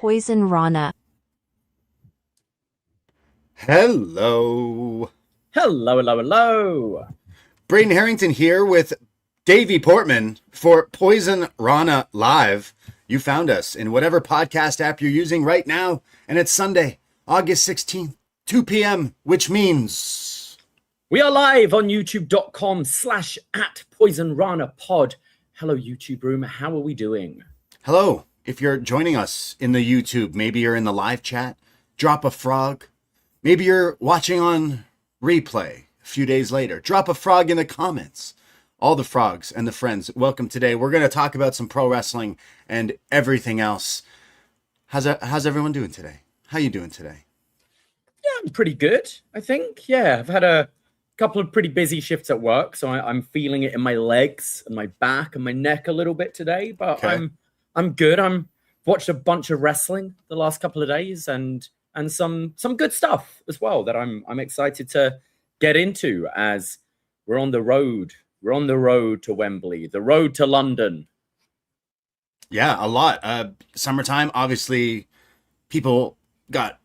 Poisonrana. Hello. Hello. Braden Herrington here with Davie Portman for Poisonrana Live. You found us in whatever podcast app you're using right now, and it's Sunday, August 16th, 2 p.m., which means... we are live on youtube.com/@PoisonRanaPod. Hello, YouTube room. How are we doing? Hello. If you're joining us in the YouTube, maybe you're in the live chat, drop a frog. Maybe you're watching on replay a few days later. Drop a frog in the comments. All the frogs and the friends, welcome today. We're going to talk about some pro wrestling and everything else. How's everyone doing today? How you doing today? Yeah, I'm pretty good, I think. Yeah, I've had a couple of pretty busy shifts at work, so I'm feeling it in my legs and my back and my neck a little bit today, but okay. I'm good. I'm watched a bunch of wrestling the last couple of days and some good stuff as well that I'm excited to get into as we're on the road. We're on the road to Wembley, the road to London. Yeah, a lot. Summertime, obviously, people got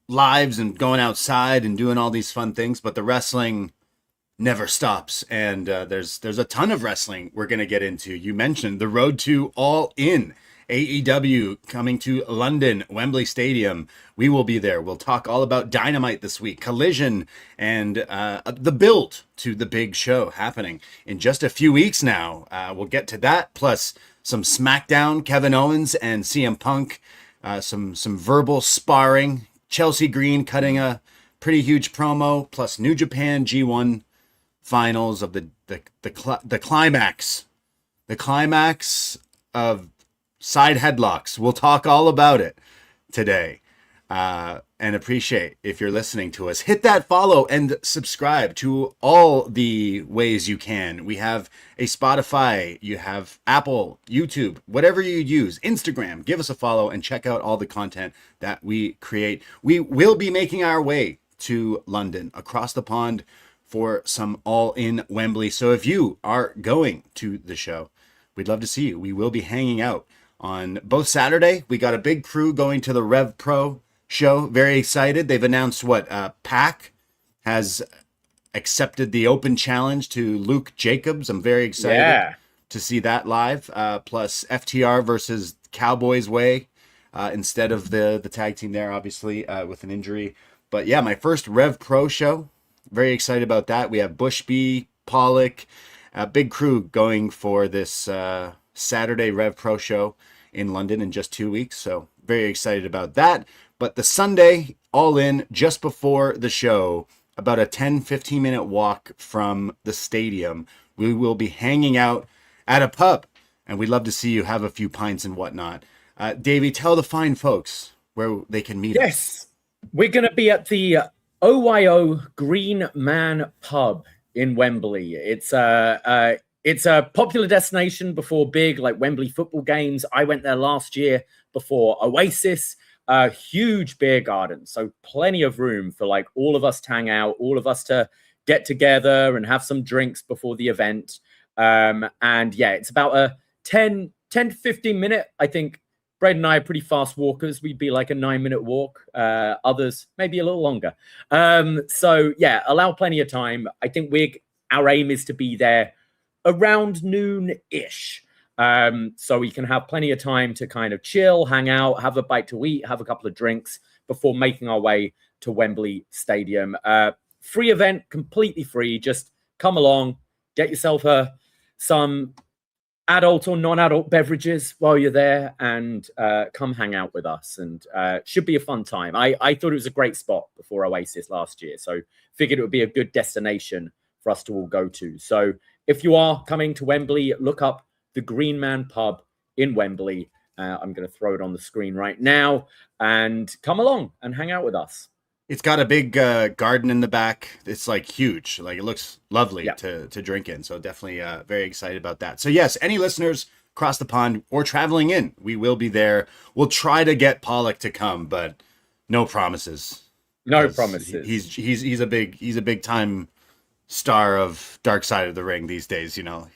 lives and going outside and doing all these fun things, but the wrestling never stops. And there's a ton of wrestling we're going to get into. You mentioned the road to All In. AEW coming to London, Wembley Stadium. We will be there. We'll talk all about Dynamite this week, Collision, and the build to the big show happening in just a few weeks now. We'll get to that, plus some Smackdown, Kevin Owens and CM Punk, some verbal sparring, Chelsea Green cutting a pretty huge promo, plus New Japan G1 finals of the Climax. The Climax of side headlocks. We'll talk all about it today, and appreciate if you're listening to us. Hit that follow and subscribe to all the ways you can. We have a Spotify, you have Apple, YouTube, whatever you use, Instagram. Give us a follow and check out all the content that we create. We will be making our way to London, across the pond, for some All In Wembley. So if you are going to the show, we'd love to see you. We will be hanging out on both Saturday. We got a big crew going to the Rev Pro show. Very excited. They've announced PAC has accepted the open challenge to Luke Jacobs. I'm very excited to see that live. Plus FTR versus Cowboys Way instead of the tag team there, obviously, with an injury. But yeah, my first Rev Pro show. Very excited about that. We have Bush B, Pollock, a big crew going for this Saturday Rev Pro show in London in just 2 weeks. So very excited about that. But the Sunday All In, just before the show, about a 10-15 minute walk from the stadium, we will be hanging out at a pub, and we'd love to see you, have a few pints and whatnot. Davie, tell the fine folks where they can meet us. Yes, we're going to be at the OYO Green Man Pub in Wembley. It's a popular destination before big, like Wembley football games. I went there last year before Oasis. A huge beer garden, so plenty of room for like all of us to hang out, all of us to get together and have some drinks before the event. And yeah, it's about a 10 to 15 minute. I think Braden and I are pretty fast walkers. We'd be like a 9-minute walk. Others maybe a little longer. So yeah, allow plenty of time. I think our aim is to be there around noon-ish. So we can have plenty of time to kind of chill, hang out, have a bite to eat, have a couple of drinks before making our way to Wembley Stadium. Free event, completely free. Just come along, get yourself some adult or non-adult beverages while you're there, and come hang out with us. And should be a fun time. I thought it was a great spot before Oasis last year, so figured it would be a good destination for us to all go to. So if you are coming to Wembley, look up the Green Man Pub in Wembley. I'm going to throw it on the screen right now, and come along and hang out with us. It's got a big garden in the back. It's like huge. Like, it looks lovely to drink in. So definitely very excited about that. So yes, any listeners across the pond or traveling in, we will be there. We'll try to get Pollock to come, but no promises. No promises. He's a big time star of Dark Side of the Ring these days. You know,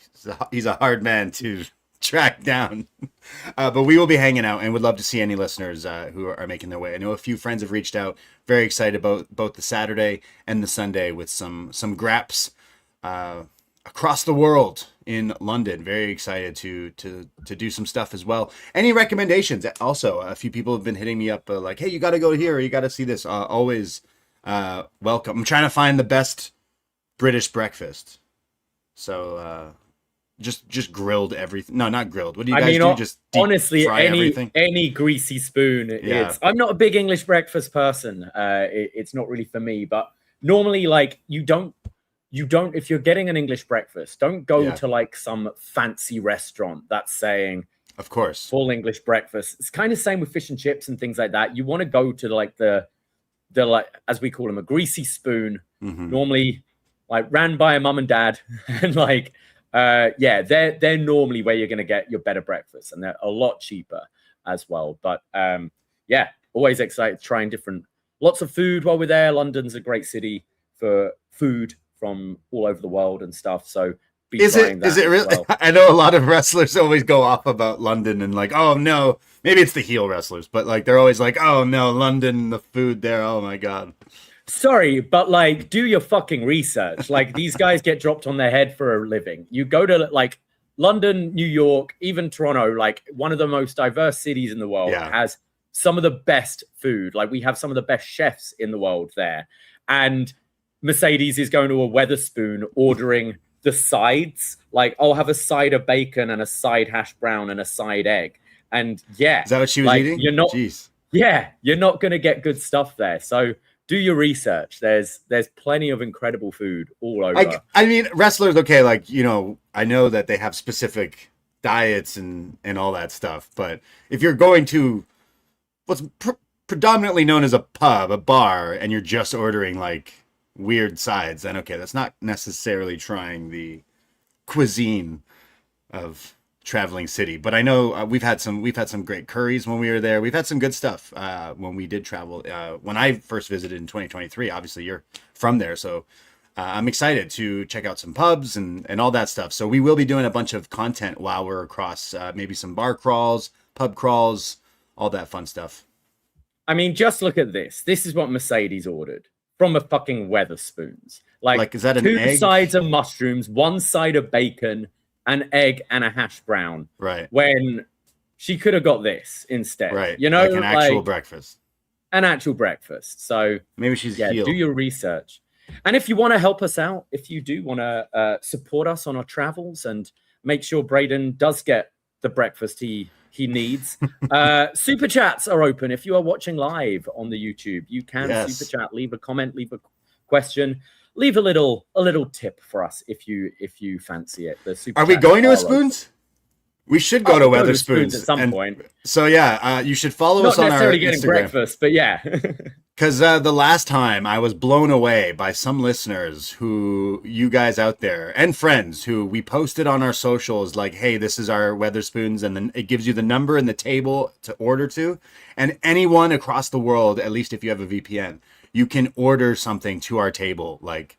he's a hard man to track down. But we will be hanging out and would love to see any listeners who are making their way. I know a few friends have reached out, very excited about both the Saturday and the Sunday with some graps across the world in London. Very excited to do some stuff as well. Any recommendations? Also, a few people have been hitting me up like, hey, you got to go here or you got to see this. Always welcome. I'm trying to find the best British breakfast. So just grilled everything. No, not grilled. What do you guys do? Just honestly, fry everything? any greasy spoon. Yeah. I'm not a big English breakfast person. It's not really for me. But normally, like you don't. If you're getting an English breakfast, don't go to like some fancy restaurant that's saying, of course, full English breakfast. It's kind of same with fish and chips and things like that. You want to go to like the like, as we call them, a greasy spoon. Normally, like ran by a mum and dad, and like. They're normally where you're going to get your better breakfast, and they're a lot cheaper as well. But always excited trying lots of food while we're there. London's a great city for food from all over the world and stuff. So is it really? Well. I know a lot of wrestlers always go off about London and like, oh no, maybe it's the heel wrestlers, but like they're always like, oh no, London, the food there, oh my god. Sorry, but like, do your fucking research. Like, these guys get dropped on their head for a living. You go to like London, New York, even Toronto, like one of the most diverse cities in the world, has some of the best food. Like, we have some of the best chefs in the world there. And Mercedes is going to a Weatherspoon ordering the sides. Like, I'll have a side of bacon and a side hash brown and a side egg. And is that what she was eating? You're not. Jeez. Yeah, you're not going to get good stuff there. So. Do your research. There's plenty of incredible food all over. I mean, wrestlers, okay, like, you know, I know that they have specific diets and all that stuff, but if you're going to what's predominantly known as a pub, a bar, and you're just ordering like weird sides, then okay, that's not necessarily trying the cuisine of traveling city. But I know we've had some great curries when we were there. We've had some good stuff when we did travel. When I first visited in 2023, obviously you're from there, so I'm excited to check out some pubs and all that stuff. So we will be doing a bunch of content while we're across, maybe some bar crawls, pub crawls, all that fun stuff. I mean, just look at this. This is what Mercedes ordered from a fucking Weatherspoons. Like is that an egg? 2 sides of mushrooms, 1 side of bacon, an egg, and a hash brown. Right. When she could have got this instead. Right. You know, like an actual breakfast. An actual breakfast. So maybe she's healed. Do your research. And if you want to help us out, if you do want to support us on our travels and make sure Braden does get the breakfast he needs, super chats are open. If you are watching live on the YouTube, you can super chat, leave a comment, leave a question. Leave a little tip for us if you fancy it. The super Are we going to a Spoons? We should go to Weatherspoons at some point. So you should follow us on our Instagram. Not necessarily getting breakfast, but yeah. Because the last time I was blown away by some listeners who, you guys out there, and friends who we posted on our socials like, hey, this is our Weatherspoons, and then it gives you the number and the table to order to. And anyone across the world, at least if you have a VPN, you can order something to our table, like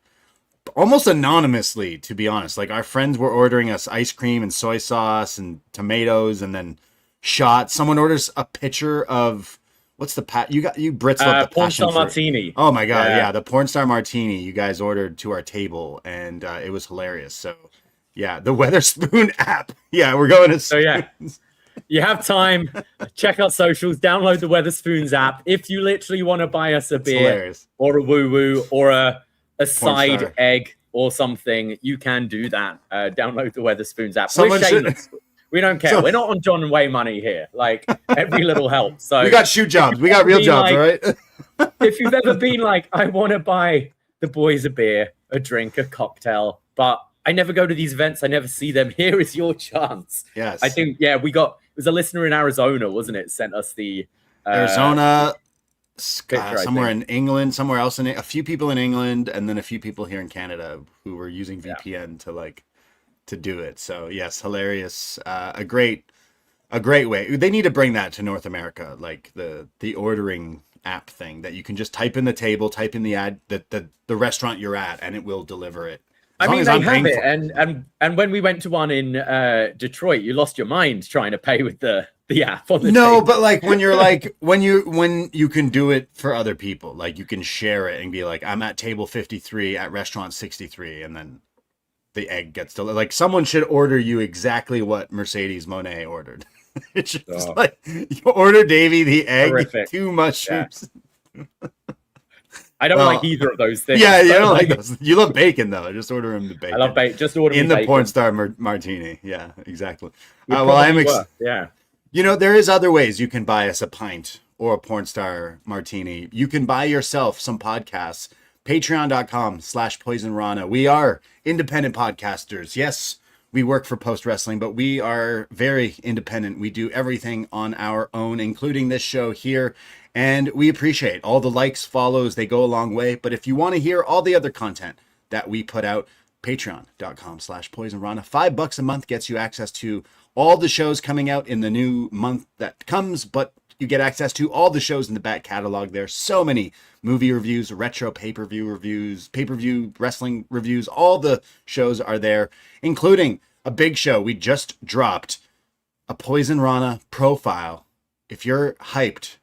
almost anonymously, to be honest. Like our friends were ordering us ice cream and soy sauce and tomatoes and then shots. Someone orders a pitcher of what's the you Brits love the porn passion star martini. Oh my god, yeah, the porn star martini you guys ordered to our table, and it was hilarious. So yeah, the Weatherspoon app. Yeah, we're going to. So yeah. You have time, check out socials, download the Weatherspoons app. If you literally want to buy us a beer or a woo-woo or a side egg or something, you can do that. Download the Weatherspoons app. We're shameless. We don't care. We're not on John Way money here. Like, every little helps. So we got shoe jobs. We got real jobs, all right? If you've ever been like, I want to buy the boys a beer, a drink, a cocktail, but I never go to these events. I never see them. Here is your chance. Yes. I think, it was a listener in Arizona, wasn't it? Sent us the Arizona, somewhere in England, somewhere else a few people in England, and then a few people here in Canada who were using VPN to do it. So yes, hilarious. A great way. They need to bring that to North America, like the ordering app thing that you can just type in the table, type in the ad, the restaurant you're at, and it will deliver it I mean, as they I'm have paying it, for and when we went to one in Detroit, you lost your mind trying to pay with the app on the No, table. but like when you're like when you can do it for other people, like you can share it and be like, I'm at table 53 at restaurant 63, and then the egg gets delivered. Like someone should order you exactly what Mercedes Monet ordered. It's just like you order Davie the egg, Horrific. 2 mushrooms. I don't like either of those things. Yeah, you don't like those. You love bacon though. Just order him the bacon. I love bacon. Just order in me the bacon. porn star martini. Yeah, exactly. Well, I'm yeah. You know, there is other ways you can buy us a pint or a porn star martini. You can buy yourself some podcasts. Patreon.com/Poisonrana. We are independent podcasters. Yes, we work for Post Wrestling, but we are very independent. We do everything on our own, including this show here. And we appreciate all the likes, follows. They go a long way. But if you want to hear all the other content that we put out, patreon.com/Poisonrana. $5 a month gets you access to all the shows coming out in the new month that comes, but you get access to all the shows in the back catalog. There's so many movie reviews, retro pay-per-view reviews, pay-per-view wrestling reviews. All the shows are there, including a big show. We just dropped a Poisonrana profile. If you're hyped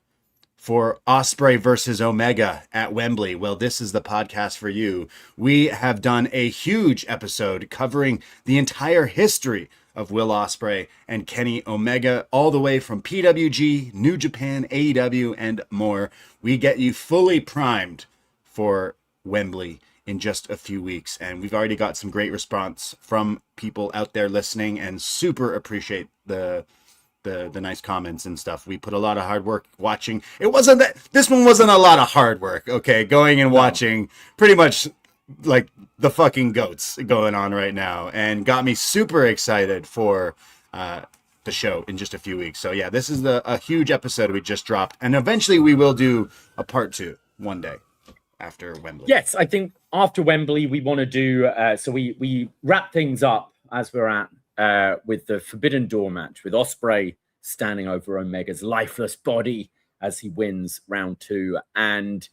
for Ospreay versus Omega at Wembley, well, this is the podcast for you. We have done a huge episode covering the entire history of Will Ospreay and Kenny Omega, all the way from PWG, New Japan, AEW, and more. We get you fully primed for Wembley in just a few weeks, and we've already got some great response from people out there listening, and super appreciate the nice comments and stuff. We put a lot of hard work watching. This one wasn't a lot of hard work, okay? Going and watching pretty much like the fucking goats going on right now, and got me super excited for the show in just a few weeks. So yeah, this is a huge episode we just dropped, and eventually we will do a part 2 one day after Wembley. Yes, I think after Wembley we want to do so we wrap things up as we're at with the Forbidden Door match, with Ospreay standing over Omega's lifeless body as he wins round 2. And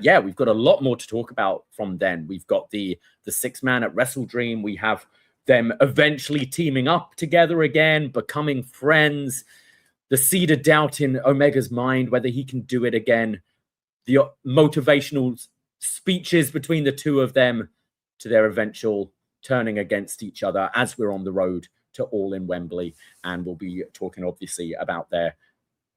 yeah, we've got a lot more to talk about from then. We've got the 6-man at Wrestle Dream. We have them eventually teaming up together again, becoming friends. The seed of doubt in Omega's mind, whether he can do it again. The motivational speeches between the two of them to their eventual turning against each other as we're on the road to All in Wembley. And we'll be talking obviously about their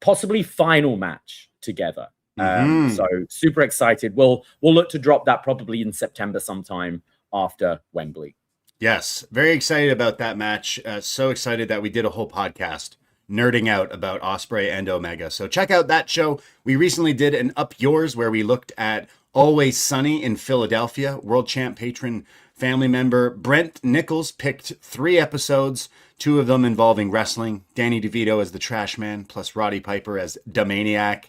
possibly final match together. So super excited. We'll look to drop that probably in September sometime after Wembley. Yes, very excited about that match. So excited that we did a whole podcast nerding out about Ospreay and Omega. So check out that show. We recently did an Up Yours where we looked at Always Sunny in Philadelphia. World champ patron family member Brent Nichols picked 3 episodes, 2 of them involving wrestling. Danny DeVito as the Trash Man, plus Roddy Piper as Domaniac.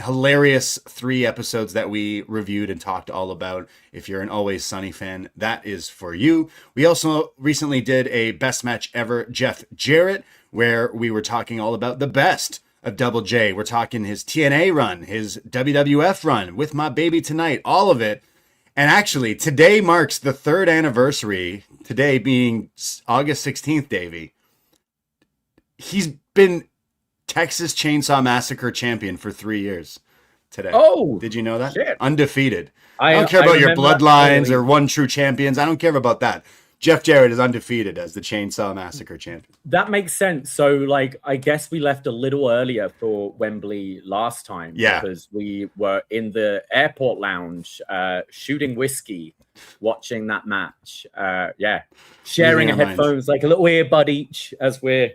Hilarious 3 episodes that we reviewed and talked all about. If you're an Always Sunny fan, that is for you. We also recently did a Best Match Ever Jeff Jarrett, where we were talking all about the best of Double J. We're talking his TNA run, his WWF run, With My Baby Tonight, all of it. And actually, today marks the 3rd anniversary, today being August 16th, Davie. He's been Texas Chainsaw Massacre champion for 3 years today. Oh, did you know that? Shit. Undefeated. I don't care about your bloodlines or One True Champions. I don't care about that. Jeff Jarrett is undefeated as the Chainsaw Massacre champion. That makes sense. So, like, I guess we left a little earlier for Wembley last time. Yeah. Because we were in the airport lounge, shooting whiskey, watching that match. Yeah. Sharing headphones, like a little earbud each as we're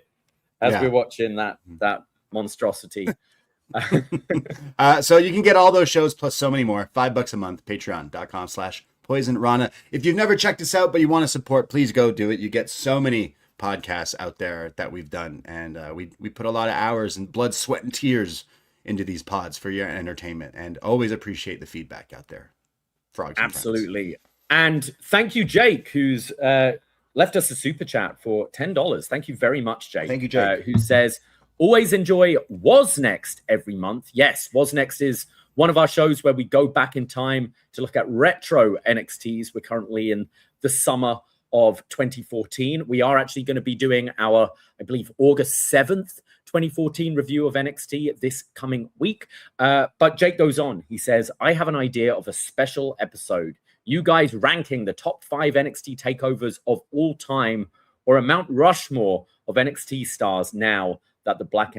watching that monstrosity. So you can get all those shows plus so many more. $5 a month, patreon.com/Poisonrana. If you've never checked us out, but you want to support, please go do it. You get so many podcasts out there that we've done. And we put a lot of hours and blood, sweat, and tears into these pods for your entertainment. And always appreciate the feedback out there. Frogs and Absolutely. friends. And thank you, Jake, who's left us a super chat for $10. Thank you very much, Jake. Thank you, Jake. Who says, always enjoy Was Next every month. Yes, Was Next is one of our shows where we go back in time to look at retro NXTs. We're currently in the summer of 2014. We are actually going to be doing our, I believe, August 7th, 2014 review of NXT this coming week. But Jake goes on. He says, I have an idea of a special episode. You guys ranking the top 5 NXT takeovers of all time, or a Mount Rushmore of NXT stars now that the black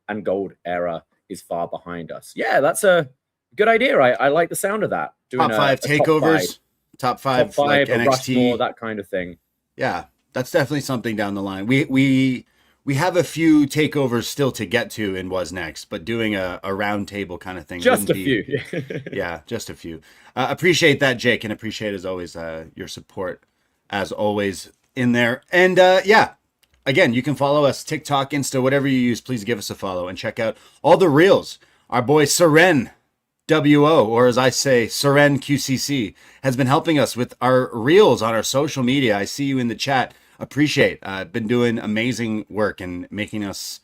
and gold era is far behind us. Yeah, that's a good idea. I like the sound of that. Doing top 5 takeovers, top five like NXT, Rushmore, that kind of thing. Yeah, that's definitely something down the line. We have a few takeovers still to get to in What's Next, but doing a round table kind of thing. Just a few. Yeah, just a few. Appreciate that, Jake, and appreciate, as always, your support, as always, in there. And yeah, again, you can follow us, TikTok, Insta, whatever you use. Please give us a follow and check out all the reels. Our boy Seren WO, or as I say, Seren QCC, has been helping us with our reels on our social media. I see you in the chat. Appreciate. Been doing amazing work and making us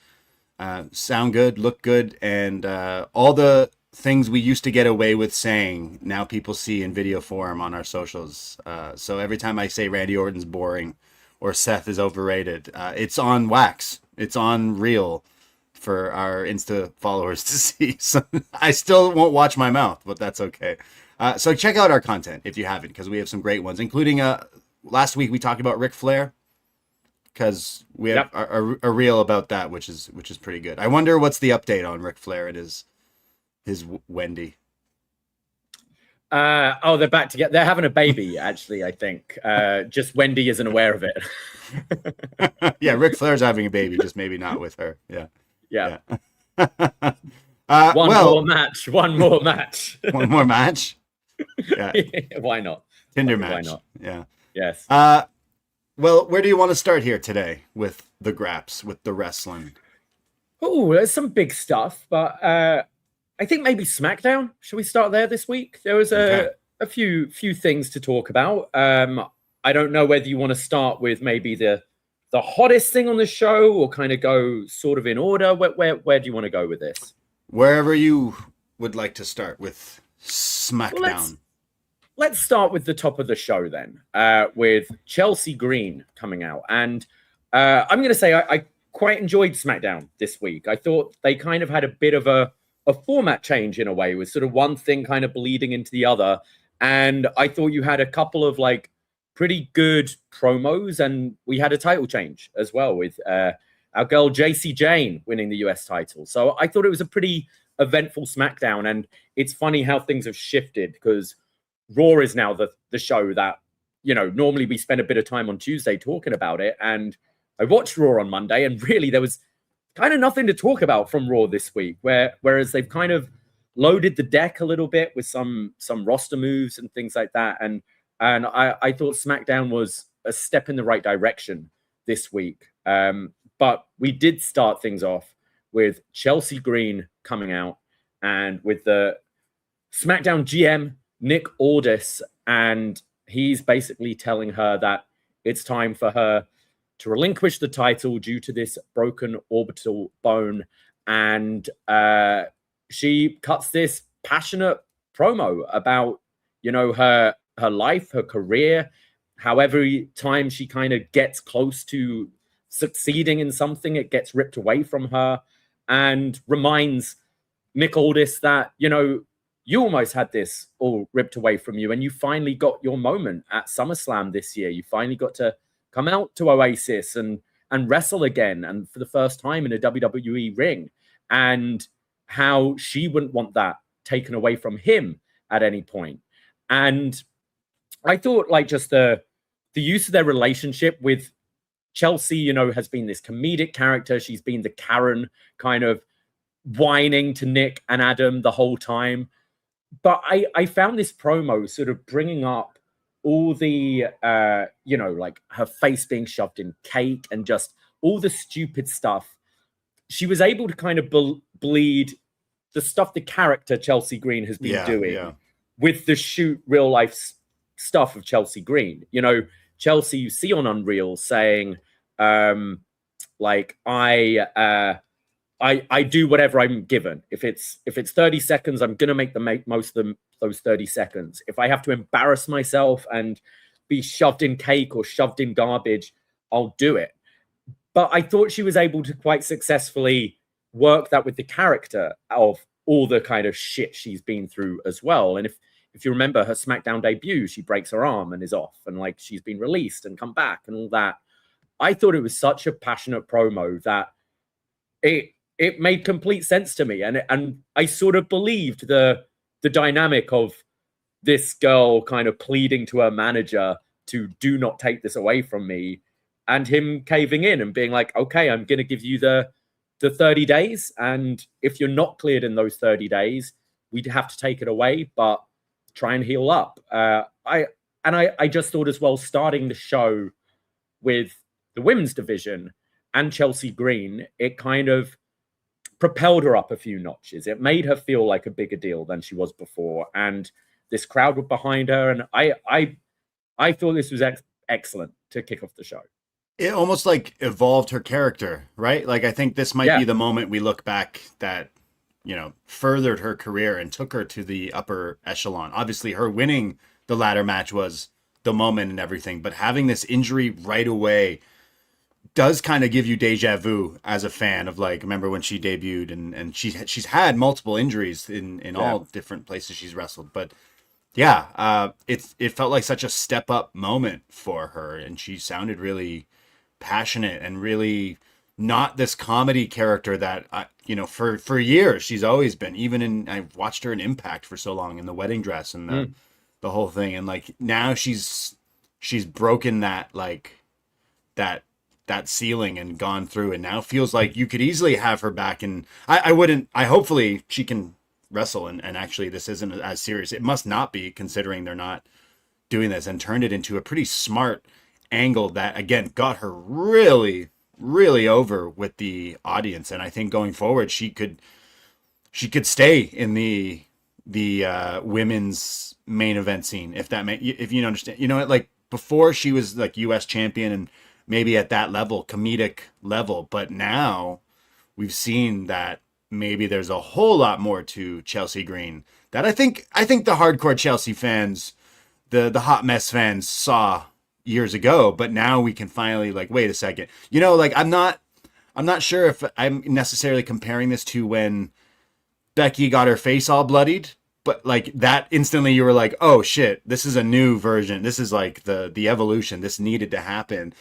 sound good, look good, and all the things we used to get away with saying, now people see in video form on our socials. So every time I say Randy Orton's boring or Seth is overrated, it's on wax. It's on reel for our Insta followers to see. So I still won't watch my mouth, but that's okay. So check out our content if you haven't, because we have some great ones, including last week we talked about Ric Flair, because we have a reel about that, which is pretty good. I wonder what's the update on Ric Flair and his Wendy. They're back together. They're having a baby, actually, I think. Just Wendy isn't aware of it. Yeah, Ric Flair's having a baby, just maybe not with her. Yeah. One more match. One more match. One more match? Yeah. Why not? Tinder match. Why not? Yeah. Yes. Well, where do you want to start here today with the graps, with the wrestling? Oh, there's some big stuff, but I think maybe SmackDown. Should we start there this week? There was a few things to talk about. I don't know whether you want to start with maybe the hottest thing on the show, or kind of go sort of in order. Where do you want to go with this? Wherever you would like to start with SmackDown. Well, let's start with the top of the show then, with Chelsea Green coming out. And I'm going to say I quite enjoyed SmackDown this week. I thought they kind of had a bit of a format change in a way, with sort of one thing kind of bleeding into the other. And I thought you had a couple of like pretty good promos, and we had a title change as well with our girl Jacy Jayne winning the US title. So I thought it was a pretty eventful SmackDown. And it's funny how things have shifted, because Raw is now the show that, you know, normally we spend a bit of time on Tuesday talking about it. And I watched Raw on Monday, and really there was kind of nothing to talk about from Raw this week, whereas they've kind of loaded the deck a little bit with some roster moves and things like that. And I thought SmackDown was a step in the right direction this week. But we did start things off with Chelsea Green coming out, and with the SmackDown GM, Nick Aldis, and he's basically telling her that it's time for her to relinquish the title due to this broken orbital bone. And she cuts this passionate promo about, you know, her life, her career, how every time she kind of gets close to succeeding in something, it gets ripped away from her, and reminds Nick Aldis that, you know, you almost had this all ripped away from you, and you finally got your moment at SummerSlam this year. You finally got to come out to Oasis and wrestle again, and for the first time in a WWE ring, and how she wouldn't want that taken away from him at any point. And I thought, like, just the use of their relationship with Chelsea, you know, has been this comedic character. She's been the Karen, kind of whining to Nick and Adam the whole time. But I found this promo sort of bringing up all the, you know, like her face being shoved in cake and just all the stupid stuff. She was able to kind of bleed the stuff the character Chelsea Green has been doing with the shoot real life stuff of Chelsea Green. You know, Chelsea, you see on Unreal saying, like, I I do whatever I'm given. If it's 30 seconds, I'm gonna make the most of those 30 seconds. If I have to embarrass myself and be shoved in cake or shoved in garbage, I'll do it. But I thought she was able to quite successfully work that with the character of all the kind of shit she's been through as well. And if you remember her SmackDown debut, she breaks her arm and is off, and like she's been released and come back and all that. I thought it was such a passionate promo that it made complete sense to me, and I sort of believed the dynamic of this girl kind of pleading to her manager to do not take this away from me, and him caving in and being like, okay, I'm going to give you the 30 days, and if you're not cleared in those 30 days, we'd have to take it away, but try and heal up. I just thought as well, starting the show with the women's division and Chelsea Green, it kind of propelled her up a few notches. It made her feel like a bigger deal than she was before, and this crowd were behind her, and I thought this was excellent to kick off the show. It almost like evolved her character, right? Like, I think this might be the moment we look back that, you know, furthered her career and took her to the upper echelon. Obviously, her winning the ladder match was the moment and everything, but having this injury right away does kind of give you deja vu as a fan of, like, remember when she debuted, and she's had multiple injuries in all different places she's wrestled, but it felt like such a step up moment for her, and she sounded really passionate and really not this comedy character that you know, for years she's always been. Even in, I've watched her in Impact for so long in the wedding dress and the whole thing, and like now she's broken that, like that ceiling and gone through, and now feels like you could easily have her back. And I hopefully she can wrestle, and actually this isn't as serious. It must not be, considering they're not doing this, and turned it into a pretty smart angle that again got her really over with the audience. And I think going forward she could stay in the women's main event scene, if you understand, you know, like before she was like US champion and maybe at that level, comedic level, but now we've seen that maybe there's a whole lot more to Chelsea Green that I think the hardcore Chelsea fans, the hot mess fans saw years ago, but now we can finally, like, wait a second, you know, like I'm not sure if I'm necessarily comparing this to when Becky got her face all bloodied, but like that instantly you were like, oh shit, this is a new version, this is like the evolution, this needed to happen.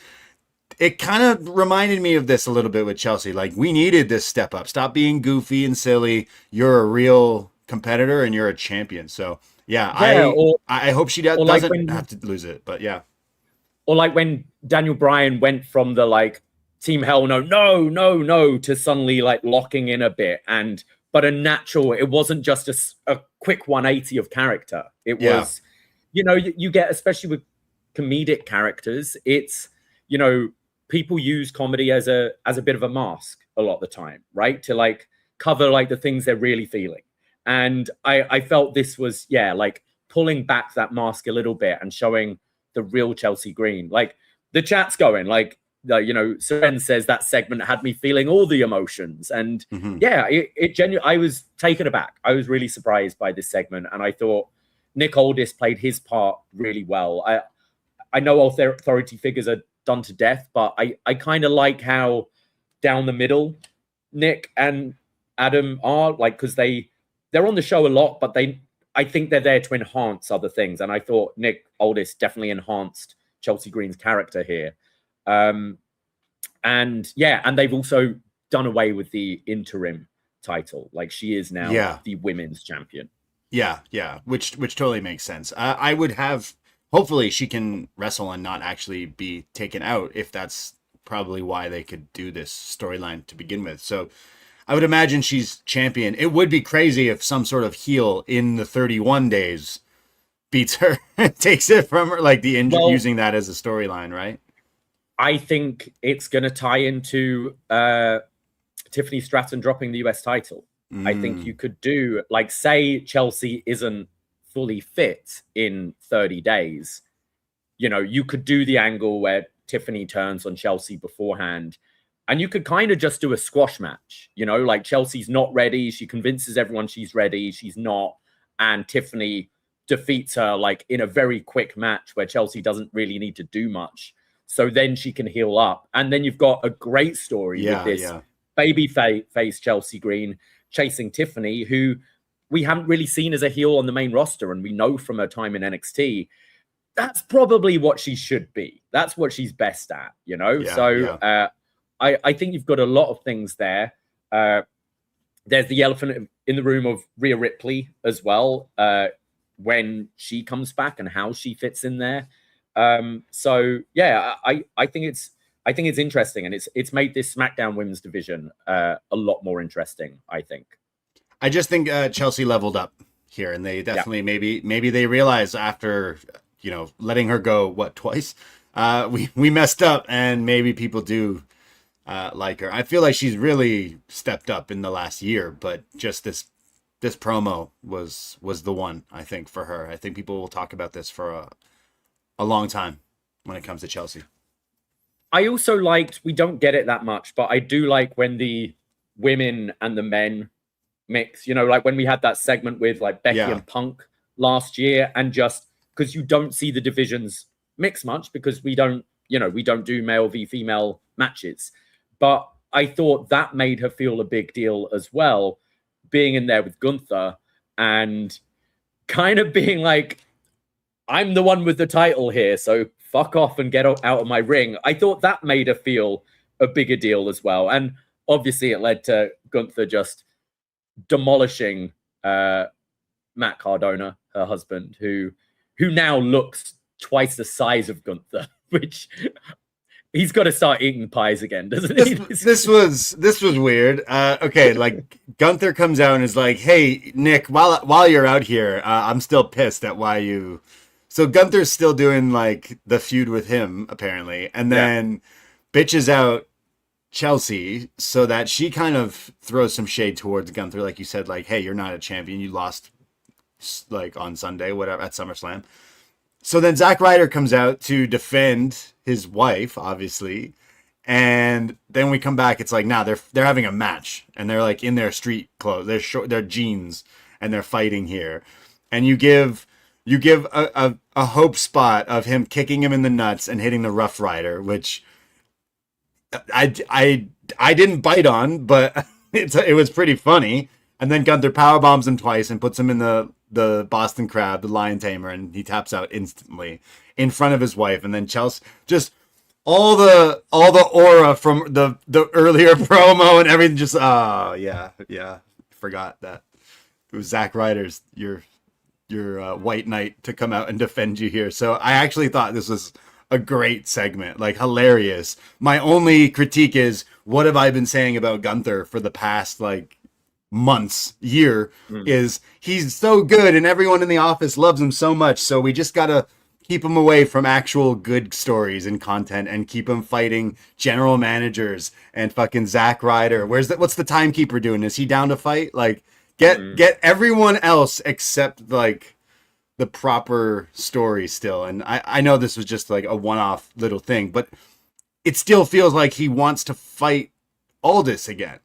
It kind of reminded me of this a little bit with Chelsea. Like, we needed this step up. Stop being goofy and silly. You're a real competitor and you're a champion. So I hope she doesn't have to lose it, but yeah. Or like when Daniel Bryan went from the like Team Hell no to suddenly like locking in a bit, but a natural. It wasn't just a quick 180 of character. It was, you know, you get, especially with comedic characters, it's, you know, people use comedy as a bit of a mask a lot of the time, right? To like cover like the things they're really feeling. And I felt this was, like pulling back that mask a little bit and showing the real Chelsea Green. Like the chat's going, like, you know, Seren says that segment had me feeling all the emotions. And it genuinely, I was taken aback. I was really surprised by this segment. And I thought Nick Aldis played his part really well. I know authority figures are done to death, but I kind of like how down the middle Nick and Adam are, like, because they're on the show a lot, but I think they're there to enhance other things. And I thought Nick Aldis definitely enhanced Chelsea Green's character here. And they've also done away with the interim title. Like, she is now the women's champion. Yeah, which totally makes sense. I would have, hopefully she can wrestle and not actually be taken out, if that's probably why they could do this storyline to begin with. So I would imagine she's champion. It would be crazy if some sort of heel in the 31 days beats her and takes it from her, like the injury, using that as a storyline, right? I think it's going to tie into Tiffany Stratton dropping the US title. I think you could do, like, say Chelsea isn't fully fit in 30 days. You know, you could do the angle where Tiffany turns on Chelsea beforehand, you could kind of just do a squash match, you know, like Chelsea's not ready. She convinces everyone she's ready. She's not. And Tiffany defeats her like in a very quick match where Chelsea doesn't really need to do much. So then she can heal up. And then you've got a great story with this baby face Chelsea Green chasing Tiffany, who we haven't really seen as a heel on the main roster. And we know from her time in NXT, that's probably what she should be. That's what she's best at, you know? I think you've got a lot of things there. There's the elephant in the room of Rhea Ripley as well, when she comes back and how she fits in there. So yeah, I think it's interesting, and it's made this SmackDown Women's division a lot more interesting, I think. I just think Chelsea leveled up here, and they definitely maybe they realize after, you know, letting her go twice, we messed up, and maybe people do like her. I feel like she's really stepped up in the last year, but just this promo was the one, I think, for her. I think people will talk about this for a long time when it comes to Chelsea. I also liked, we don't get it that much, but I do like when the women and the men mix, you know, like when we had that segment with like Becky and Punk last year, and just because you don't see the divisions mix much because we don't do male v female matches. But I thought that made her feel a big deal as well, being in there with Gunther and kind of being like, I'm the one with the title here, so fuck off and get out of my ring. I thought that made her feel a bigger deal as well. And obviously it led to Gunther just demolishing Matt Cardona, her husband, who now looks twice the size of Gunther, which... He's got to start eating pies again, doesn't he? This was weird. Okay, like Gunther comes out and is like, "Hey, Nick, while you're out here, I'm still pissed at why you." So Gunther's still doing like the feud with him apparently, and then bitches out Chelsea so that she kind of throws some shade towards Gunther, like you said, like, "Hey, you're not a champion. You lost like on Sunday, whatever, at SummerSlam." So then Zack Ryder comes out to defend his wife, obviously, and then we come back. It's like, nah, they're having a match, and they're like in their street clothes, their jeans, and they're fighting here. And you give a hope spot of him kicking him in the nuts and hitting the Rough Rider, which I didn't bite on, but it was pretty funny. And then Gunther powerbombs him twice and puts him in the Boston Crab, the Lion Tamer, and he taps out instantly in front of his wife. And then Chelsea, just all the aura from the earlier promo and everything. Just forgot that it was Zack Ryder's your White Knight to come out and defend you here. So I actually thought this was a great segment, like hilarious. My only critique is, what have I been saying about Gunther for the past like year, is he's so good and everyone in the office loves him so much, so we just gotta keep him away from actual good stories and content and keep him fighting general managers and fucking Zack Ryder. What's the timekeeper doing? Is he down to fight? Like get everyone else except like the proper story still. And I know this was just like a one-off little thing, but it still feels like he wants to fight Aldis again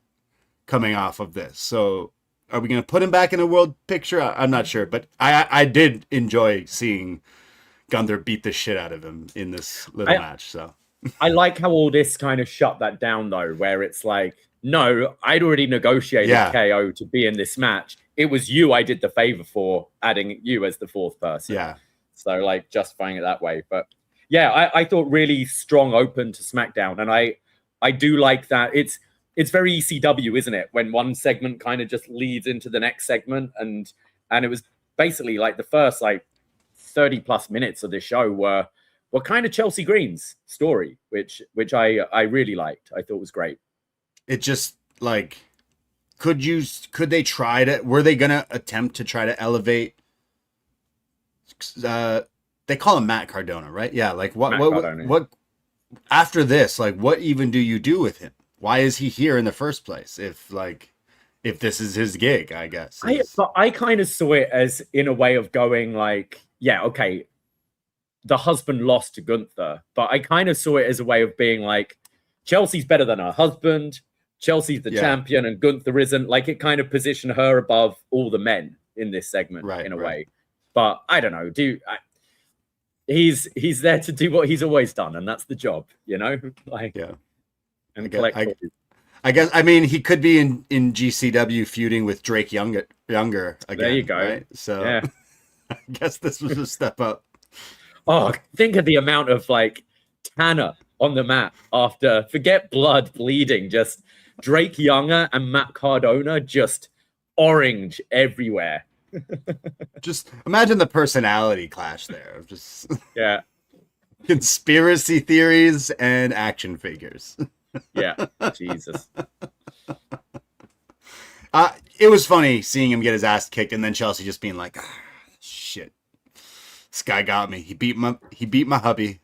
coming off of this. So are we going to put him back in the world picture? I'm not sure, but I did enjoy seeing Gunther beat the shit out of him in this little match. So I like how all this kind of shut that down though, where it's like, no, I'd already negotiated KO to be in this match. It was you I did the favor for, adding you as the fourth person. Yeah. So like justifying it that way. But yeah, I thought really strong open to SmackDown. And I do like that. It's very ECW, isn't it? When one segment kind of just leads into the next segment. And it was basically like the first like 30 plus minutes of this show were kind of Chelsea Green's story, which I really liked. I thought was great. It just like, could they try to, were they going to attempt to try to elevate, they call him Matt Cardona, right? Yeah. Like what after this, like what even do you do with him? Why is he here in the first place? If this is his gig, I guess. But I kind of saw it as in a way of going like, yeah, okay, the husband lost to Gunther, but I kind of saw it as a way of being like, Chelsea's better than her husband. Chelsea's the champion, and Gunther isn't. Like, it kind of positioned her above all the men in this segment, in a way. But I don't know, he's there to do what he's always done, and that's the job, you know. Like, and I guess I mean he could be in GCW feuding with Drake Younger again. There you go. Right? So I guess this was a step up. Oh, think of the amount of like Tanner on the mat after, forget blood bleeding, just Drake Younger and Matt Cardona just orange everywhere. Just imagine the personality clash there. Just conspiracy theories and action figures. Jesus. It was funny seeing him get his ass kicked, and then Chelsea just being like, "Shit, this guy got me. He beat my hubby."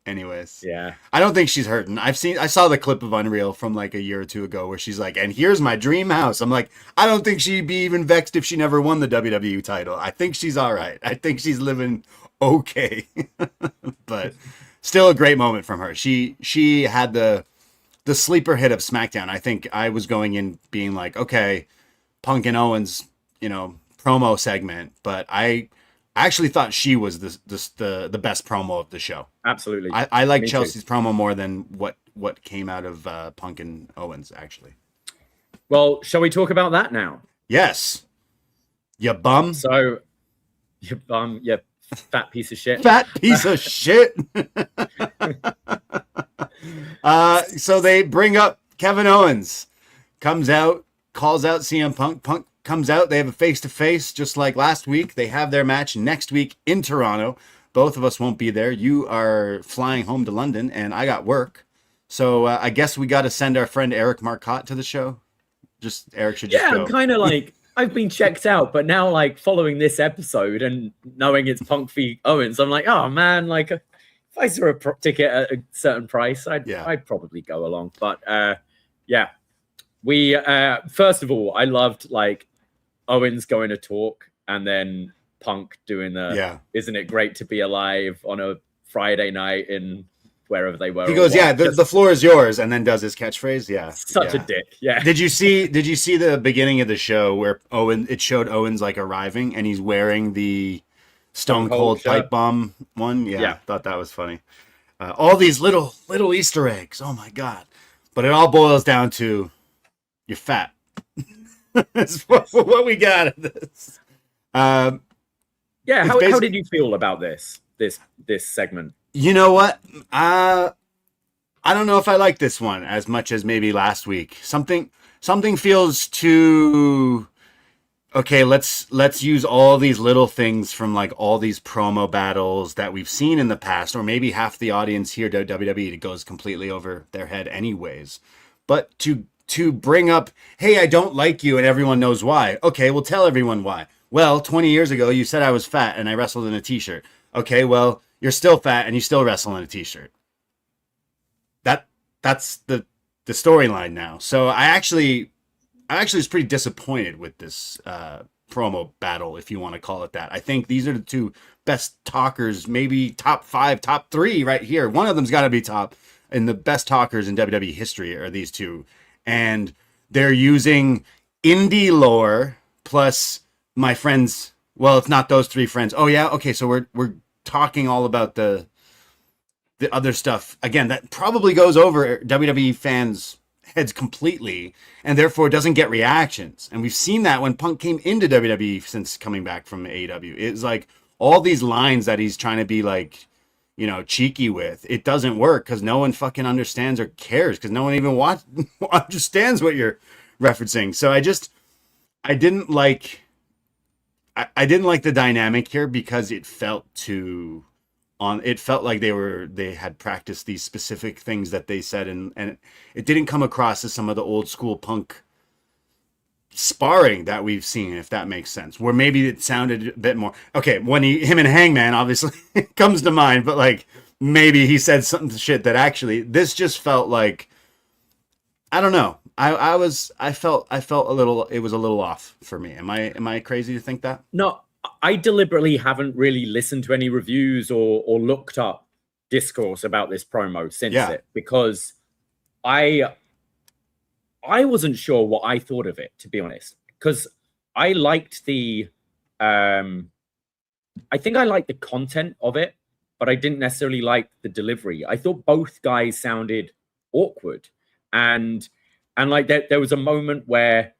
Anyways, I don't think she's hurting. I saw the clip of Unreal from like a year or two ago where she's like, "And here's my dream house." I'm like, I don't think she'd be even vexed if she never won the WWE title. I think she's all right. I think she's living okay. But still a great moment from her. She had the sleeper hit of SmackDown. I think I was going in being like, okay, Punk and Owens, promo segment, but I actually thought she was the best promo of the show. Absolutely. I like Chelsea's promo more than what came out of Punk and Owens, actually. Well, shall we talk about that now? Yes. You bum. So, you bum, you fat piece of shit. Fat piece of shit. So they bring up Kevin Owens. Comes out, calls out CM Punk. Punk comes out. They have a face-to-face just like last week. They have their match next week in Toronto. Both of us won't be there. You are flying home to London, and I got work. So I guess we got to send our friend Eric Marcotte to the show. Eric should just go. I'm kind of like, I've been checked out, but now like following this episode and knowing it's Punk v Owens, I'm like, oh man, like if I saw a ticket at a certain price, I'd probably go along. But we first of all, I loved like Owens going to talk and then Punk doing isn't it great to be alive on a Friday night in wherever they were. He goes, the floor is yours, and then does his catchphrase. Such a dick. Did you see the beginning of the show where it showed Owens like arriving and he's wearing the Stone Cold pipe bomb one? Thought that was funny. All these little Easter eggs. Oh my god. But it all boils down to you're fat. That's what we got in this. How did you feel about this segment? You know what? I don't know if I like this one as much as maybe last week. Something feels too okay. Let's use all these little things from like all these promo battles that we've seen in the past, or maybe half the audience here to WWE it goes completely over their head anyways. But to bring up, hey, I don't like you, and everyone knows why. Okay, well, tell everyone why. Well, 20 years ago, you said I was fat and I wrestled in a t-shirt. Okay, well, you're still fat and you still wrestle in a t-shirt. That's the storyline now. So I actually was pretty disappointed with this promo battle, if you want to call it that. I think these are the two best talkers, maybe top 5, top 3 right here. One of them's got to be top, and the best talkers in WWE history are these two. And they're using indie lore plus my friends. Well, it's not those 3 friends. Oh yeah, okay. So we're talking all about the other stuff again that probably goes over WWE fans' heads completely, and therefore doesn't get reactions. And we've seen that when Punk came into WWE since coming back from AEW. It's like all these lines that he's trying to be like, cheeky with. It doesn't work because no one fucking understands or cares because no one even understands what you're referencing. So I didn't like the dynamic here because it felt it felt like they had practiced these specific things that they said, and it didn't come across as some of the old school Punk sparring that we've seen, if that makes sense, where maybe it sounded a bit more okay when him and Hangman obviously comes to mind, but like maybe he said some shit that actually this just felt like, I don't know. I felt a little, it was a little off for me. Am I crazy to think that? No, I deliberately haven't really listened to any reviews or looked up discourse about this promo since it, because I wasn't sure what I thought of it, to be honest, because I liked I think I liked the content of it, but I didn't necessarily like the delivery. I thought both guys sounded awkward, and like there was a moment where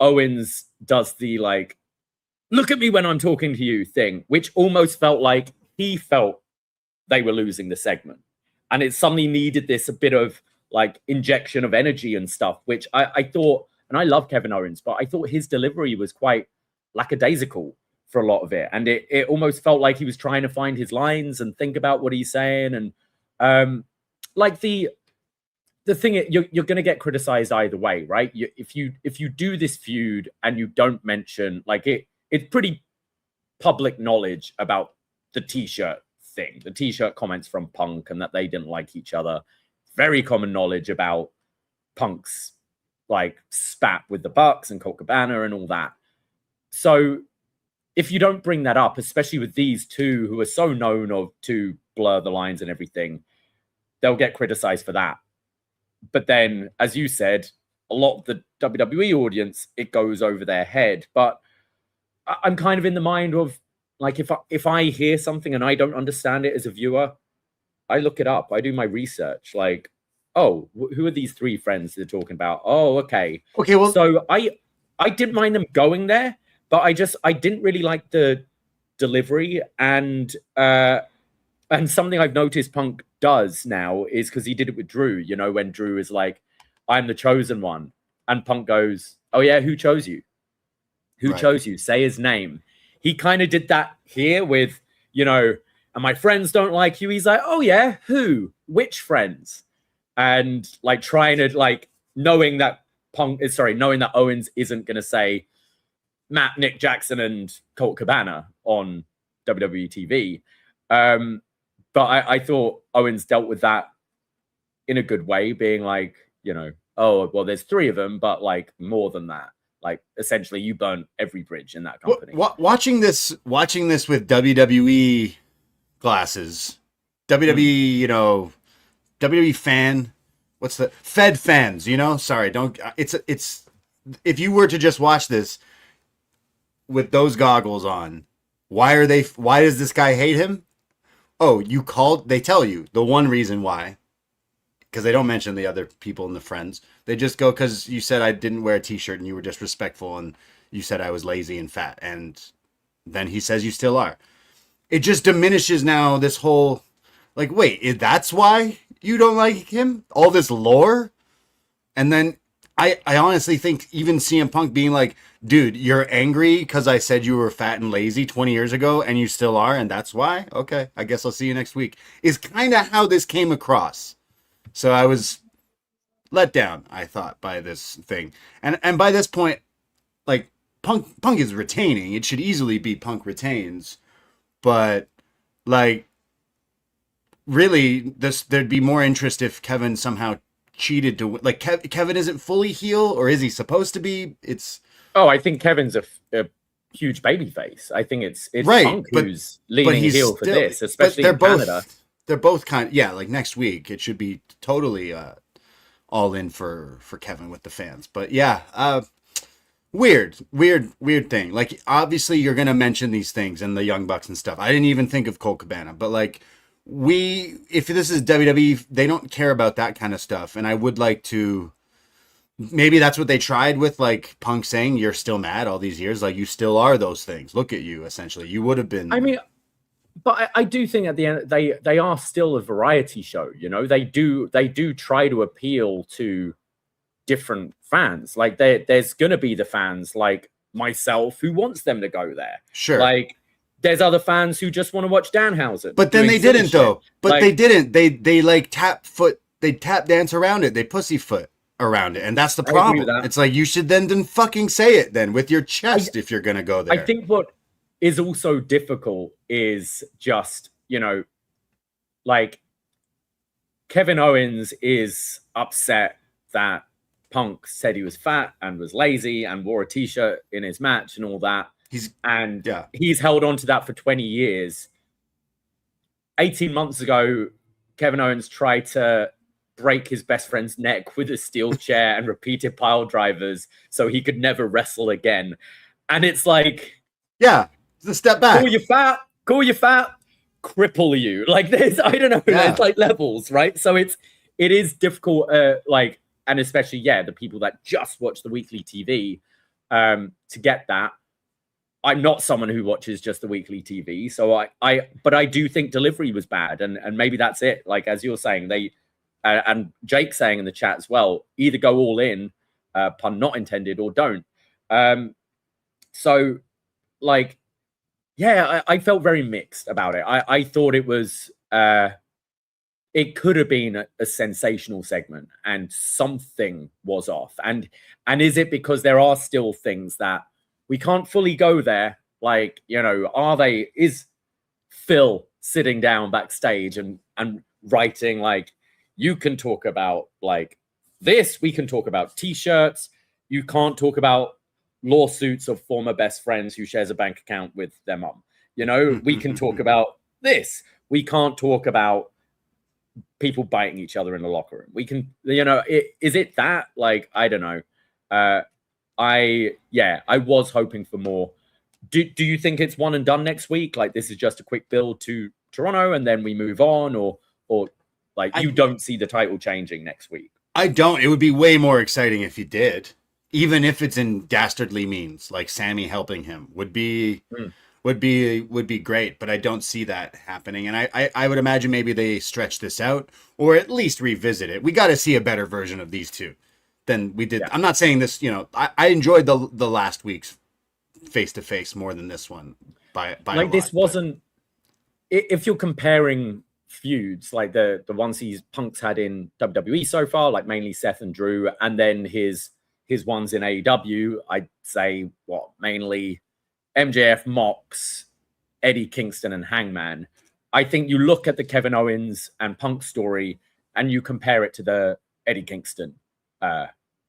Owens does the like, look at me when I'm talking to you thing, which almost felt like he felt they were losing the segment. And it suddenly needed this a bit of like injection of energy and stuff, which I thought, and I love Kevin Owens, but I thought his delivery was quite lackadaisical for a lot of it. And it almost felt like he was trying to find his lines and think about what he's saying. And like the thing, you're going to get criticized either way, right? If you do this feud and you don't mention, like, it's pretty public knowledge about the t-shirt thing, the t-shirt comments from Punk and that they didn't like each other. Very common knowledge about Punk's like spat with the Bucks and Colt Cabana and all that. So if you don't bring that up, especially with these two who are so known to blur the lines and everything, they'll get criticized for that. But then, as you said, a lot of the WWE audience, it goes over their head. But I'm kind of in the mind of, like, if I hear something and I don't understand it as a viewer, I look it up. I do my research. Like, oh, who are these three friends they're talking about? Oh, okay. Okay, well, so I didn't mind them going there, but I didn't really like the delivery. And something I've noticed Punk does now is, because he did it with Drew, you know, when Drew is like, I'm the chosen one. And Punk goes, oh yeah, who chose you? Who chose you? Say his name. He kind of did that here with, you know, and my friends don't like you. He's like, oh yeah, who? Which friends? And like trying to like, knowing that Owens isn't going to say Matt, Nick Jackson, and Colt Cabana on WWE TV. But I thought Owens dealt with that in a good way, being like, you know, oh, well, there's three of them, but like more than that. Like, essentially, you burn every bridge in that company. Watching this with WWE glasses, WWE, you know, WWE fan, what's the Fed fans, you know? Sorry, don't. It's if you were to just watch this with those goggles on, why does this guy hate him? Oh, they tell you the one reason why, because they don't mention the other people and the friends. They just go, because you said I didn't wear a t-shirt and you were disrespectful and you said I was lazy and fat. And then he says you still are. It just diminishes now this whole, like, wait, that's why you don't like him? All this lore? And then I honestly think even CM Punk being like, dude, you're angry because I said you were fat and lazy 20 years ago and you still are, and that's why? Okay, I guess I'll see you next week. Is kind of how this came across. So I was let down, I thought, by this thing. And by this point, like, Punk is retaining. It should easily be Punk retains. But, like, really, there'd be more interest if Kevin somehow cheated to win. Like, Kevin isn't fully heel, or is he supposed to be? Oh, I think Kevin's a huge babyface. I think it's right, Punk who's leaning heel for this, especially in Canada. They're both kind of, yeah, like next week it should be totally all in for Kevin with the fans. But yeah, weird thing. Like, obviously you're gonna mention these things and the Young Bucks and stuff. I didn't even think of Colt Cabana, but like, if this is WWE, they don't care about that kind of stuff. And I would like to, maybe that's what they tried with, like, Punk saying you're still mad all these years, like, you still are those things. Look at you, essentially. You would have been. I mean, but I do think at the end they are still a variety show. You know, they do try to appeal to different fans. Like, there's gonna be the fans like myself who wants them to go there. Sure. Like, there's other fans who just want to watch Danhausen. But then they didn't, though. But like, they didn't. They like tap dance around it. They pussyfoot around it, and that's the problem. It's like, you should then fucking say it then with your chest if you're gonna go there. I think what is also difficult is just, you know, like, Kevin Owens is upset that Punk said he was fat and was lazy and wore a t-shirt in his match and all that. He's held on to that for 20 years. 18 months ago, Kevin Owens tried to break his best friend's neck with a steel chair and repeated pile drivers so he could never wrestle again. And it's like, yeah, it's a step back. Call you fat, cripple you. Like there's, I don't know, there's like levels, right? So it is difficult, like, and especially, the people that just watch the weekly TV, to get that. I'm not someone who watches just the weekly TV, so but I do think delivery was bad, and maybe that's it. Like as you're saying, they and Jake saying in the chat as well, either go all in, pun not intended, or don't. So, like, I felt very mixed about it. I thought it was it could have been a sensational segment, and something was off. And is it because there are still things that we can't fully go there? Like, is Phil sitting down backstage and writing, like, you can talk about like this, we can talk about t-shirts, you can't talk about lawsuits of former best friends who shares a bank account with their mom. We can talk about this. We can't talk about people biting each other in the locker room. We can, is it that? Like, I don't know. I was hoping for more. Do you think it's one and done next week? Like this is just a quick build to Toronto and then we move on, or like you don't see the title changing next week? I don't. It would be way more exciting if you did, even if it's in dastardly means, like Sammy helping him would be great. But I don't see that happening, and I would imagine maybe they stretch this out or at least revisit it. We got to see a better version of these two than we did. Yeah. I'm not saying this, I enjoyed the last week's face-to-face more than this one by like this wasn't, if you're comparing feuds like the ones Punk's had in WWE so far, like mainly Seth and Drew, and then his ones in AEW, I'd say mainly MJF, Mox, Eddie Kingston, and Hangman. I think you look at the Kevin Owens and Punk story and you compare it to the Eddie Kingston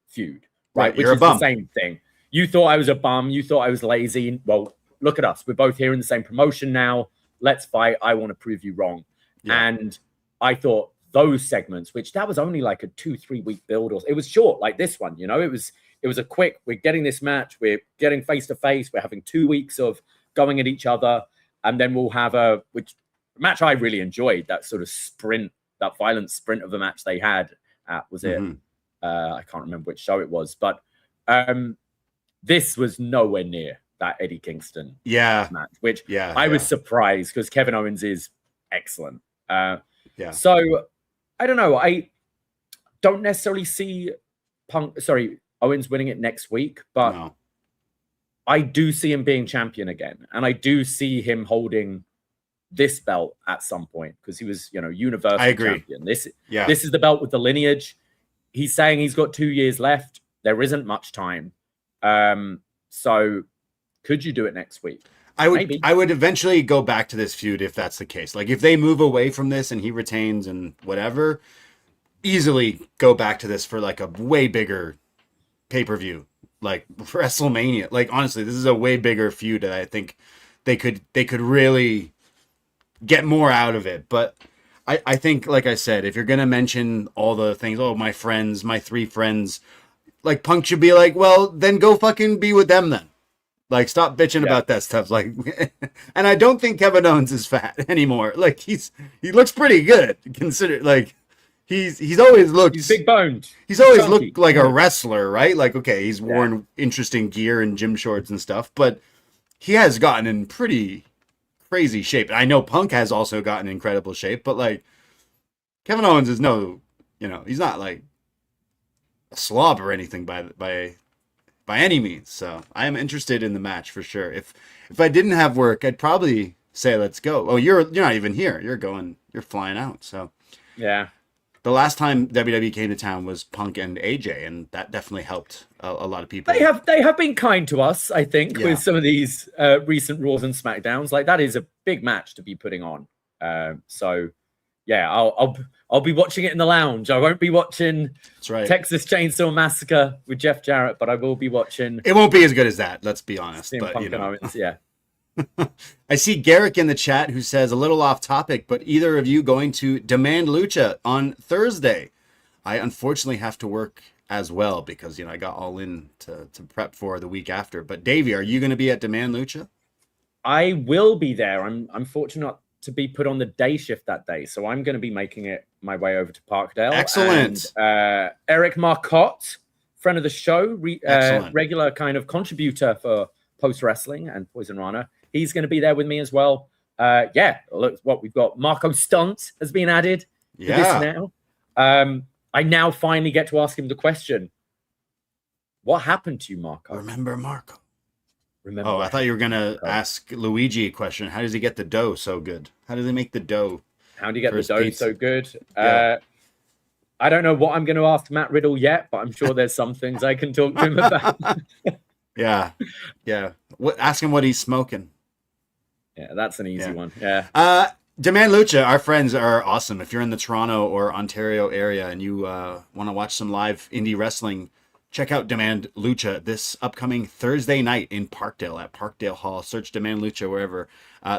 feud, right? Which is the same thing. You thought I was a bum. You thought I was lazy. Well, look at us. We're both here in the same promotion now. Let's fight. I want to prove you wrong. Yeah. And I thought those segments, which that was only like a 2-3 week build, or it was short like this one, it was a quick, we're getting this match, we're getting face to face, we're having 2 weeks of going at each other, and then we'll have a match I really enjoyed, that sort of sprint, that violent sprint of the match they had at, was it? I can't remember which show it was, but this was nowhere near that Eddie Kingston match, which I was surprised because Kevin Owens is excellent. So I don't know. I don't necessarily see Owens winning it next week, but I do see him being champion again, and I do see him holding this belt at some point because he was, universal champion. This is the belt with the lineage. He's saying he's got 2 years left. There isn't much time. So could you do it next week? I would eventually go back to this feud if that's the case. Like if they move away from this and he retains and whatever, easily go back to this for like a way bigger pay-per-view, like WrestleMania. Like honestly, this is a way bigger feud that I think they could really get more out of it. But I think, like I said, if you're gonna mention all the things, my friends, my 3 friends, like Punk should be like, well, then go fucking be with them then. Like, stop bitching about that stuff. Like, and I don't think Kevin Owens is fat anymore. Like, he looks pretty good. Consider, like, he's always looked. He's big boned. He's always looked like a wrestler, right? Like, okay, he's worn interesting gear and gym shorts and stuff, but he has gotten in pretty crazy shape. I know Punk has also gotten in incredible shape, but like, Kevin Owens is he's not like a slob or anything by any means. So I am interested in the match for sure. If I didn't have work, I'd probably say let's go. Oh, you're not even here. You're flying out. So yeah. The last time WWE came to town was Punk and AJ, and that definitely helped a lot of people. They have been kind to us, I think, with some of these recent Raws and Smackdowns. Like that is a big match to be putting on. So yeah, I'll be watching it in the lounge. I won't be watching Texas Chainsaw Massacre with Jeff Jarrett, but I will be watching. It won't be as good as that. Let's be honest. But Punk and Owens, yeah. I see Garrick in the chat who says, a little off topic, but either of you going to Demand Lucha on Thursday? I unfortunately have to work as well because, I got All In to prep for the week after. But Davie, are you going to be at Demand Lucha? I will be there. I'm fortunate to be put on the day shift that day, so I'm going to be making it my way over to Parkdale. Excellent. And, Eric Marcotte, friend of the show, Excellent. regular kind of contributor for Post Wrestling and Poisonrana. He's going to be there with me as well. Look what we've got. Marco Stunt has been added to this now. I now finally get to ask him the question: what happened to you, Marco? Remember Marco? Remember? Oh, I thought you were gonna ask Luigi a question. How does he get the dough so good? How does he make the dough? How do you get the dough pizza? so good? Yeah. I don't know what I'm going to ask Matt Riddle yet, but I'm sure there's some things I can talk to him about. Yeah. Ask him what he's smoking. Yeah, that's an easy one. Yeah. Demand Lucha, our friends are awesome. If you're in the Toronto or Ontario area and you want to watch some live indie wrestling, check out Demand Lucha this upcoming Thursday night in Parkdale at Parkdale Hall. Search Demand Lucha wherever.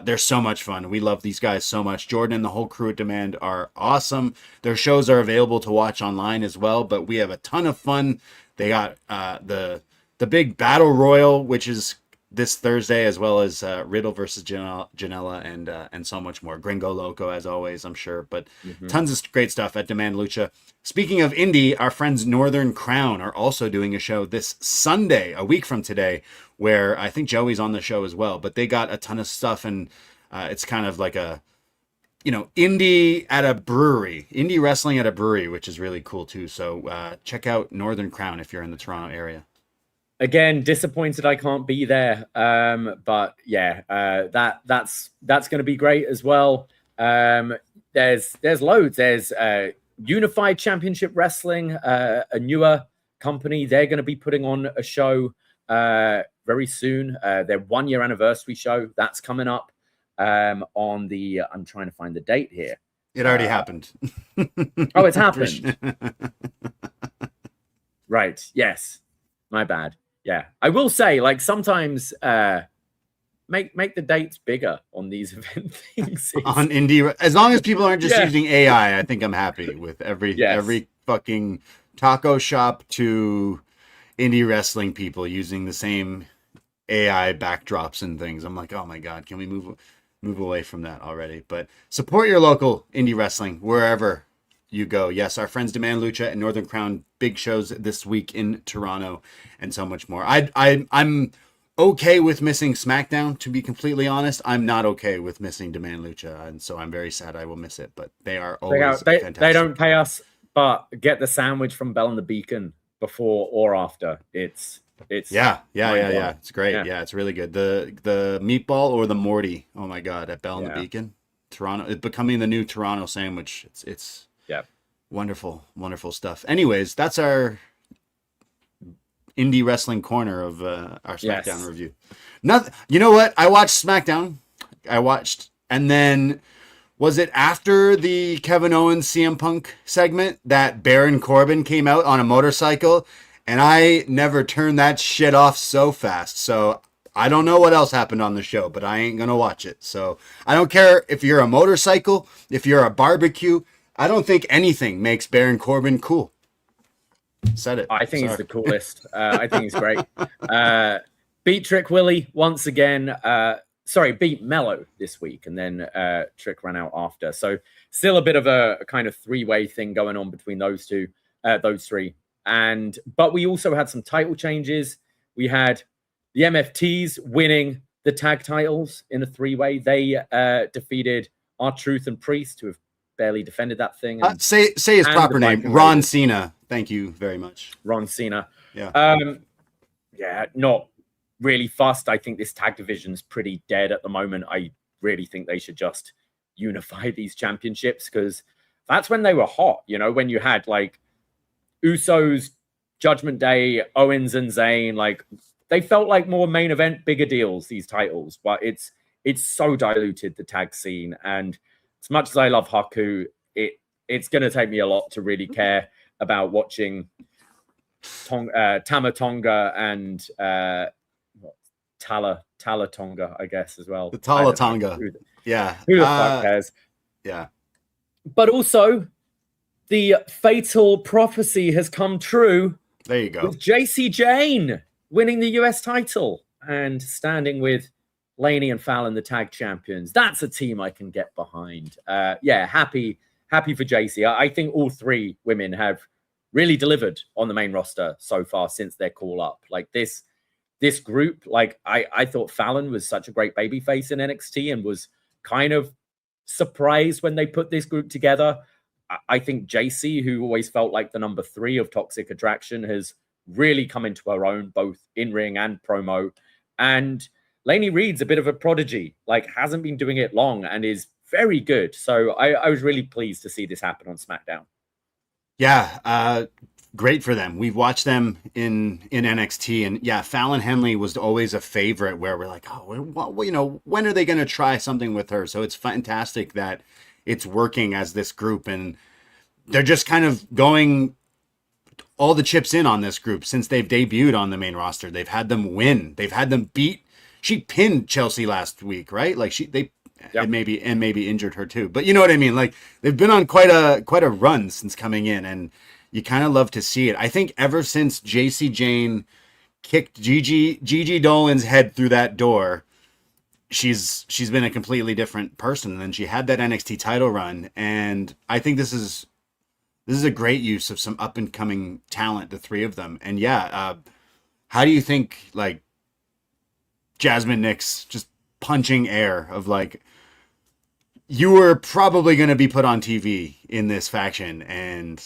They're so much fun. We love these guys so much. Jordan and the whole crew at Demand are awesome. Their shows are available to watch online as well, but we have a ton of fun. They got the big Battle Royal, which is this Thursday, as well as Riddle versus Janela and so much more. Gringo Loco, as always, I'm sure. But tons of great stuff at Demand Lucha. Speaking of indie, our friends Northern Crown are also doing a show this Sunday, a week from today, where I think Joey's on the show as well. But they got a ton of stuff, and it's kind of like a, indie at a brewery, indie wrestling at a brewery, which is really cool too. So check out Northern Crown if you're in the Toronto area. Again, disappointed I can't be there. But yeah, that's going to be great as well. There's loads. There's Unified Championship Wrestling, a newer company. They're going to be putting on a show very soon. Their 1 year anniversary show that's coming up on the. I'm trying to find the date here. It already happened. Oh, it's happened. Right. Yes. My bad. Yeah, I will say, like, sometimes make the dates bigger on these event things. On indie, as long as people aren't just using AI, I think I'm happy with every fucking taco shop to indie wrestling people using the same AI backdrops and things. I'm like, oh my god, can we move away from that already? But support your local indie wrestling wherever you go. Yes, our friends Demand Lucha and Northern Crown, big shows this week in Toronto and so much more. I'm okay with missing Smackdown, to be completely honest. I'm not okay with missing Demand Lucha, and so I'm very sad I will miss it, but they are always fantastic. They don't pay us, but get the sandwich from Bell and the Beacon before or after. It's yeah. It's great. Yeah, it's really good. The meatball or the Morty. Oh my god, at Bell and the Beacon. Toronto, it's becoming the new Toronto sandwich. It's wonderful stuff. Anyways, that's our indie wrestling corner of our SmackDown review. Nothing. You know what? I watched SmackDown. And then was it after the Kevin Owens CM Punk segment that Baron Corbin came out on a motorcycle, and I never turned that shit off so fast. So I don't know what else happened on the show, but I ain't gonna watch it. So I don't care if you're a motorcycle, if you're a barbecue. I don't think anything makes Baron Corbin cool. Said it. I think he's the coolest. I think he's great. Beat Trick Willie once again. Beat Mello this week, and then Trick ran out after. So still a bit of a kind of three-way thing going on between those three. But we also had some title changes. We had the MFTs winning the tag titles in a three-way. They defeated R-Truth and Priest, who have barely defended that thing. Say his proper name, Ron Cena. Thank you very much. Ron Cena. Yeah. Not really fussed. I think this tag division's pretty dead at the moment. I really think they should just unify these championships, because that's when they were hot. When you had like Usos, Judgment Day, Owens and Zayn, like they felt like more main event, bigger deals, these titles. But it's so diluted, the tag scene. And as much as I love Haku, it's going to take me a lot to really care about watching Tama Tonga and Tala Tonga, I guess, as well. The Tala Tonga. Who the fuck cares? Yeah. But also, the fatal prophecy has come true. There you go. With Jayne winning the US title and standing with Laney and Fallon, the tag champions. That's a team I can get behind. Happy for Jacy. I think all three women have really delivered on the main roster so far since their call up. Like this group, like I thought Fallon was such a great babyface in NXT and was kind of surprised when they put this group together. I think Jacy, who always felt like the number 3 of Toxic Attraction, has really come into her own, both in ring and promo. And Laney Reed's a bit of a prodigy, like hasn't been doing it long and is very good. So I was really pleased to see this happen on SmackDown. Yeah, great for them. We've watched them in NXT, and yeah, Fallon Henley was always a favorite where we're like, oh, well, you know, when are they going to try something with her? So it's fantastic that it's working as this group, and they're just kind of going all the chips in on this group since they've debuted on the main roster. They've had them win. They've had them beat. She pinned Chelsea last week, right? Like and maybe injured her too. But you know what I mean? Like they've been on quite a run since coming in, and you kind of love to see it. I think ever since Jacy Jayne kicked Gigi Dolan's head through that door, she's been a completely different person. And then she had that NXT title run, and I think this is a great use of some up and coming talent, the three of them. And yeah, how do you think like Jasmine Nix just punching air of like, you were probably going to be put on TV in this faction, and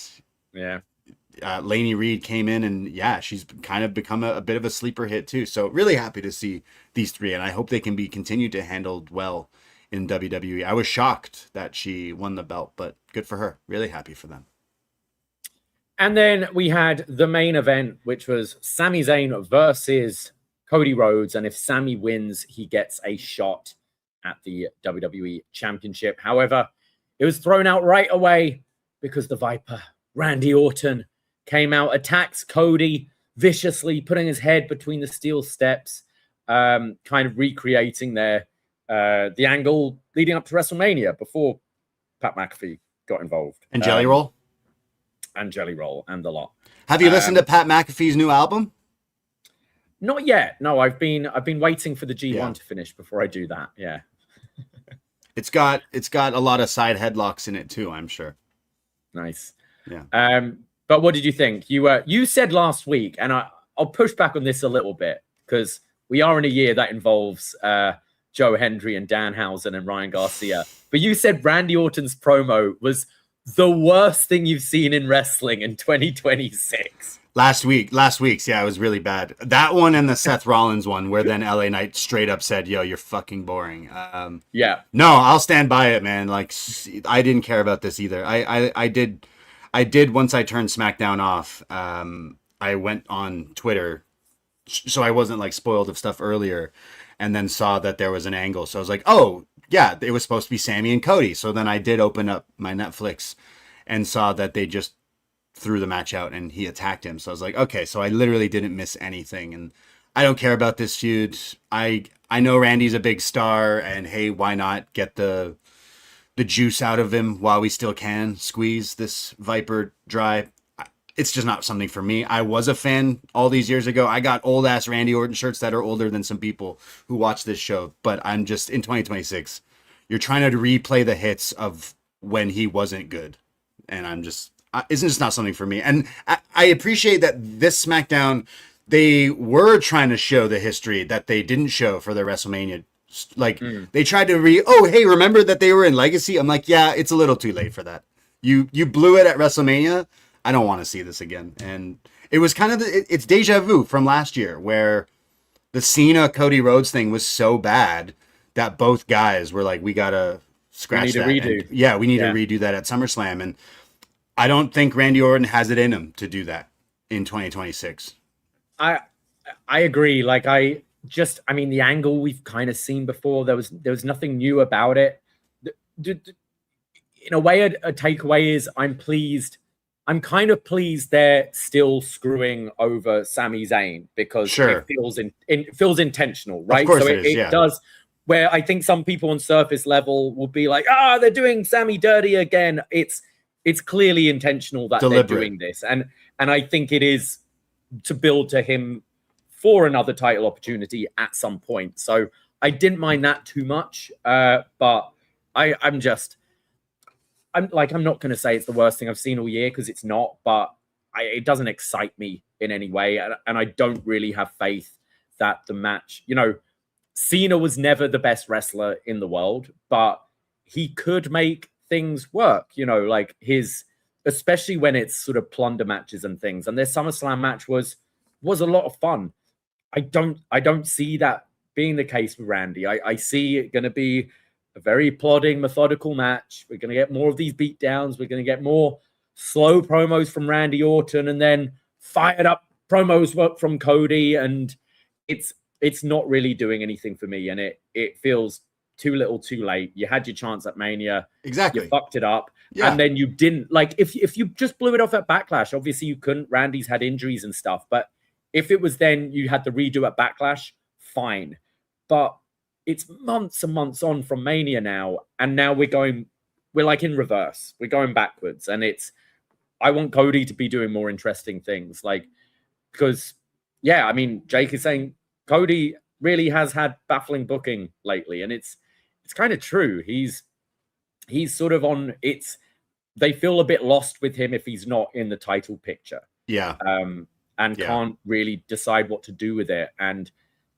Laney Reed came in, and yeah, she's kind of become a bit of a sleeper hit too. So really happy to see these three, and I hope they can be continued to handled well in WWE. I was shocked that she won the belt, but good for her. Really happy for them. And then we had the main event, which was Sami Zayn versus Cody Rhodes, and if Sami wins, he gets a shot at the WWE Championship. However, it was thrown out right away because the Viper, Randy Orton, came out, attacked Cody viciously, putting his head between the steel steps, kind of recreating the angle leading up to WrestleMania before Pat McAfee got involved. And Jelly Roll? And Jelly Roll and the lot. Have you listened to Pat McAfee's new album? Not yet. No, I've been waiting for the G1 to finish before I do that. Yeah. It's got a lot of side headlocks in it too, I'm sure. Nice. Yeah. But what did you think? You said last week, and I'll push back on this a little bit because we are in a year that involves Joe Hendry and Danhausen and Ryan Garcia. But you said Randy Orton's promo was the worst thing you've seen in wrestling in 2026. Last week's, yeah, it was really bad. That one and the Seth Rollins one, where then LA Knight straight up said, "Yo, you're fucking boring." Yeah. No, I'll stand by it, man. Like, I didn't care about this either. I did once I turned SmackDown off. I went on Twitter, so I wasn't like spoiled of stuff earlier, and then saw that there was an angle. So I was like, oh yeah, it was supposed to be Sami and Cody. So then I did open up my Netflix and saw that they just threw the match out and he attacked him. So I was like, okay, so I literally didn't miss anything, and I don't care about this feud. I know Randy's a big star, and hey, why not get the juice out of him while we still can squeeze this Viper dry. It's just not something for me. I was a fan all these years ago. I got old ass Randy Orton shirts that are older than some people who watch this show, but I'm just in 2026. You're trying to replay the hits of when he wasn't good, and I'm just it's just not something for me. And I appreciate that this SmackDown, they were trying to show the history that they didn't show for their WrestleMania. Like they tried to hey, remember that they were in Legacy? I'm like, yeah, it's a little too late for that. You blew it at WrestleMania. I don't want to see this again. And it was kind of it's deja vu from last year, where the Cena Cody Rhodes thing was so bad that both guys were like, we gotta scratch that. We need to redo that at SummerSlam. And I don't think Randy Orton has it in him to do that in 2026. I agree. Like I mean, the angle we've kind of seen before. There was nothing new about it. In a way, a takeaway is I'm kind of pleased they're still screwing over Sami Zayn because it feels intentional, right? Of course so it does. Where I think some people on surface level will be like, they're doing Sami dirty again. It's it's clearly intentional that Deliberate. they're doing this, and I think it is to build to him for another title opportunity at some point. So I didn't mind that too much, but I'm not going to say it's the worst thing I've seen all year, because it's not, but it doesn't excite me in any way, and I don't really have faith that the match, Cena was never the best wrestler in the world, but he could make things work, like especially when it's sort of plunder matches and things. And their SummerSlam match was a lot of fun. I don't see that being the case with Randy. I see it going to be a very plodding, methodical match. We're going to get more of these beatdowns. We're going to get more slow promos from Randy Orton, and then fired up promos from Cody. And it's not really doing anything for me. And it feels too little too late. You had your chance at Mania. Exactly. You fucked it up. Yeah. And then you didn't. Like, if you just blew it off at Backlash, obviously you couldn't. Randy's had injuries and stuff. But if it was then you had the redo at Backlash, fine. But it's months and months on from Mania now. And now we're like in reverse. We're going backwards. And I want Cody to be doing more interesting things. Like, because, yeah, I mean, Jake is saying Cody really has had baffling booking lately. And it's kind of true. He's sort of on they feel a bit lost with him if he's not in the title picture. Yeah. Can't really decide what to do with it. And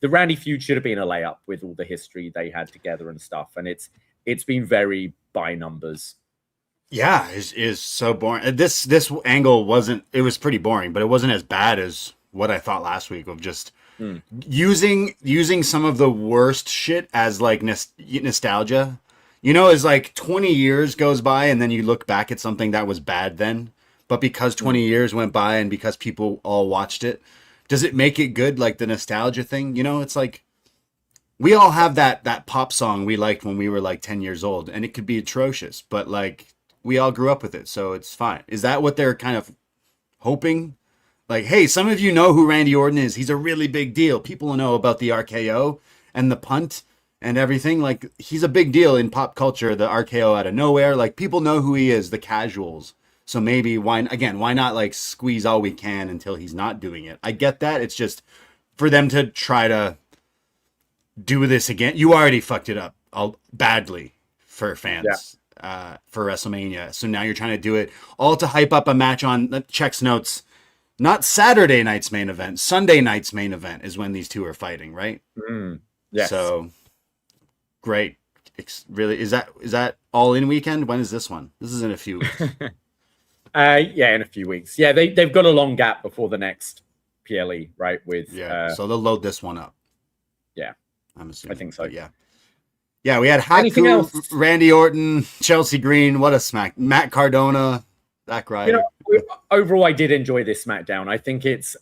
the Randy feud should have been a layup with all the history they had together and stuff. And it's been very by numbers. Yeah, is so boring. This angle it was pretty boring, but it wasn't as bad as what I thought last week of just using some of the worst shit as like nostalgia. As like 20 years goes by and then you look back at something that was bad then, but because 20 years went by and because people all watched it, does it make it good? Like the nostalgia thing, it's like we all have that pop song we liked when we were like 10 years old, and it could be atrocious, but like we all grew up with it, so it's fine. Is that what they're kind of hoping? Like, hey, some of you know who Randy Orton is. He's a really big deal. People know about the RKO and the punt and everything. Like, he's a big deal in pop culture, the RKO out of nowhere. Like, people know who he is, the casuals. So maybe, why not, like, squeeze all we can until he's not doing it? I get that. It's just for them to try to do this again. You already fucked it up badly for fans for WrestleMania. So now you're trying to do it all to hype up a match on checks notes. Not Saturday night's main event. Sunday night's main event is when these two are fighting, right? Yes. So, great. Really, is that all in weekend? When is this one? This is in a few weeks. In a few weeks. Yeah, they've got a long gap before the next PLE, right? So they'll load this one up. Yeah, I'm assuming. I think so. Yeah. We had Haku, Randy Orton, Chelsea Green. What a smack! Matt Cardona, Zack Ryder. Overall, I did enjoy this SmackDown. I think it's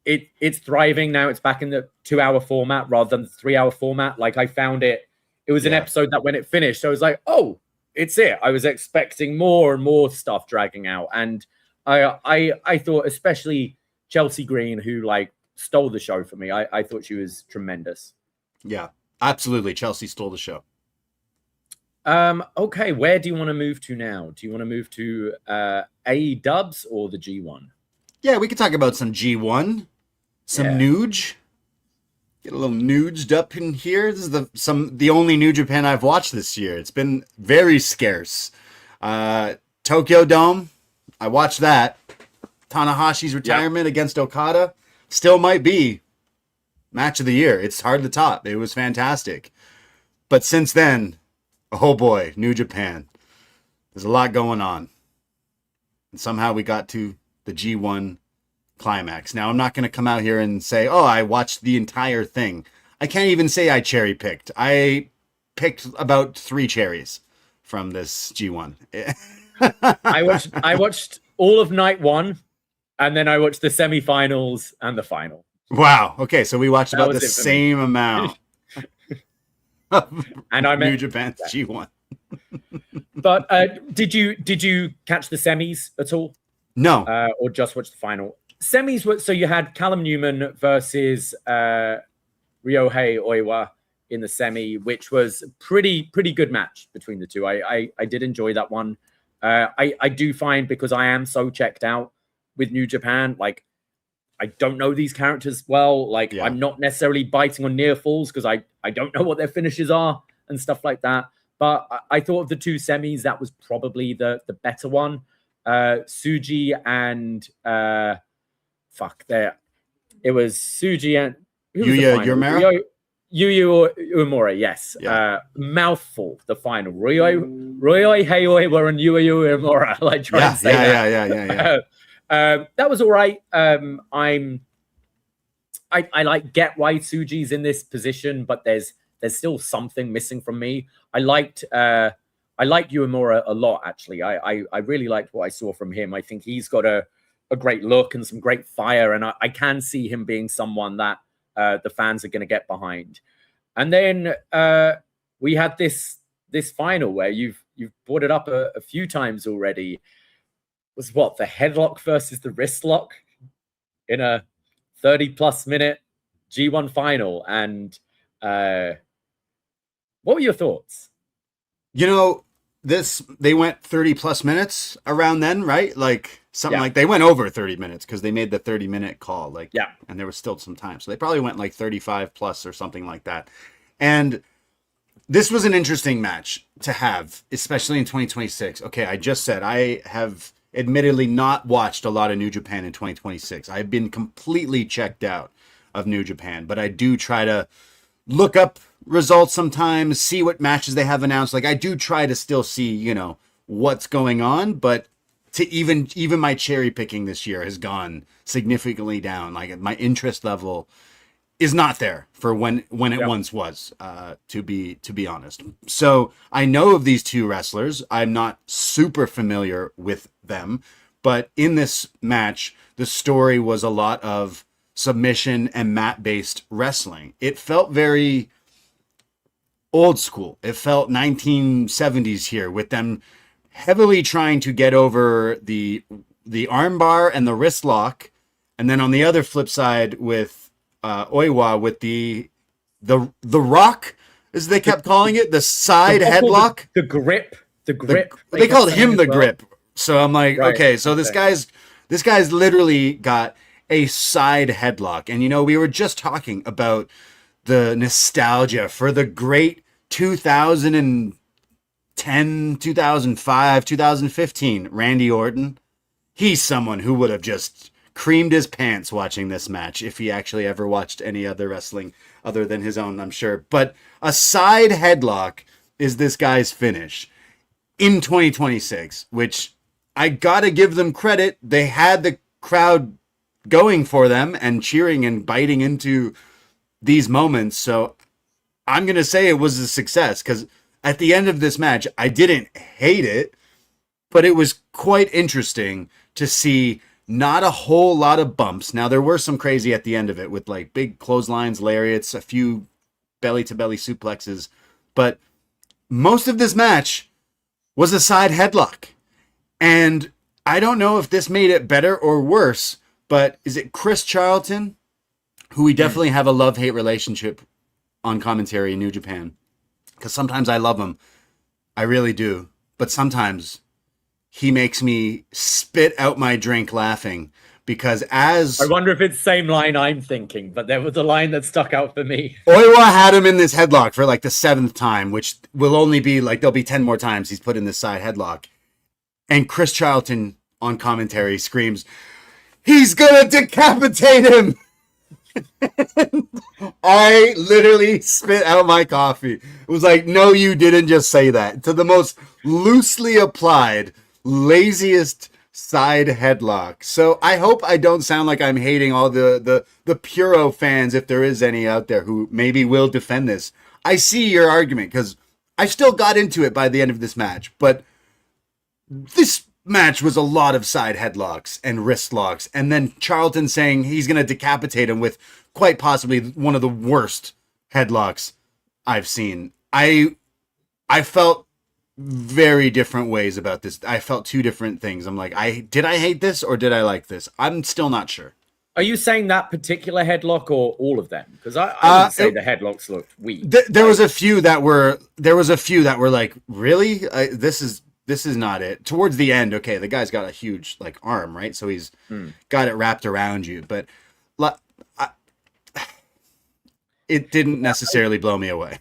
it's thriving now. It's back in the 2-hour format rather than the 3-hour format. Like, I found it was an episode that when it finished, I was like, oh, it's it. I was expecting more and more stuff dragging out. And I thought, especially Chelsea Green, who like stole the show for me. I thought she was tremendous. Yeah, absolutely. Chelsea stole the show. Okay, where do you want to move to now? Do you want to move to AEW or the G1? Yeah, we could talk about some G1, some Nuge. Get a little nuged up in here. This is the only New Japan I've watched this year. It's been very scarce. Tokyo Dome, I watched that. Tanahashi's retirement against Okada still might be match of the year. It's hard to top. It was fantastic. But since then, oh boy, New Japan. There's a lot going on. And somehow we got to the G1 Climax. Now, I'm not going to come out here and say, oh, I watched the entire thing. I can't even say I cherry picked. I picked about 3 cherries from this G1. I watched all of night 1, and then I watched the semifinals and the final. Wow. Okay, so we watched about the same amount. And I meant New Japan's G1. But did you catch the semis at all? No. Or just watch the final? Semis were, so you had Callum Newman versus Ryohei Oiwa in the semi, which was pretty good match between the two. I did enjoy that one. I do find, because I am so checked out with New Japan, like, I don't know these characters well. Like, I'm not necessarily biting on near falls because I don't know what their finishes are and stuff like that. But I thought of the two semis, that was probably the better one. Tsuji and it was Tsuji and Yuya Uemura? Yuya Uemura, yes. Mouthful, the final. Ryoi Heioi and Yuya Uemura. Like, try and say that. That was all right. I like get why Tsuji's in this position, but there's still something missing from me. I liked Uemura a lot, actually. I really liked what I saw from him. I think he's got a great look and some great fire, and I can see him being someone that the fans are going to get behind. And then we had this final where you've brought it up a few times already. Was what, the headlock versus the wrist lock in a 30+ minute G1 final. And what were your thoughts? You know, they went 30+ minutes around then, right? Like something like they went over 30 minutes because they made the 30-minute call. Like, and there was still some time. So they probably went like 35+ or something like that. And this was an interesting match to have, especially in 2026. Okay, I just said I have admittedly not watched a lot of New Japan in 2026. I've been completely checked out of New Japan, but I do try to look up results sometimes, see what matches they have announced. Like, I do try to still see, you know, what's going on, but to even my cherry picking this year has gone significantly down. Like, my interest level is not there for when it once was, to be honest. So I know of these two wrestlers. I'm not super familiar with them, but in this match, the story was a lot of submission and mat-based wrestling. It felt very old school. It felt 1970s here, with them heavily trying to get over the armbar and the wrist lock, and then on the other flip side with Oiwa with the rock, as they kept calling it, the side headlock, the grip. They called him the grip. So I'm like, okay, so this guy's literally got a side headlock. And you know, we were just talking about the nostalgia for the great 2010, 2005, 2015 Randy Orton. He's someone who would have just creamed his pants watching this match if he actually ever watched any other wrestling other than his own, I'm sure. But a side headlock is this guy's finish in 2026, which I gotta give them credit. They had the crowd going for them and cheering and biting into these moments. So I'm gonna say it was a success, because at the end of this match, I didn't hate it, but it was quite interesting to see not a whole lot of bumps. Now, there were some crazy at the end of it with like big clotheslines, lariats, a few belly-to-belly suplexes. But most of this match was a side headlock. And I don't know if this made it better or worse, but is it Chris Charlton, who we definitely have a love-hate relationship on commentary in New Japan? Because sometimes I love him. I really do. But sometimes he makes me spit out my drink laughing, because I wonder if it's the same line I'm thinking, but there was a line that stuck out for me. Oiwa had him in this headlock for like the 7th time, which will only be like, there'll be 10 more times he's put in this side headlock. And Chris Charlton on commentary screams, "He's gonna decapitate him!" I literally spit out my coffee. It was like, no, you didn't just say that. To the most loosely applied, laziest side headlock. So I hope I don't sound like I'm hating all the Puro fans, if there is any out there who maybe will defend this. I see your argument, because I still got into it by the end of this match, but this match was a lot of side headlocks and wrist locks, and then Charlton saying he's going to decapitate him with quite possibly one of the worst headlocks I've seen. I felt very different ways about this. I felt two different things. I'm like, did I hate this or did I like this? I'm still not sure. Are you saying that particular headlock or all of them? Because I would say the headlocks looked weak. There was a few that were like, really? This this is not it. Towards the end, okay, the guy's got a huge like arm, right? So he's got it wrapped around you, but it didn't necessarily blow me away.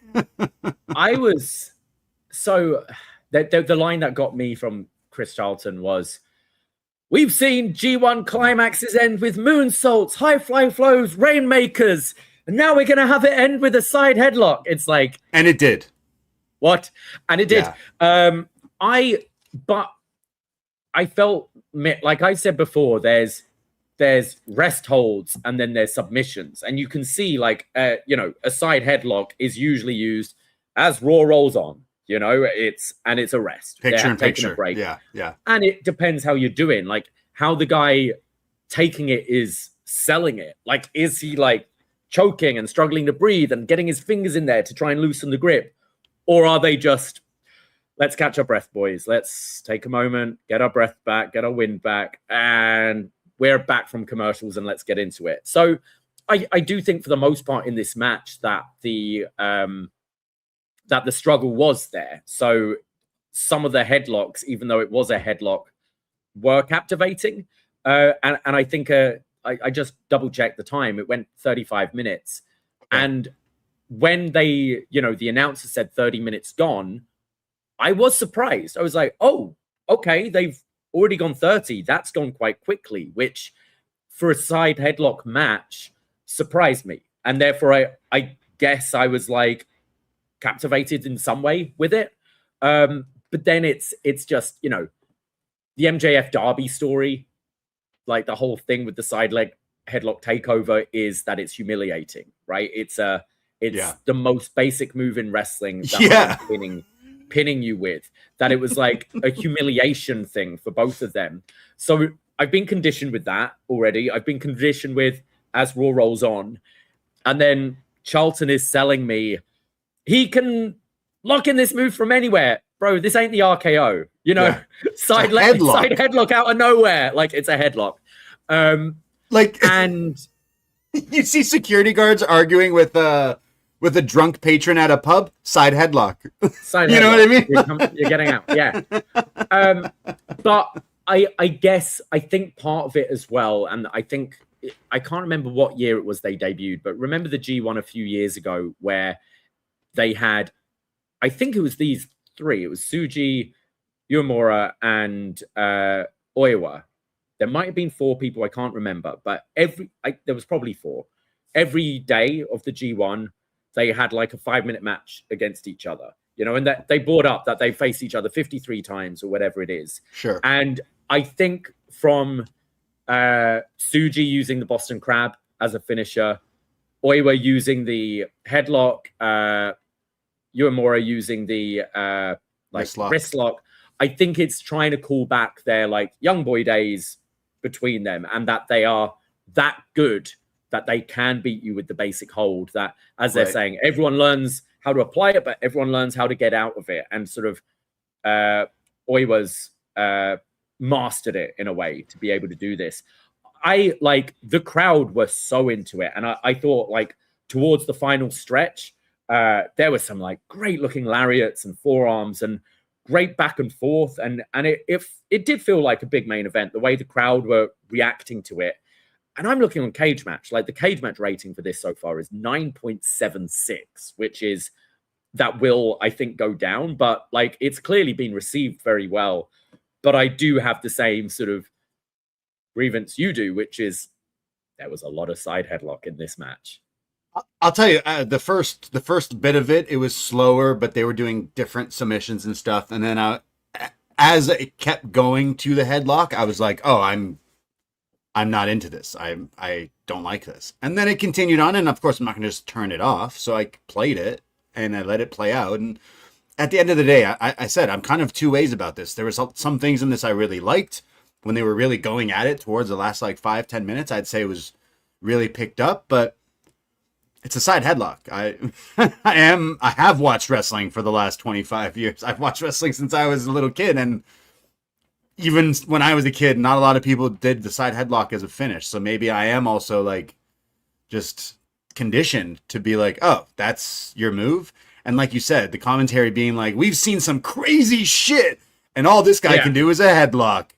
I was so the line that got me from Chris Charlton was, "We've seen G1 climaxes end with moonsaults, high fly flows, rainmakers, and now we're gonna have it end with a side headlock." It's like, and it did. What? And it did. Yeah. But I felt, like I said before, there's rest holds and then there's submissions, and you can see like a side headlock is usually used as Raw rolls on. It's a rest. Picture in taking picture. A break. Yeah. And it depends how you're doing, like how the guy taking it is selling it. Like, is he like choking and struggling to breathe and getting his fingers in there to try and loosen the grip? Or are they just, let's catch our breath, boys. Let's take a moment, get our breath back, get our wind back, and we're back from commercials and let's get into it. So I do think for the most part in this match that the struggle was there. So some of the headlocks, even though it was a headlock, were captivating. And I think I just double checked the time. It went 35 minutes. And when they, the announcer said 30 minutes gone, I was surprised. I was like, oh, okay, they've already gone 30. That's gone quite quickly, which for a side headlock match surprised me. And therefore, I guess I was like captivated in some way with it. But then it's just, the MJF Darby story, like the whole thing with the side leg headlock takeover is that it's humiliating, right? It's the most basic move in wrestling that I'm pinning you with, that it was like a humiliation thing for both of them. So I've been conditioned with that already. I've been conditioned with as Raw rolls on. And then Charlton is selling me, he can lock in this move from anywhere. Bro, this ain't the RKO. Side headlock out of nowhere. Like, it's a headlock. And you see security guards arguing with a drunk patron at a pub, side headlock. You know what I mean? You're getting out. Yeah. But I guess, I think part of it as well, and I think, I can't remember what year it was they debuted, but remember the G1 a few years ago where they had, I think it was these three. It was Tsuji, Uemura, and Oiwa. There might have been four people, I can't remember, but there was probably four. Every day of the G1, they had like a 5-minute match against each other, and that they brought up that they faced each other 53 times or whatever it is. Sure. And I think from Tsuji using the Boston Crab as a finisher, Oiwa using the headlock, Uemura using the wrist lock. I think it's trying to call back their like young boy days between them, and that they are that good that they can beat you with the basic hold, that, as they're saying, everyone learns how to apply it, but everyone learns how to get out of it. And sort of Oiwa's mastered it in a way to be able to do this. The crowd were so into it. And I thought, like, towards the final stretch, there were some like great looking lariats and forearms and great back and forth. And it did feel like a big main event, the way the crowd were reacting to it. And I'm looking on Cage Match, like the Cage Match rating for this so far is 9.76, which is, that will, I think, go down, but like it's clearly been received very well. But I do have the same sort of grievance you do, which is there was a lot of side headlock in this match. I'll tell you, the first bit of it was slower, but they were doing different submissions and stuff. And then as it kept going to the headlock, I was like, oh, I'm not into this. I don't like this. And then it continued on, and of course I'm not gonna just turn it off. So I played it and I let it play out. And at the end of the day, I said I'm kind of two ways about this. There was some things in this I really liked when they were really going at it towards the last like 5-10 minutes. I'd say it was really picked up, but it's a side headlock. I have watched wrestling for the last 25 years. I've watched wrestling since I was a little kid, and even when I was a kid, not a lot of people did the side headlock as a finish. So maybe I am also like just conditioned to be like, oh, that's your move. And like you said, the commentary being like, we've seen some crazy shit. and all this guy Yeah. can do is a headlock.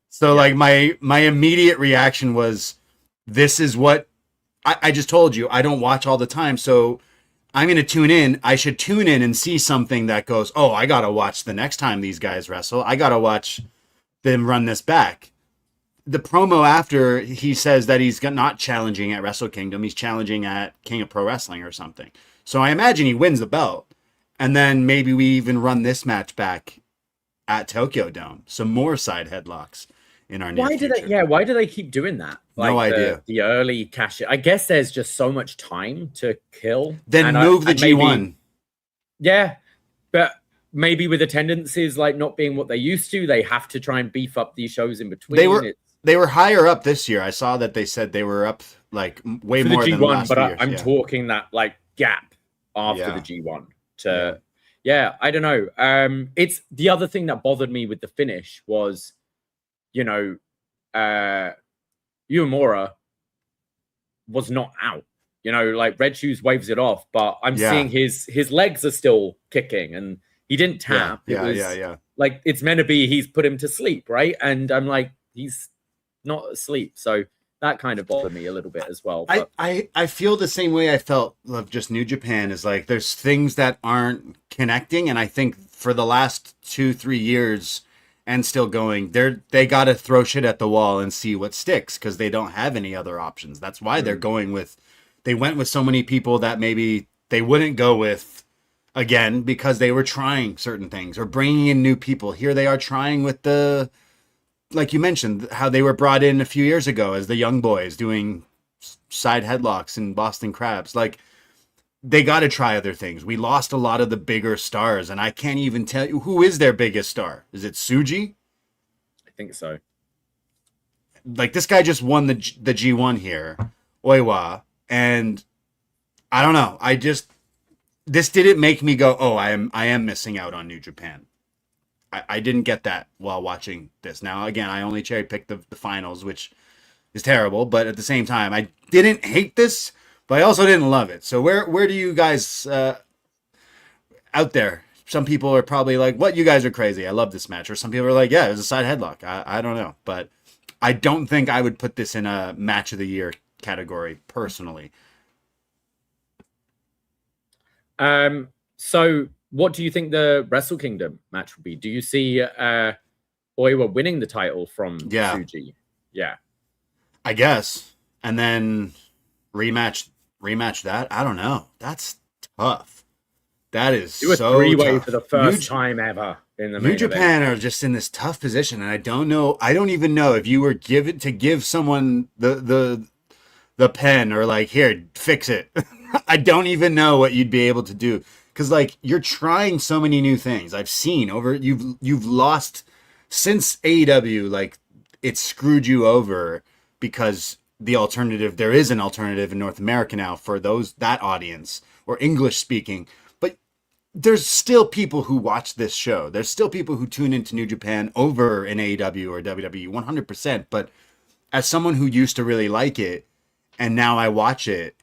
So like my immediate reaction was, this is what I just told you. I don't watch all the time, so I'm going to tune in. I should tune in and see something that goes, oh, I got to watch the next time these guys wrestle. I got to watch them run this back. The promo after, he says that he's not challenging at Wrestle Kingdom. He's challenging at King of Pro Wrestling or something. So I imagine he wins the belt. And then maybe we even run this match back at Tokyo Dome. Some more side headlocks in our near future. Why do they keep doing that? Like No idea. The early cash. I guess there's just so much time to kill. Then move the G1. Yeah, but maybe with attendances like not being what they used to, they have to try and beef up these shows in between. They were higher up this year. I saw that they said they were up like way more than the last but years. I'm talking that like gap after the G1 to I don't know. It's the other thing that bothered me with the finish was, Uemura was not out. Like Red Shoes waves it off, but I'm seeing his legs are still kicking and he didn't tap. Yeah. Like it's meant to be he's put him to sleep, right? And I'm like, he's not asleep. So that kind of bothered me a little bit as well. But I feel the same way I felt of just New Japan, is like there's things that aren't connecting, and I think for the last 2-3 years and still going, they got to throw shit at the wall and see what sticks, because they don't have any other options. That's why they went with so many people that maybe they wouldn't go with again, because they were trying certain things or bringing in new people. Here they are trying with like you mentioned, how they were brought in a few years ago as the young boys doing side headlocks and Boston Crabs. Like, they got to try other things. We lost a lot of the bigger stars, and I can't even tell you who is their biggest star. Is it Tsuji? I think so. Like, this guy just won the G1 here, Oiwa, and I don't know. This didn't make me go, oh, I am missing out on New Japan. I didn't get that while watching this. Now, again, I only cherry picked the finals, which is terrible. But at the same time, I didn't hate this, but I also didn't love it. So where do you guys out there? Some people are probably like, what? You guys are crazy. I love this match. Or some people are like, yeah, it was a side headlock. I don't know. But I don't think I would put this in a match of the year category personally. So what do you think the Wrestle Kingdom match will be? Do you see Oiwa winning the title from Tsuji? Yeah. I guess. And then rematch that? I don't know. That's tough. That is do a so three-way tough. for the first time ever in the New Japan are just in this tough position, and I don't even know if you were give someone the pen or like, here, fix it. I don't even know what you'd be able to do. Because, like, you're trying so many new things. I've seen you've lost since AEW, like, it screwed you over because there is an alternative in North America now for that audience or English speaking. But there's still people who watch this show. There's still people who tune into New Japan over in AEW or WWE 100%. But as someone who used to really like it, and now I watch it,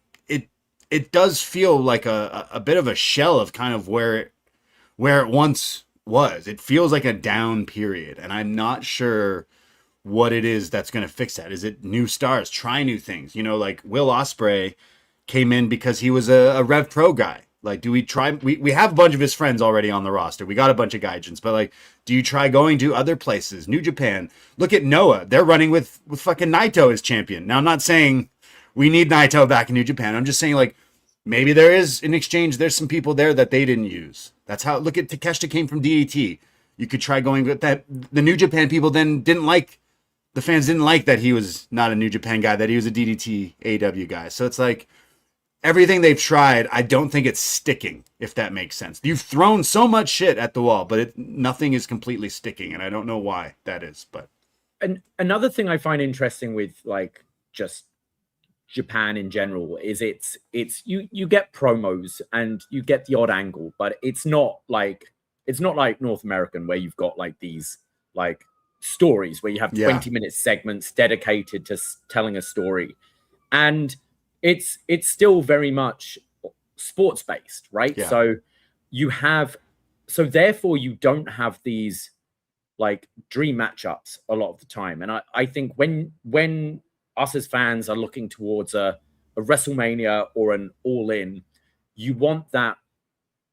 it does feel like a bit of a shell of kind of where it once was. It feels like a down period, and I'm not sure what it is that's going to fix that. Is it new stars, try new things? Like Will Ospreay came in because he was a Rev Pro guy. Like, do we try? We have a bunch of his friends already on the roster. We got a bunch of gaijins, but like, do you try going to other places? New Japan. Look at Noah. They're running with fucking Naito as champion. Now, I'm not saying we need Naito back in New Japan. I'm just saying, like, maybe there is, in exchange, there's some people there that they didn't use. That's how, look at Takeshita came from DDT. You could try going with that. The New Japan people then the fans didn't like that he was not a New Japan guy, that he was a DDT AEW guy. So it's like, everything they've tried, I don't think it's sticking, if that makes sense. You've thrown so much shit at the wall, but nothing is completely sticking, and I don't know why that is. But and another thing I find interesting with, like, just Japan in general is it's you get promos and you get the odd angle, but it's not like North American where you've got like these like stories where you have 20-minute segments dedicated to telling a story, and it's still very much sports based, right? So therefore you don't have these like dream matchups a lot of the time. And I think when us as fans are looking towards a WrestleMania or an All In, you want that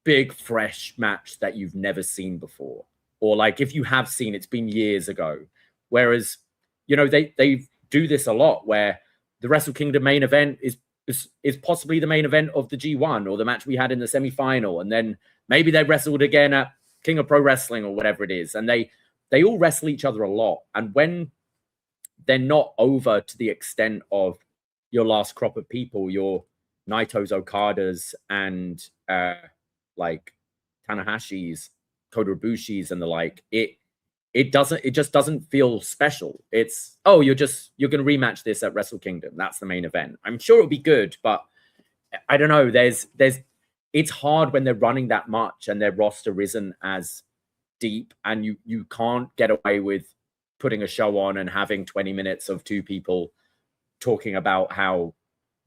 big fresh match that you've never seen before, or like if you have seen, it's been years ago. Whereas, you know, they do this a lot where the Wrestle Kingdom main event is possibly the main event of the G1 or the match we had in the semi-final, and then maybe they wrestled again at King of Pro Wrestling or whatever it is, and they all wrestle each other a lot. And when they're not over to the extent of your last crop of people, your Naito's, Okadas, and like Tanahashi's, Kota Ibushi's, and the like, it just doesn't feel special. It's, oh, you're going to rematch this at Wrestle Kingdom. That's the main event. I'm sure it'll be good, but I don't know. It's hard when they're running that much and their roster isn't as deep, and you can't get away with putting a show on and having 20 minutes of two people talking about how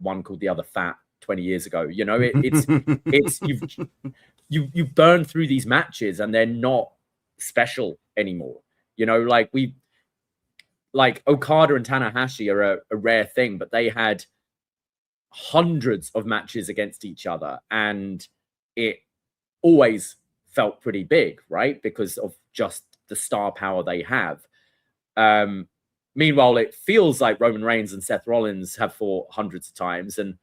one called the other fat 20 years ago. You know, it's you've burned through these matches and they're not special anymore. You know, like Okada and Tanahashi are a rare thing, but they had hundreds of matches against each other, and it always felt pretty big, right? Because of just the star power they have. Meanwhile, it feels like Roman Reigns and Seth Rollins have fought hundreds of times, and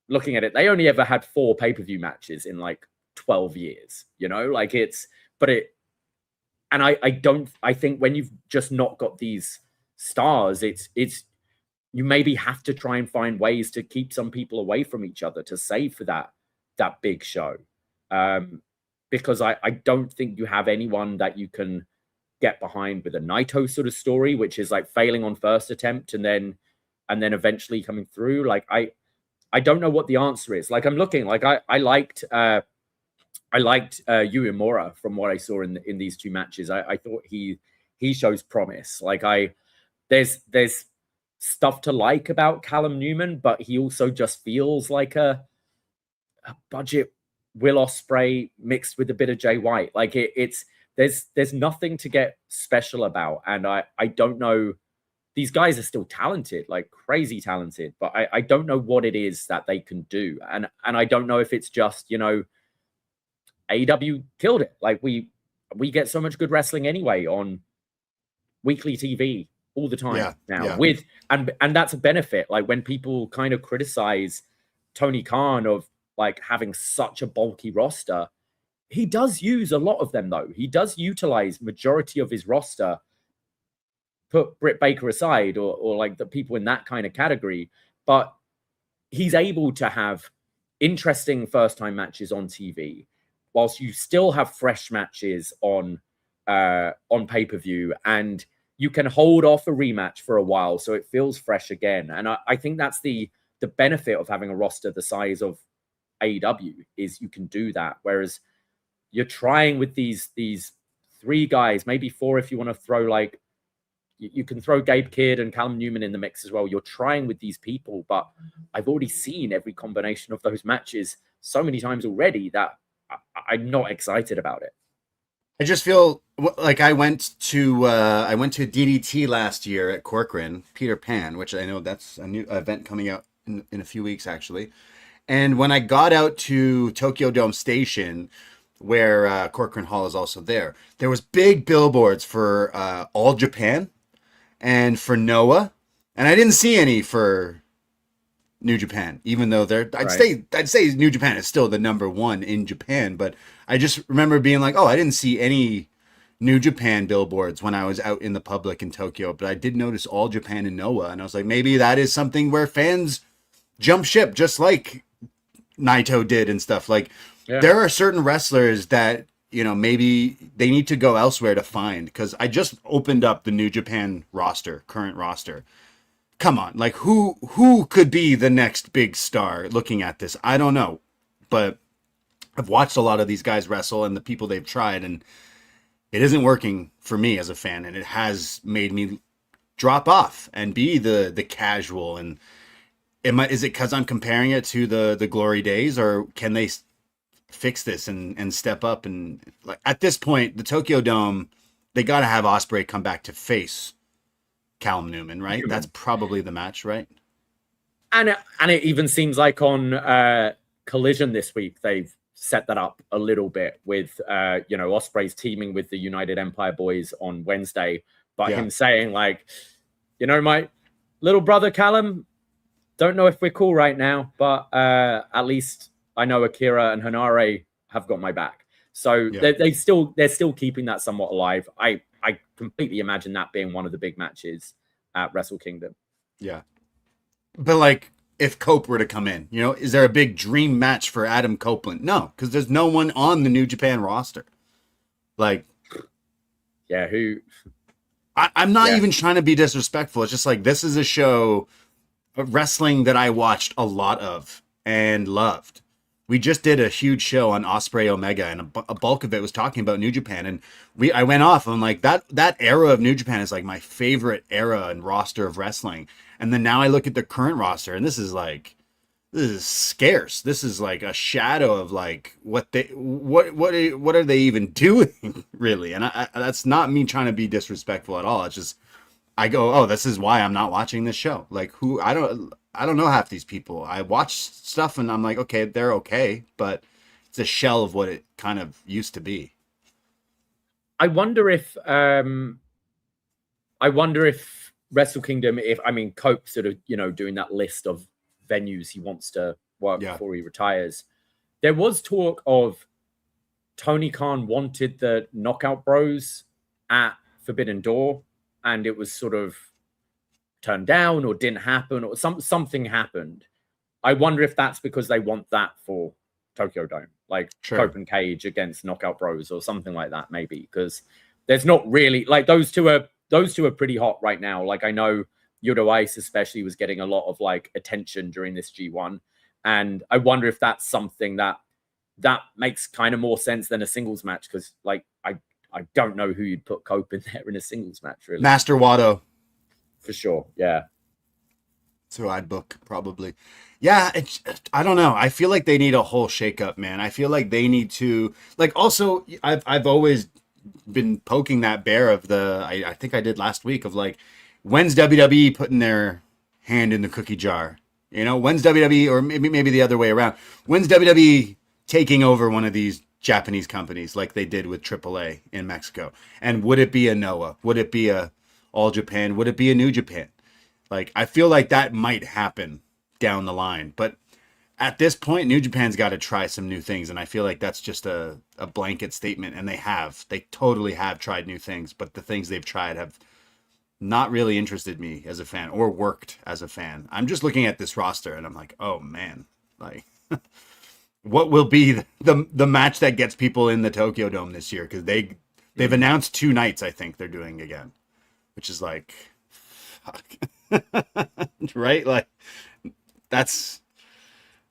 looking at it, they only ever had 4 pay-per-view matches in like 12 years, you know, like I think when you've just not got these stars, it's you maybe have to try and find ways to keep some people away from each other to save for that big show. Because I don't think you have anyone that you can get behind with a Naito sort of story, which is like failing on first attempt and then eventually coming through. Like I don't know what the answer is. Like I'm looking, like I liked Yu Uemura from what I saw in these two matches. I thought he shows promise. Like there's stuff to like about Callum Newman, but he also just feels like a budget Will Ospreay mixed with a bit of Jay White. Like there's nothing to get special about. And I don't know. These guys are still talented, like crazy talented, but I don't know what it is that they can do. And I don't know if it's just, you know, AEW killed it. Like we get so much good wrestling anyway on weekly TV all the time now. With and that's a benefit. Like when people kind of criticize Tony Khan of like having such a bulky roster, he does use a lot of them though. He does utilize majority of his roster. Put Britt Baker aside or like the people in that kind of category, but he's able to have interesting first time matches on TV whilst you still have fresh matches on pay-per-view, and you can hold off a rematch for a while so it feels fresh again. And I think that's the benefit of having a roster the size of AEW is you can do that. Whereas you're trying with these 3 guys, maybe 4 if you want to throw like, you can throw Gabe Kidd and Callum Newman in the mix as well. You're trying with these people, but I've already seen every combination of those matches so many times already that I'm not excited about it. I just feel like I went to DDT last year at Corcoran, Peter Pan, which I know that's a new event coming out in a few weeks actually. And when I got out to Tokyo Dome Station, where Corcoran Hall is also there was big billboards for All Japan and for Noah, and I didn't see any for New Japan, even though I'd say New Japan is still the number 1 in Japan, but I just remember being like, oh, I didn't see any New Japan billboards when I was out in the public in Tokyo, but I did notice All Japan and Noah, and I was like, maybe that is something where fans jump ship just like Naito did and stuff. Like there are certain wrestlers that, you know, maybe they need to go elsewhere to find, because I just opened up the New Japan current roster. Come on, like who could be the next big star looking at this? I don't know, but I've watched a lot of these guys wrestle and the people they've tried, and it isn't working for me as a fan, and it has made me drop off and be the casual. And is it because I'm comparing it to the glory days, or can they fix this and step up? And like at this point, the Tokyo Dome they got to have Ospreay come back to face Callum Newman, right? That's probably the match, right? And it even seems like on Collision this week, they've set that up a little bit with, Ospreay's teaming with the United Empire boys on Wednesday, but him saying like, my little brother Callum, don't know if we're cool right now, but at least I know Akira and Hanare have got my back. So they're still keeping that somewhat alive. I completely imagine that being one of the big matches at Wrestle Kingdom. Yeah. But like, if Cope were to come in, is there a big dream match for Adam Copeland? No, because there's no one on the New Japan roster. Like, who? I'm not even trying to be disrespectful. It's just like, this is a show of wrestling that I watched a lot of and loved. We just did a huge show on Ospreay Omega, and a bulk of it was talking about New Japan. And I went off. I'm like, that era of New Japan is like my favorite era and roster of wrestling. And then now I look at the current roster, and this is scarce. This is like a shadow of like what are they even doing really? And that's not me trying to be disrespectful at all. It's just I go, oh, this is why I'm not watching this show. Like, I don't know half these people. I watch stuff and I'm like, okay, they're okay, but it's a shell of what it kind of used to be. I wonder if Wrestle Kingdom, Cope sort of, doing that list of venues he wants to work before he retires. There was talk of Tony Khan wanted the Knockout Bros at Forbidden Door, and it was sort of turned down or didn't happen, or something happened. I wonder if that's because they want that for Tokyo Dome, like Cope and Cage against Knockout Bros or something like that, maybe, because there's not really like those two are pretty hot right now. Like, I know Yodo Ice especially was getting a lot of like attention during this G1, and I wonder if that's something that makes kind of more sense than a singles match, because like I don't know who you'd put Cope in there in a singles match, really. Master Wado. For sure, yeah. That's who I'd book, probably. Yeah, I don't know. I feel like they need a whole shakeup, man. I feel like they need to, like, also, I've always been poking that bear of I think I did last week, of like, when's WWE putting their hand in the cookie jar? When's WWE, or maybe the other way around, when's WWE taking over one of these Japanese companies like they did with AAA in Mexico? And would it be a Noah? Would it be a All Japan? Would it be a New Japan? Like, I feel like that might happen down the line, but at this point, New Japan's got to try some new things, and I feel like that's just a blanket statement, and they totally have tried new things, but the things they've tried have not really interested me as a fan or worked as a fan. I'm just looking at this roster and I'm like, oh man, like what will be the match that gets people in the Tokyo Dome this year? Because they've announced 2 nights, I think they're doing again, which is like, fuck. Right? Like, that's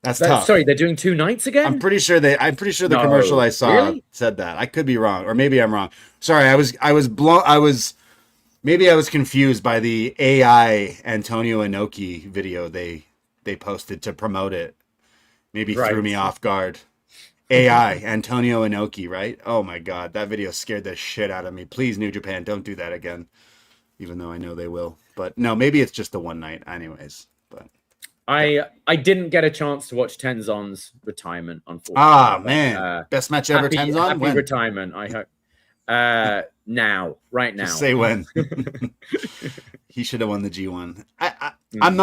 tough. Sorry, they're doing 2 nights again? I'm pretty sure the commercial I saw said that. I could be wrong, or maybe I'm wrong. Sorry, I was confused by the AI Antonio Inoki video they posted to promote it. Maybe threw me off guard. AI Antonio Inoki, right? Oh my god, that video scared the shit out of me. Please, New Japan, don't do that again. Even though I know they will. But no, maybe it's just the one night anyways. But I didn't get a chance to watch Tenzon's retirement, unfortunately. Ah, man. Best match ever, Tenzon? Happy retirement, I hope. Right now. Just say when. He should have won the G1. I'm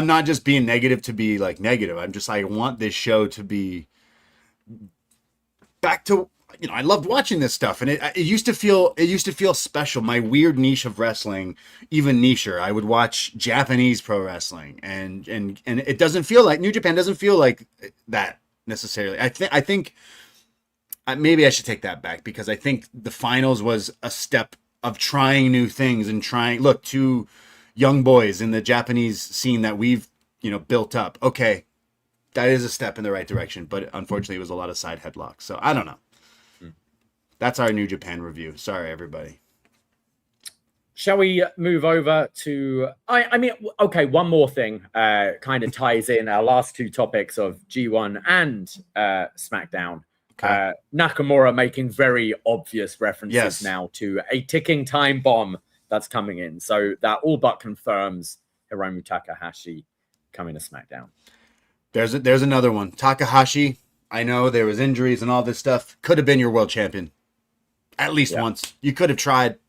not just being negative to be like negative. I'm just, I want this show to be back to, I loved watching this stuff, and it used to feel special. My weird niche of wrestling, even nicher. I would watch Japanese pro wrestling, and it doesn't feel like New Japan doesn't feel like that necessarily. I think maybe I should take that back, because I think the finals was a step of trying new things and look, 2 young boys in the Japanese scene that we've built up. Okay, that is a step in the right direction, but unfortunately it was a lot of side headlocks. So I don't know. That's our New Japan review. Sorry, everybody. Shall we move over to... okay, one more thing kind of ties in our last 2 topics of G1 and SmackDown. Nakamura making very obvious references Yes. now to a ticking time bomb that's coming in. So that all but confirms Hiromu Takahashi coming to SmackDown. There's another one. Takahashi, I know there was injuries and all this stuff. Could have been your world champion. At least once. You could have tried.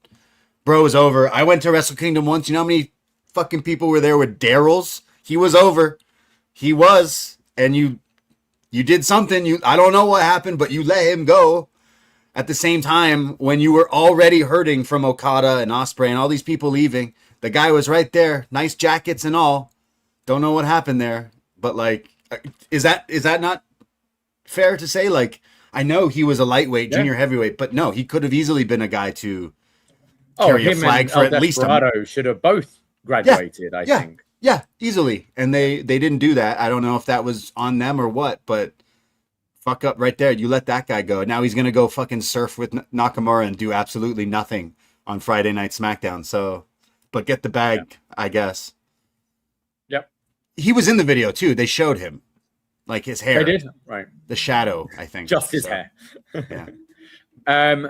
Bro was over. I went to Wrestle Kingdom once. You know how many fucking people were there with Daryl's? He was over. He was. And you did something. I don't know what happened, but you let him go. At the same time, when you were already hurting from Okada and Ospreay and all these people leaving, the guy was right there. Nice jackets and all. Don't know what happened there. But like, is that not fair to say? Like, I know he was a lightweight, junior heavyweight, but no, he could have easily been a guy to carry a flag for at least a should have both graduated, I think. Yeah, easily. And they didn't do that. I don't know if that was on them or what, but fuck up right there. You let that guy go. Now he's going to go fucking surf with Nakamura and do absolutely nothing on Friday Night SmackDown. So, but get the bag, I guess. Yep. He was in the video too. They showed him. Like his hair. They did? Right. The shadow, I think. Just his hair. Yeah.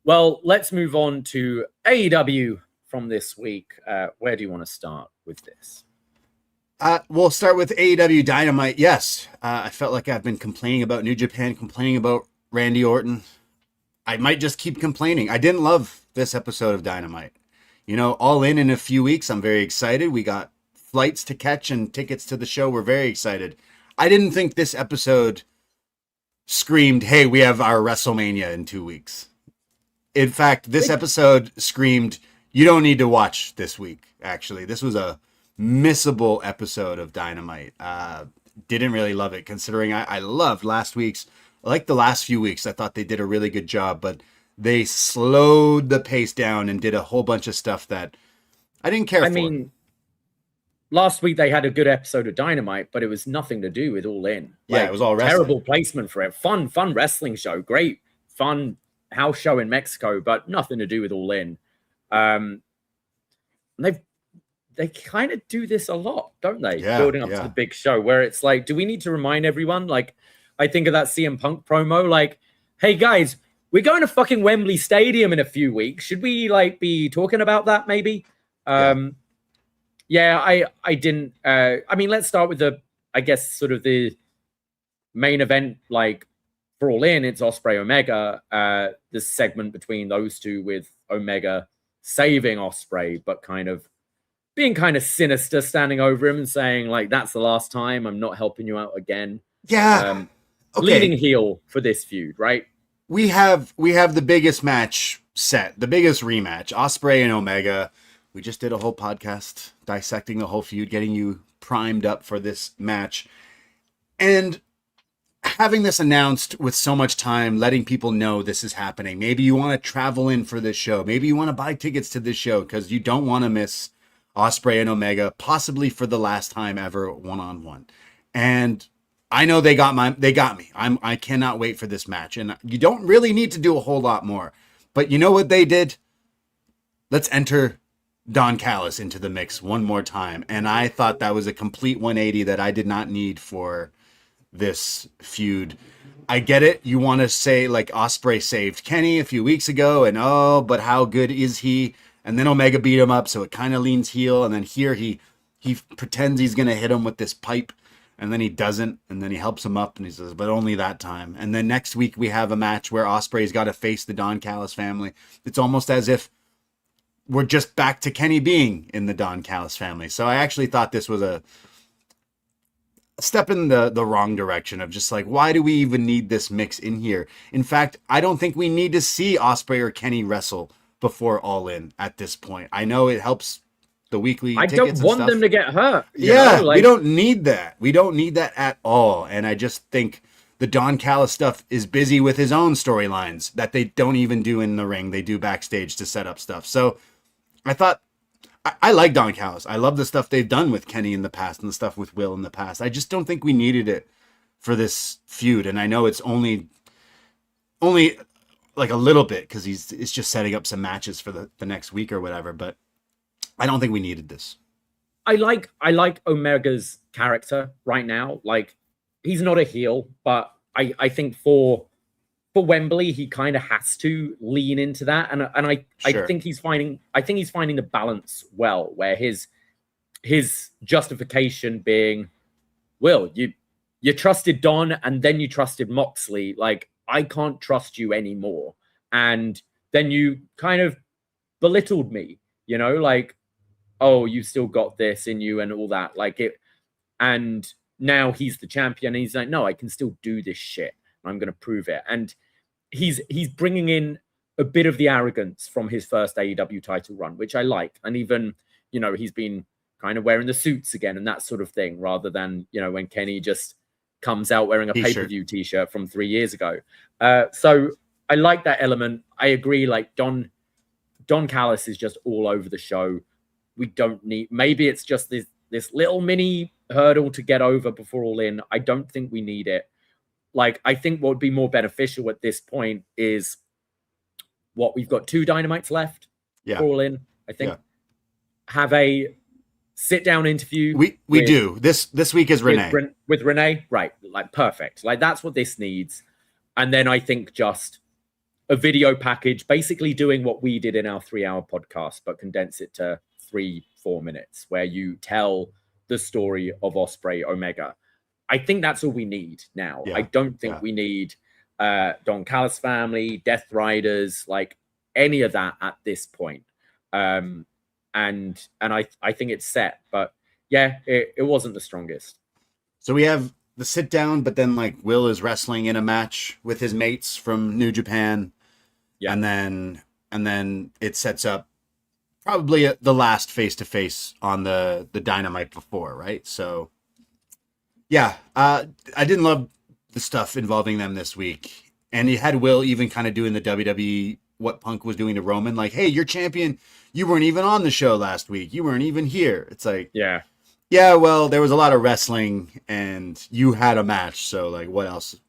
Well, let's move on to AEW from this week. Where do you want to start with this? We'll start with AEW Dynamite. Yes, I felt like I've been complaining about New Japan, complaining about Randy Orton. I might just keep complaining. I didn't love this episode of Dynamite. You know, All in a few weeks. I'm very excited. We got flights to catch and tickets to the show. We're very excited. I didn't think this episode screamed, hey, we have our WrestleMania in 2 weeks. In fact, this episode screamed, you don't need to watch this week, actually. This was a missable episode of Dynamite. Didn't really love it, considering I loved last week's. I like the last few weeks. I thought they did a really good job, but they slowed the pace down and did a whole bunch of stuff that I didn't care for. I mean, last week they had a good episode of Dynamite, but it was nothing to do with All In. Yeah, it was all wrestling. Terrible placement for it. Fun wrestling show. Great, fun house show in Mexico, but nothing to do with All In. They kind of do this a lot, don't they? Yeah, Building up to the big show where it's like, do we need to remind everyone? Like, I think of that CM Punk promo, like, hey guys, we're going to fucking Wembley Stadium in a few weeks. Should we like be talking about that maybe? I didn't. I mean, let's start with the main event, like for All In, it's Ospreay Omega, this segment between those two with Omega saving Ospreay, but kind of being kind of sinister, standing over him and saying, like, that's the last time, I'm not helping you out again. Yeah. Leading heel for this feud, right? We have the biggest match set, the biggest rematch, Ospreay and Omega. We just did a whole podcast dissecting the whole feud, getting you primed up for this match. And having this announced with so much time, letting people know this is happening. Maybe you want to travel in for this show. Maybe you want to buy tickets to this show because you don't want to miss Ospreay and Omega, possibly for the last time ever one-on-one. And I know they got me. I cannot wait for this match. And you don't really need to do a whole lot more. But you know what they did? Let's enter Don Callis into the mix one more time. And I thought that was a complete 180 that I did not need for this feud. I get it. You want to say like Ospreay saved Kenny a few weeks ago and but how good is he? And then Omega beat him up, so it kind of leans heel. And then here he pretends he's going to hit him with this pipe, and then he doesn't. And then he helps him up, and he says, but only that time. And then next week we have a match where Ospreay's got to face the Don Callis family. It's almost as if we're just back to Kenny being in the Don Callis family. So I actually thought this was a step in the wrong direction of just like, why do we even need this mix in here? In fact, I don't think we need to see Ospreay or Kenny wrestle before All In at this point. I know it helps the weekly tickets. I don't want them to get hurt. Yeah, we don't need that. We don't need that at all. And I just think the Don Callis stuff is busy with his own storylines that they don't even do in the ring. They do backstage to set up stuff. So I thought, I like Don Callis. I love the stuff they've done with Kenny in the past and the stuff with Will in the past. I just don't think we needed it for this feud. And I know it's only like a little bit because it's just setting up some matches for the next week or whatever, but I don't think we needed this. I like Omega's character right now. Like, he's not a heel, but I think for for Wembley, he kind of has to lean into that, and I think he's finding the balance well, where his justification being, Will, you trusted Don and then you trusted Moxley, like I can't trust you anymore, and then you kind of belittled me, you know, like, oh, you still got this in you and all that, like it, and now he's the champion and he's like, no, I can still do this shit. I'm going to prove it. And he's bringing in a bit of the arrogance from his first AEW title run, which I like. And even, you know, he's been kind of wearing the suits again and that sort of thing, rather than, you know, when Kenny just comes out wearing a pay-per-view t-shirt from 3 years ago. So I like that element. I agree. Like Don Callis is just all over the show. We don't need, maybe it's just this little mini hurdle to get over before All In. I don't think we need it. Like, I think what would be more beneficial at this point is what we've got 2 Dynamites left for All In. I think have a sit-down interview. We do. This week is Renee. With Renee, right? Like perfect. Like that's what this needs. And then I think just a video package, basically doing what we did in our 3-hour podcast, but condense it to 3-4 minutes, where you tell the story of Ospreay Omega. I think that's all we need now. I don't think we need Don Callis family, Death Riders, like any of that at this point. And I think it's set, but yeah, it wasn't the strongest. So we have the sit down, but then like Will is wrestling in a match with his mates from New Japan. Yeah. And then it sets up probably the last face-to-face on the Dynamite before, right? So yeah, I didn't love the stuff involving them this week. And you had Will even kind of doing the WWE, what Punk was doing to Roman. Like, hey, you're champion. You weren't even on the show last week. You weren't even here. It's like, yeah, well, there was a lot of wrestling and you had a match. So like, what else?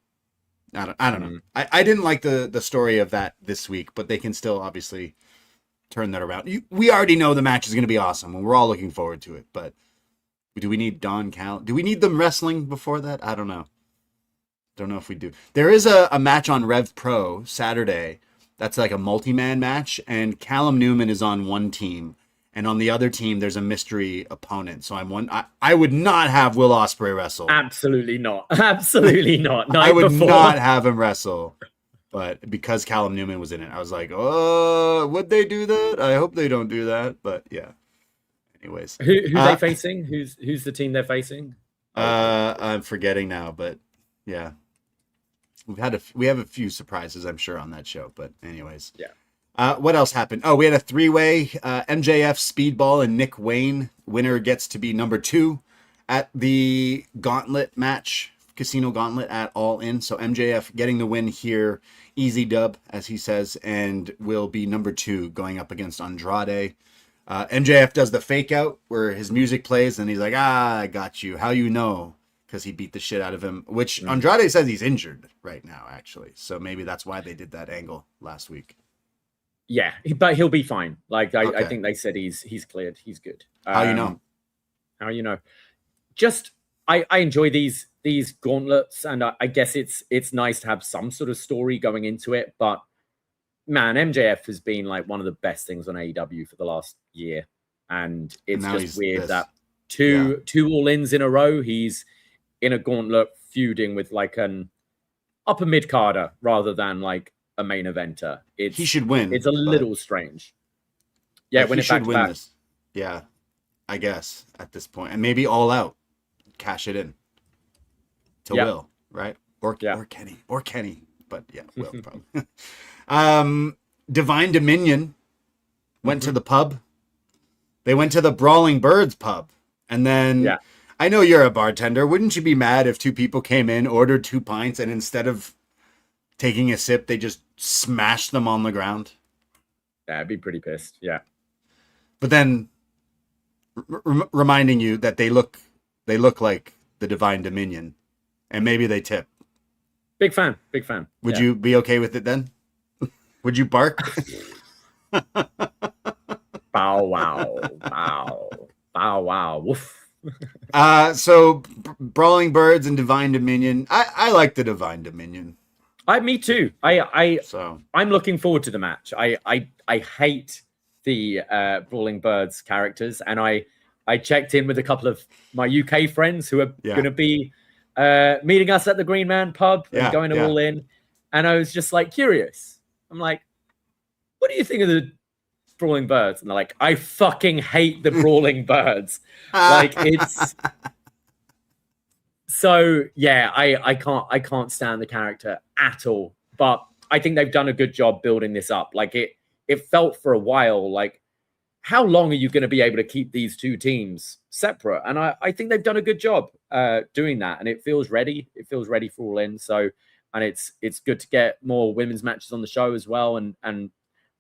I don't know. I didn't like the story of that this week, but they can still obviously turn that around. We already know the match is going to be awesome and we're all looking forward to it, but do we need Don Cal? Do we need them wrestling before that? I don't know. Don't know if we do. There is a match on Rev Pro Saturday. That's like a multi-man match, and Callum Newman is on one team, and on the other team there's a mystery opponent. So I would not have Will Ospreay wrestle. Absolutely not. Absolutely not. I would not have him wrestle. But because Callum Newman was in it, I was like, oh, would they do that? I hope they don't do that. But yeah. Anyways, who they facing? Who's the team they're facing? I'm forgetting now, but yeah, we have a few surprises, I'm sure, on that show. But anyways, yeah. What else happened? Oh, we had a 3-way MJF, Speedball, and Nick Wayne. Winner gets to be number 2 at the Gauntlet match, Casino Gauntlet at All In. So MJF getting the win here, easy dub, as he says, and will be number 2 going up against Andrade. MJF does the fake out where his music plays and he's like, I got you. How you know? Because he beat the shit out of him, which Andrade says he's injured right now, actually. So maybe that's why they did that angle last week. Yeah, but he'll be fine. Like I think they said he's cleared. He's good. How you know? How you know? Just I enjoy these gauntlets, and I guess it's nice to have some sort of story going into it, but man, MJF has been like one of the best things on AEW for the last year. And it's just weird that two All-Ins in a row, he's in a gauntlet feuding with like an upper mid-carder rather than like a main eventer. He should win. It's a little strange. Yeah, when it should win this. Yeah, I guess at this point. And maybe All Out. Cash it in. To Will, right? Or Kenny. But yeah, Will probably. Divine Dominion went to the pub. They went to the Brawling Birds pub. And then I know you're a bartender. Wouldn't you be mad if 2 people came in, ordered 2 pints, and instead of taking a sip, they just smashed them on the ground? Yeah, I'd be pretty pissed. Yeah. But then reminding you that they look like the Divine Dominion, and maybe they tip. Big fan. Would you be okay with it then? Would you bark? Bow wow. Bow. Bow wow. Woof. So Brawling Birds and Divine Dominion. I like the Divine Dominion. Me too. I'm looking forward to the match. I hate the Brawling Birds characters, and I checked in with a couple of my UK friends who are going to be meeting us at the Green Man pub and going to All In, and I was just like curious. I'm like, what do you think of the Brawling Birds? And they're like, I fucking hate the Brawling Birds. Like, it's so I can't stand the character at all. But I think they've done a good job building this up. Like, it felt for a while like, how long are you going to be able to keep these two teams separate? And I think they've done a good job doing that, and it feels ready. It feels ready for All In. So, and it's good to get more women's matches on the show as well. And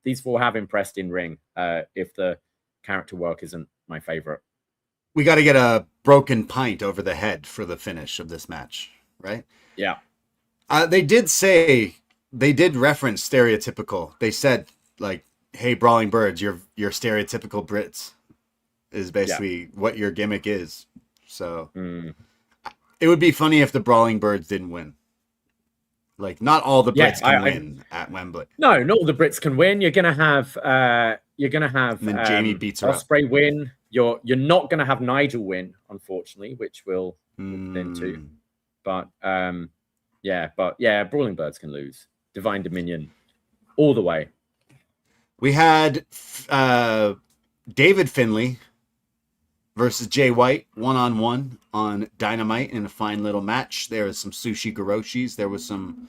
these four have impressed in ring. If the character work isn't my favorite, we got to get a broken pint over the head for the finish of this match, right? Yeah. They did reference stereotypical. They said like, hey, Brawling Birds, you're stereotypical Brits is basically what your gimmick is. So it would be funny if the Brawling Birds didn't win. Like, not all the Brits can win at Wembley. No, not all the Brits can win. You're gonna have and then Jamie beats her Ospreay win. You're not gonna have Nigel win, unfortunately, which we'll get into. But Brawling Birds can lose. Divine Dominion all the way. We had David Finlay versus Jay White 1-on-1 on Dynamite in a fine little match. There was some sushi garoshis. There was some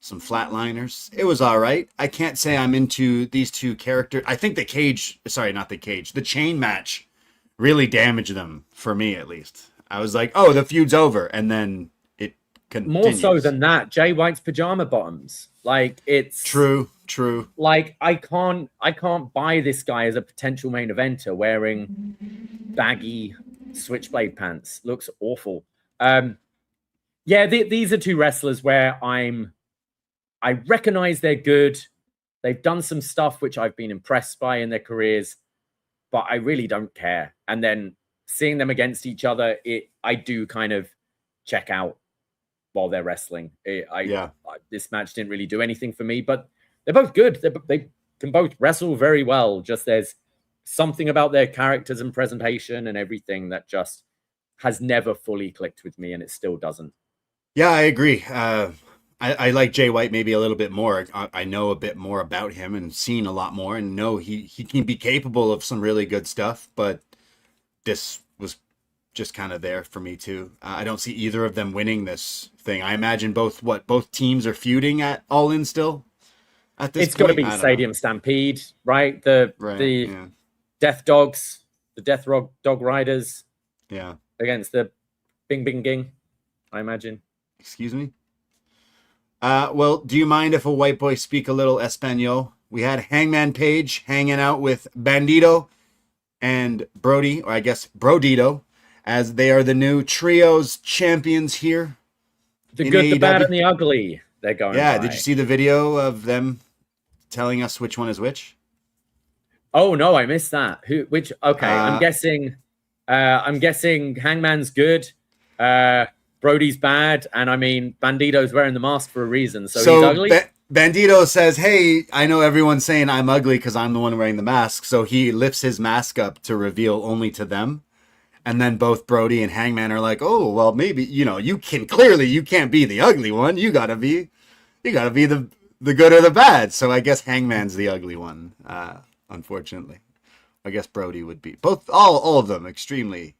flatliners. It was all right. I can't say I'm into these two characters. I think the chain match really damaged them, for me at least. I was like, oh, the feud's over. And then it continues. More so than that, Jay White's pajama bottoms. Like, it's true. Like, I can't buy this guy as a potential main eventer wearing baggy switchblade pants. Looks awful. These are two wrestlers where I recognize they're good. They've done some stuff which I've been impressed by in their careers, but I really don't care. And then seeing them against each other, I do kind of check out while they're wrestling. This match didn't really do anything for me, but they're both good. They can both wrestle very well. Just there's something about their characters and presentation and everything that just has never fully clicked with me, and it still doesn't. Yeah, I agree. I like Jay White maybe a little bit more. I know a bit more about him and seen a lot more, and know he can be capable of some really good stuff, but this was just kind of there for me too. I don't see either of them winning this thing. I imagine both teams are feuding at All In still. It's got to be Stadium Stampede, right? The Death Dogs, the Death Dog Riders, against the Bing Bing Ging, I imagine. Excuse me. Well, do you mind if a white boy speak a little Espanol? We had Hangman Page hanging out with Bandito and Brody, or I guess Brodito, as they are the new trios champions here. The good, the bad, and the ugly. They're going. Yeah, did you see the video of them telling us which one is which? Oh no, I missed that. Which? Okay, I'm guessing Hangman's good. Brody's bad, and I mean Bandito's wearing the mask for a reason, so he's ugly. Bandito says, "Hey, I know everyone's saying I'm ugly because I'm the one wearing the mask." So he lifts his mask up to reveal only to them. And then both Brody and Hangman are like, "Oh, well, maybe, you can't be the ugly one. You gotta be the good or the bad." So I guess Hangman's the ugly one. Unfortunately, I guess Brody would be all of them extremely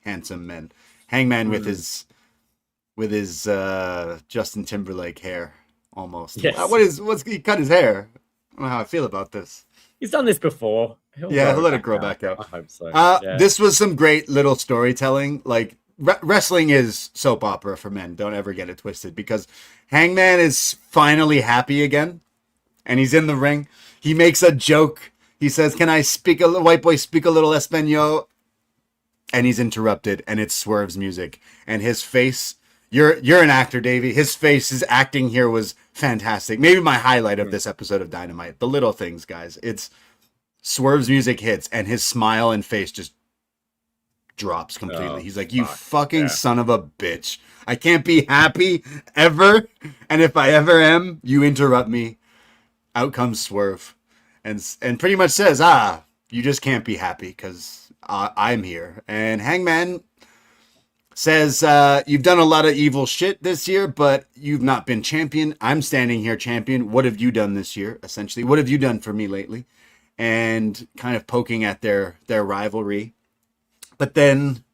handsome men. Hangman with his Justin Timberlake hair almost. Yes. He cut his hair. I don't know how I feel about this. He's done this before. He'll let it grow back out. I hope so. This was some great little storytelling. Like, wrestling is soap opera for men. Don't ever get it twisted, because Hangman is finally happy again, and he's in the ring. He makes a joke. He says, "Can I white boy speak a little Espanol?" And he's interrupted, and it's Swerve's music. And his face, you're an actor, Davie. His acting here was fantastic. Maybe my highlight of this episode of Dynamite. The little things, guys. It's Swerve's music hits, and his smile and face just drops completely. Oh, He's like, you fuck, fucking yeah. son of a bitch. I can't be happy ever. And if I ever am, you interrupt me. Out comes Swerve. And pretty much says, you just can't be happy because I'm here. And Hangman says, you've done a lot of evil shit this year, but you've not been champion. I'm standing here champion. What have you done this year, essentially? What have you done for me lately? And kind of poking at their rivalry. But then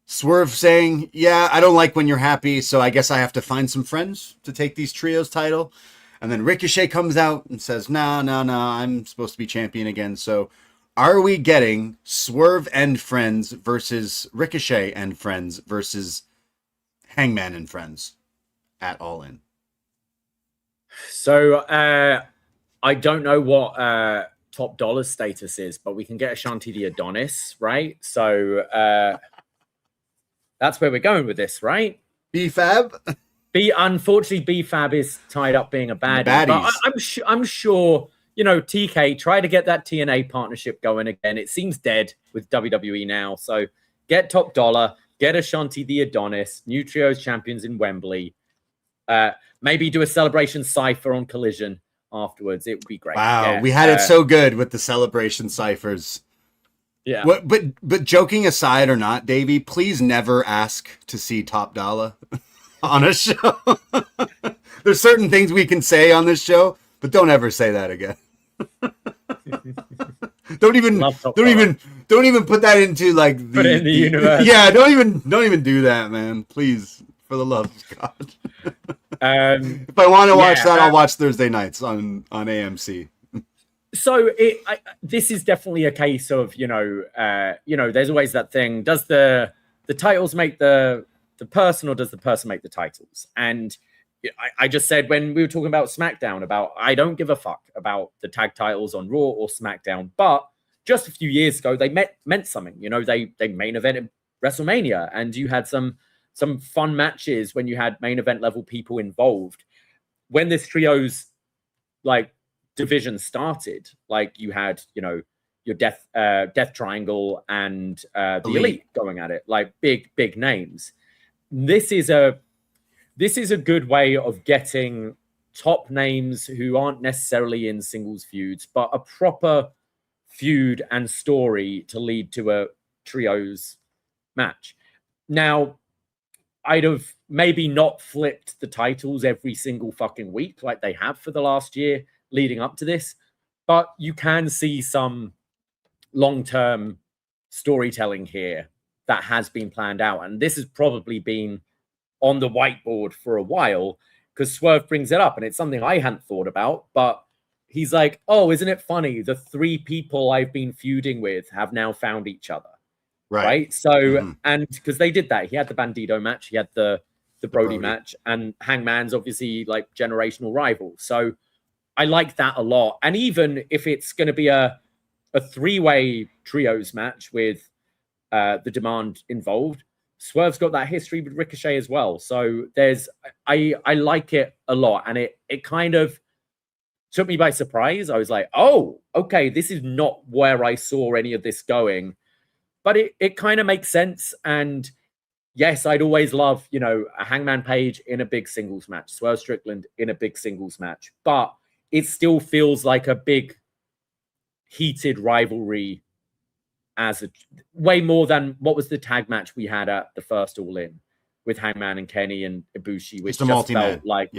Swerve saying, yeah, I don't like when you're happy, so I guess I have to find some friends to take these trios title. And then Ricochet comes out and says, no, I'm supposed to be champion again. So are we getting Swerve and friends versus Ricochet and friends versus Hangman and friends at All In? So I don't know what Top Dollar's status is, but we can get Ashanti the Adonis, right? So that's where we're going with this, right? B-Fab? Unfortunately, B-Fab is tied up being a baddie. Baddies. But I'm sure, you know, TK, try to get that TNA partnership going again. It seems dead with WWE now. So get Top Dollar, get Ashanti the Adonis, new trios champions in Wembley. Maybe do a celebration cipher on Collision afterwards. It would be great. Wow, yeah. we had it so good with the celebration ciphers. Yeah. But joking aside or not, Davie, please never ask to see Top Dollar on a show. There's certain things we can say on this show, but don't ever say that again. don't even put that into like put it in the universe. Yeah, don't even do that, man. Please, for the love of God. If I want to watch that, I'll watch Thursday nights on AMC. So this is definitely a case of, there's always that thing. Does the titles make the person, or does the person make the titles? And I just said when we were talking about Smackdown, about I don't give a fuck about the tag titles on Raw or Smackdown, but just a few years ago they meant something. You know, they main evented WrestleMania, and you had some fun matches when you had main event level people involved. When this trios like division started, like you had, your Death Triangle and the Elite going at it, like big names. This is a good way of getting top names who aren't necessarily in singles feuds, but a proper feud and story to lead to a trios match. Now, I'd have maybe not flipped the titles every single fucking week like they have for the last year leading up to this, but you can see some long-term storytelling here that has been planned out. And this has probably been on the whiteboard for a while, because Swerve brings it up and it's something I hadn't thought about, but he's like, oh, isn't it funny? The three people I've been feuding with have now found each other. Right. So, and because they did that, he had the Bandito match, he had the Brody match, and Hangman's obviously like generational rival. So I like that a lot. And even if it's going to be a three-way trios match with the Demand involved, Swerve's got that history with Ricochet as well. So I like it a lot. And it kind of took me by surprise. I was like, oh, okay, this is not where I saw any of this going. But it kind of makes sense. And yes, I'd always love, a Hangman Page in a big singles match, Swerve Strickland in a big singles match. But it still feels like a big heated rivalry, as way more than what was the tag match we had at the first All In with Hangman and Kenny and Ibushi, which just felt like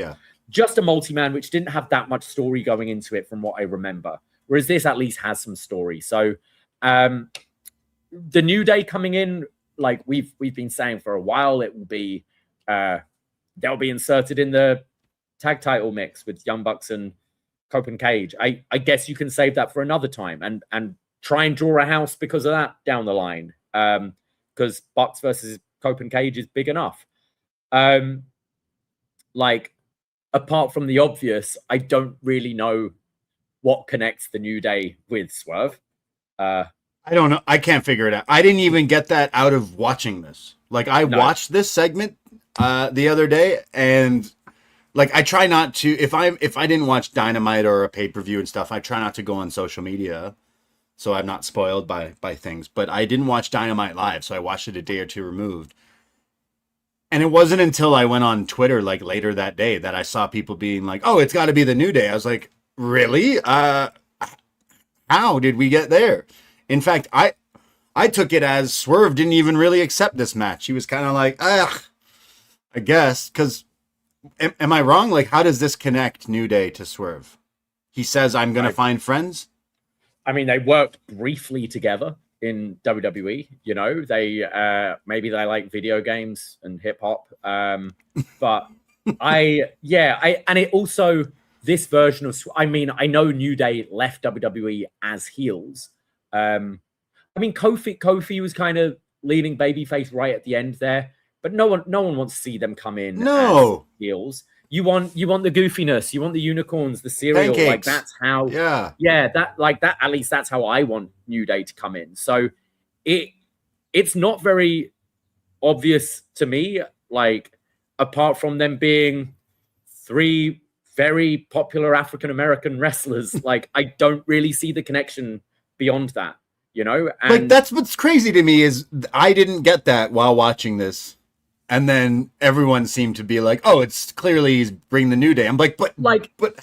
just a multi-man, which didn't have that much story going into it from what I remember. Whereas this at least has some story. So the New Day coming in, like we've been saying for a while, it will be they'll be inserted in the tag title mix with Young Bucks and Cope and Cage. I guess you can save that for another time and try and draw a house because of that down the line. Because Bucks versus Cope and Cage is big enough. Like, apart from the obvious, I don't really know what connects the New Day with Swerve. I don't know. I can't figure it out. I didn't even get that out of watching this. Like, I watched this segment the other day, and like I try not to, if I didn't watch Dynamite or a pay-per-view and stuff, I try not to go on social media so I'm not spoiled by things. But I didn't watch Dynamite live, so I watched it a day or two removed. And it wasn't until I went on Twitter like later that day that I saw people being like, "Oh, it's got to be the New Day." I was like, "Really? How did we get there?" In fact, I took it as Swerve didn't even really accept this match. He was kind of like, "Ugh, I guess." Because am I wrong? Like, how does this connect New Day to Swerve? He says, "I'm gonna find friends." I mean, they worked briefly together in WWE. You know, they maybe they like video games and hip hop. But and it also this version of. I mean, I know New Day left WWE as heels. I mean, Kofi was kind of leading babyface right at the end there, but no one wants to see them come in as heels. You want the goofiness, you want the unicorns, the cereal. Pancakes. Like that's how that at least that's how I want New Day to come in. So it's not very obvious to me, like apart from them being 3 very popular African American wrestlers, like I don't really see the connection beyond that, you know? And like that's what's crazy to me is I didn't get that while watching this. And then everyone seemed to be like, "Oh, it's clearly he's bringing the New Day." I'm like, but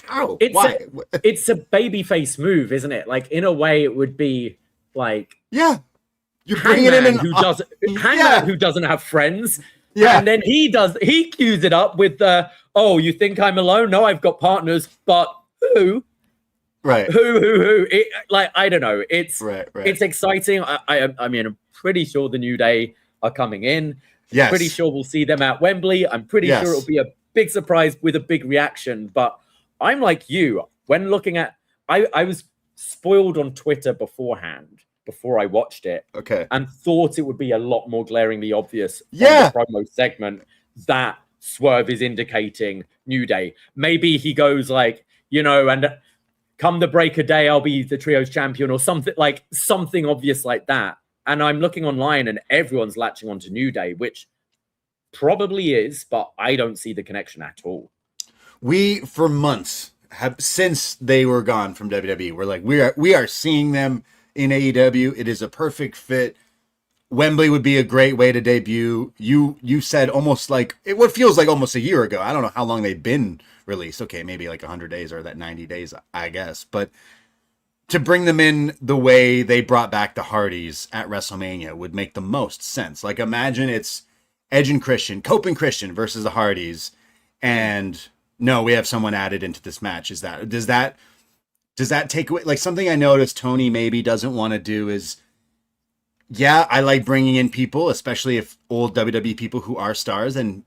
how? Why? It's a babyface move, isn't it? Like in a way, it would be like, yeah, you're bringing in who doesn't have friends, yeah, and then he cues it up with the, "Oh, you think I'm alone? No, I've got partners, but who?" Right. Who? Like I don't know. It's right. It's exciting. I mean, I'm pretty sure the New Day are coming in. Yes. Pretty sure we'll see them at Wembley. I'm pretty sure it'll be a big surprise with a big reaction. But I'm like you. When looking at, I was spoiled on Twitter beforehand, before I watched it. Okay. And thought it would be a lot more glaringly obvious from the promo segment that Swerve is indicating New Day. Maybe he goes like, you know, and come the break of day, I'll be the trios champion or something obvious like that. And I'm looking online and everyone's latching onto New Day, which probably is, but I don't see the connection at all. We, for months, have since they were gone from WWE, we're like, we are seeing them in AEW. It is a perfect fit. Wembley would be a great way to debut. You said almost like, what feels like almost a year ago. I don't know how long they've been released. Okay, maybe like 100 days or that 90 days, I guess. But to bring them in the way they brought back the Hardys at WrestleMania would make the most sense. Like imagine it's Edge and Christian, Cope and Christian versus the Hardys, and no, we have someone added into this match. Does that take away? Like something I noticed Tony maybe doesn't want to do is, yeah, I like bringing in people, especially if old WWE people who are stars and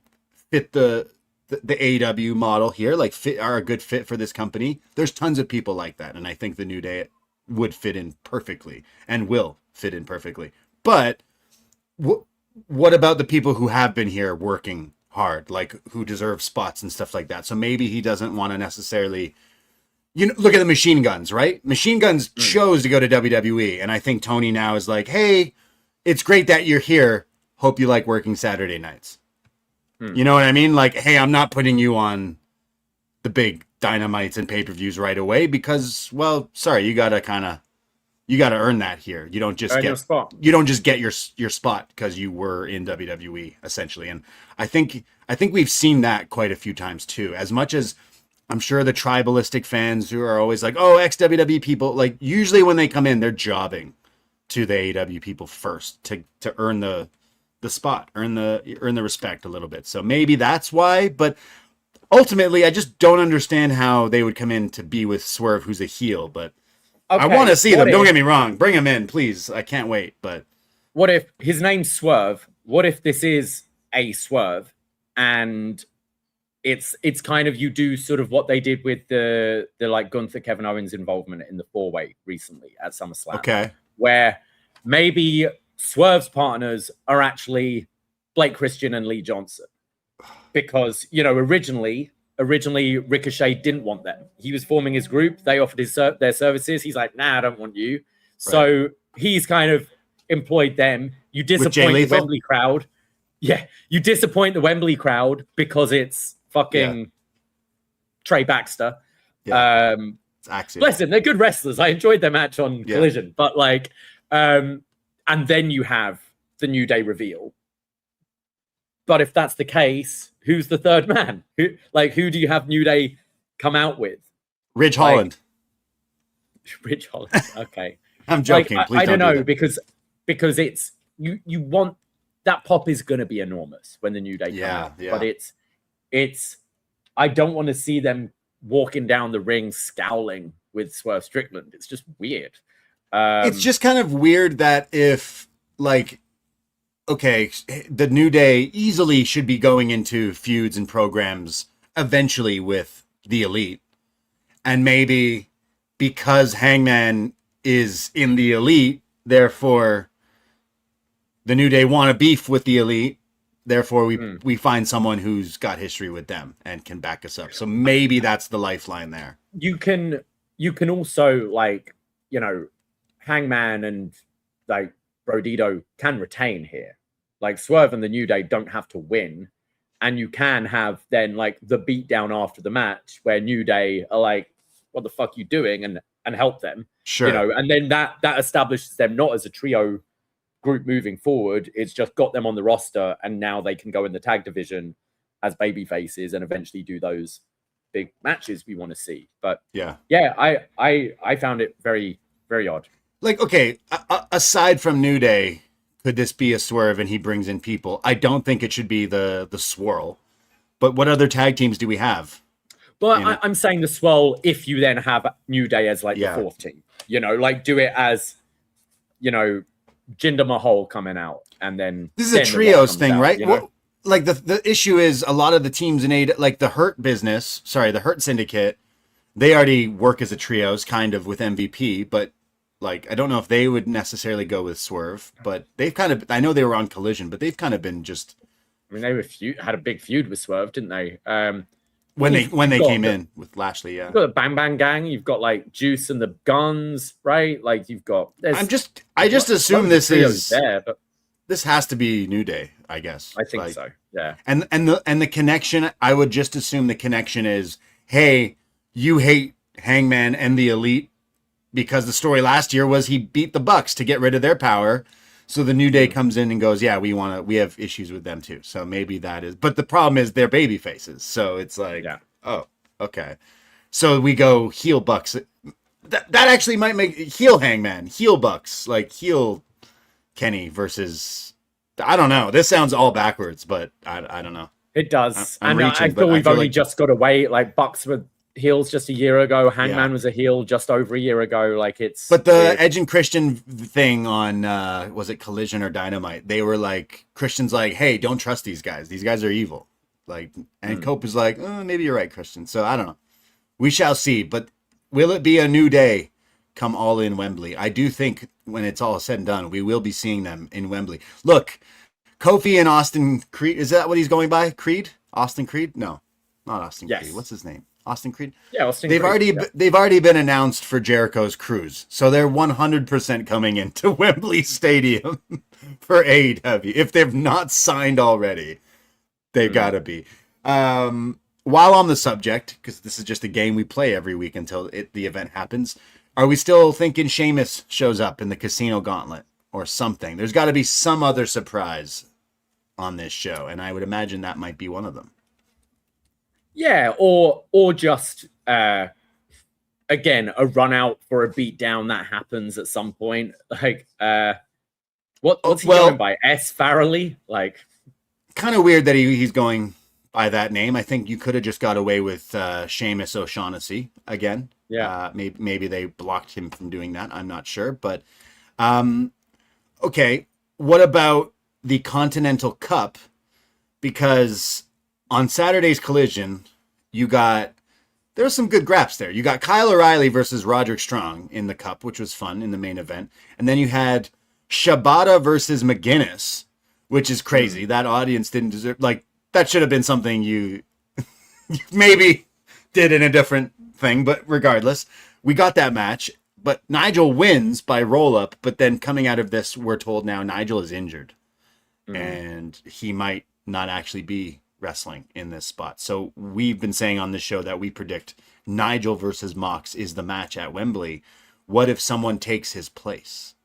fit the AEW model here, like are a good fit for this company. There's tons of people like that, and I think the New Day would fit in perfectly and will fit in perfectly. But what about the people who have been here working hard, like who deserve spots and stuff like that? So maybe he doesn't want to necessarily, you know, look at the Machine Guns, right? Machine Guns chose to go to WWE, and I think Tony now is like, hey, it's great that you're here. Hope you like working Saturday nights. You know what I mean? Like, hey, I'm not putting you on the big Dynamites and pay-per-views right away because, well, sorry, you gotta earn that here. You don't just get your spot because you were in WWE essentially. And I think we've seen that quite a few times too. As much as I'm sure the tribalistic fans who are always like, oh, ex-WWE people, like usually when they come in, they're jobbing to the AEW people first to earn the spot, earn the respect a little bit. So maybe that's why, but ultimately I just don't understand how they would come in to be with Swerve, who's a heel, but okay, I want to see them. Don't get me wrong. Bring him in, please. I can't wait. But what if his name's Swerve? What if this is a Swerve and it's kind of, you do sort of what they did with the like Gunther, Kevin Owens involvement in the 4-way recently at SummerSlam. Okay. Where maybe Swerve's partners are actually Blake Christian and Lee Johnson, because, you know, originally Ricochet didn't want them. He was forming his group. They offered their services. He's like, nah, I don't want you. Right. So he's kind of employed them. You disappoint the Wembley crowd. Yeah, you disappoint the Wembley crowd because it's fucking Trey Baxter. Yeah. It's Axiom. Bless them, they're good wrestlers. I enjoyed their match on Collision, but like, and then you have the New Day reveal. But if that's the case, who's the third man? Who do you have New Day come out with? Ridge Holland. Ridge Holland. Okay. I'm joking. Like, Please I don't do know that. because it's you want that pop is going to be enormous when the New Day come out. Yeah. But it's I don't want to see them walking down the ring scowling with Swerve Strickland. It's just weird. It's just kind of weird that if like, okay, the New Day easily should be going into feuds and programs eventually with the Elite. And maybe because Hangman is in the Elite, therefore the New Day want to beef with the Elite. Therefore, we find someone who's got history with them and can back us up. So maybe that's the lifeline there. You can also, like, you know, Hangman and like Brodito can retain here. Like Swerve and the New Day don't have to win. And you can have then like the beatdown after the match where New Day are like, what the fuck you doing? And help them. Sure. You know, and then that establishes them not as a trio group moving forward. It's just got them on the roster, and now they can go in the tag division as baby faces and eventually do those big matches we want to see. But yeah, I found it very, very odd. Like, okay, aside from New Day, could this be a Swerve and he brings in people? I don't think it should be the swirl. But what other tag teams do we have? Well, I'm saying the swirl if you then have New Day as like the fourth team. You know, like do it as, you know, Jinder Mahal coming out, and then this is a trios thing, out, right? You know? Like the issue is a lot of the teams in like the Hurt the Hurt Syndicate, they already work as a trios kind of with MVP, but like I don't know if they would necessarily go with Swerve, but they've kind of, I know they were on Collision, but they've kind of been just, I mean, they had a big feud with Swerve, didn't they? When they came in with Lashley, You've got the Bang Bang Gang, you've got like Juice and the Guns, right? Like you've got. I just assume this is there, but this has to be New Day, I guess. I think so. Yeah. And the connection, I would just assume the connection is, hey, you hate Hangman and the Elite because the story last year was he beat the Bucks to get rid of their power. So the New Day comes in and goes, yeah, we have issues with them too. So maybe that is, but the problem is they're baby faces. So it's like, oh, okay. So we go heel Bucks. That actually might make heel Hangman, heel Bucks, like heel Kenny versus, I don't know. This sounds all backwards, but I don't know. It does. I'm and reaching, I feel we've only like just got to wait. Like Bucks were heels just a year ago. Hangman was a heel just over a year ago. Like it's. But the Edge and Christian thing on was it Collision or Dynamite? They were like, Christian's like, hey, don't trust these guys. These guys are evil. Like, and Cope is like, maybe you're right, Christian. So I don't know. We shall see. But will it be a New Day come All In Wembley? I do think when it's all said and done, we will be seeing them in Wembley. Look, Kofi and Austin Creed. Is that what he's going by? Creed? Austin Creed? No, not Austin Creed. What's his name? Austin Creed? Yeah, Austin Creed. They've already been announced for Jericho's cruise. So they're 100% coming into Wembley Stadium for AEW. If they've not signed already, they've got to be. While on the subject, because this is just a game we play every week until the event happens, are we still thinking Sheamus shows up in the Casino Gauntlet or something? There's got to be some other surprise on this show, and I would imagine that might be one of them. Yeah, or just again a run out for a beatdown that happens at some point. Like what's he going by? S. Farrelly? Like kind of weird that he's going by that name. I think you could have just got away with Sheamus O'Shaughnessy again. Yeah, maybe they blocked him from doing that. I'm not sure, but okay. What about the Continental Cup? Because on Saturday's Collision, there was some good graps there. You got Kyle O'Reilly versus Roderick Strong in the Cup, which was fun in the main event. And then you had Shibata versus McGuinness, which is crazy. That audience didn't deserve, like, that should have been something you maybe did in a different thing. But regardless, we got that match. But Nigel wins by roll-up. But then coming out of this, we're told now Nigel is injured. And he might not actually be wrestling in this spot. So we've been saying on this show that we predict Nigel versus Mox is the match at Wembley. What if someone takes his place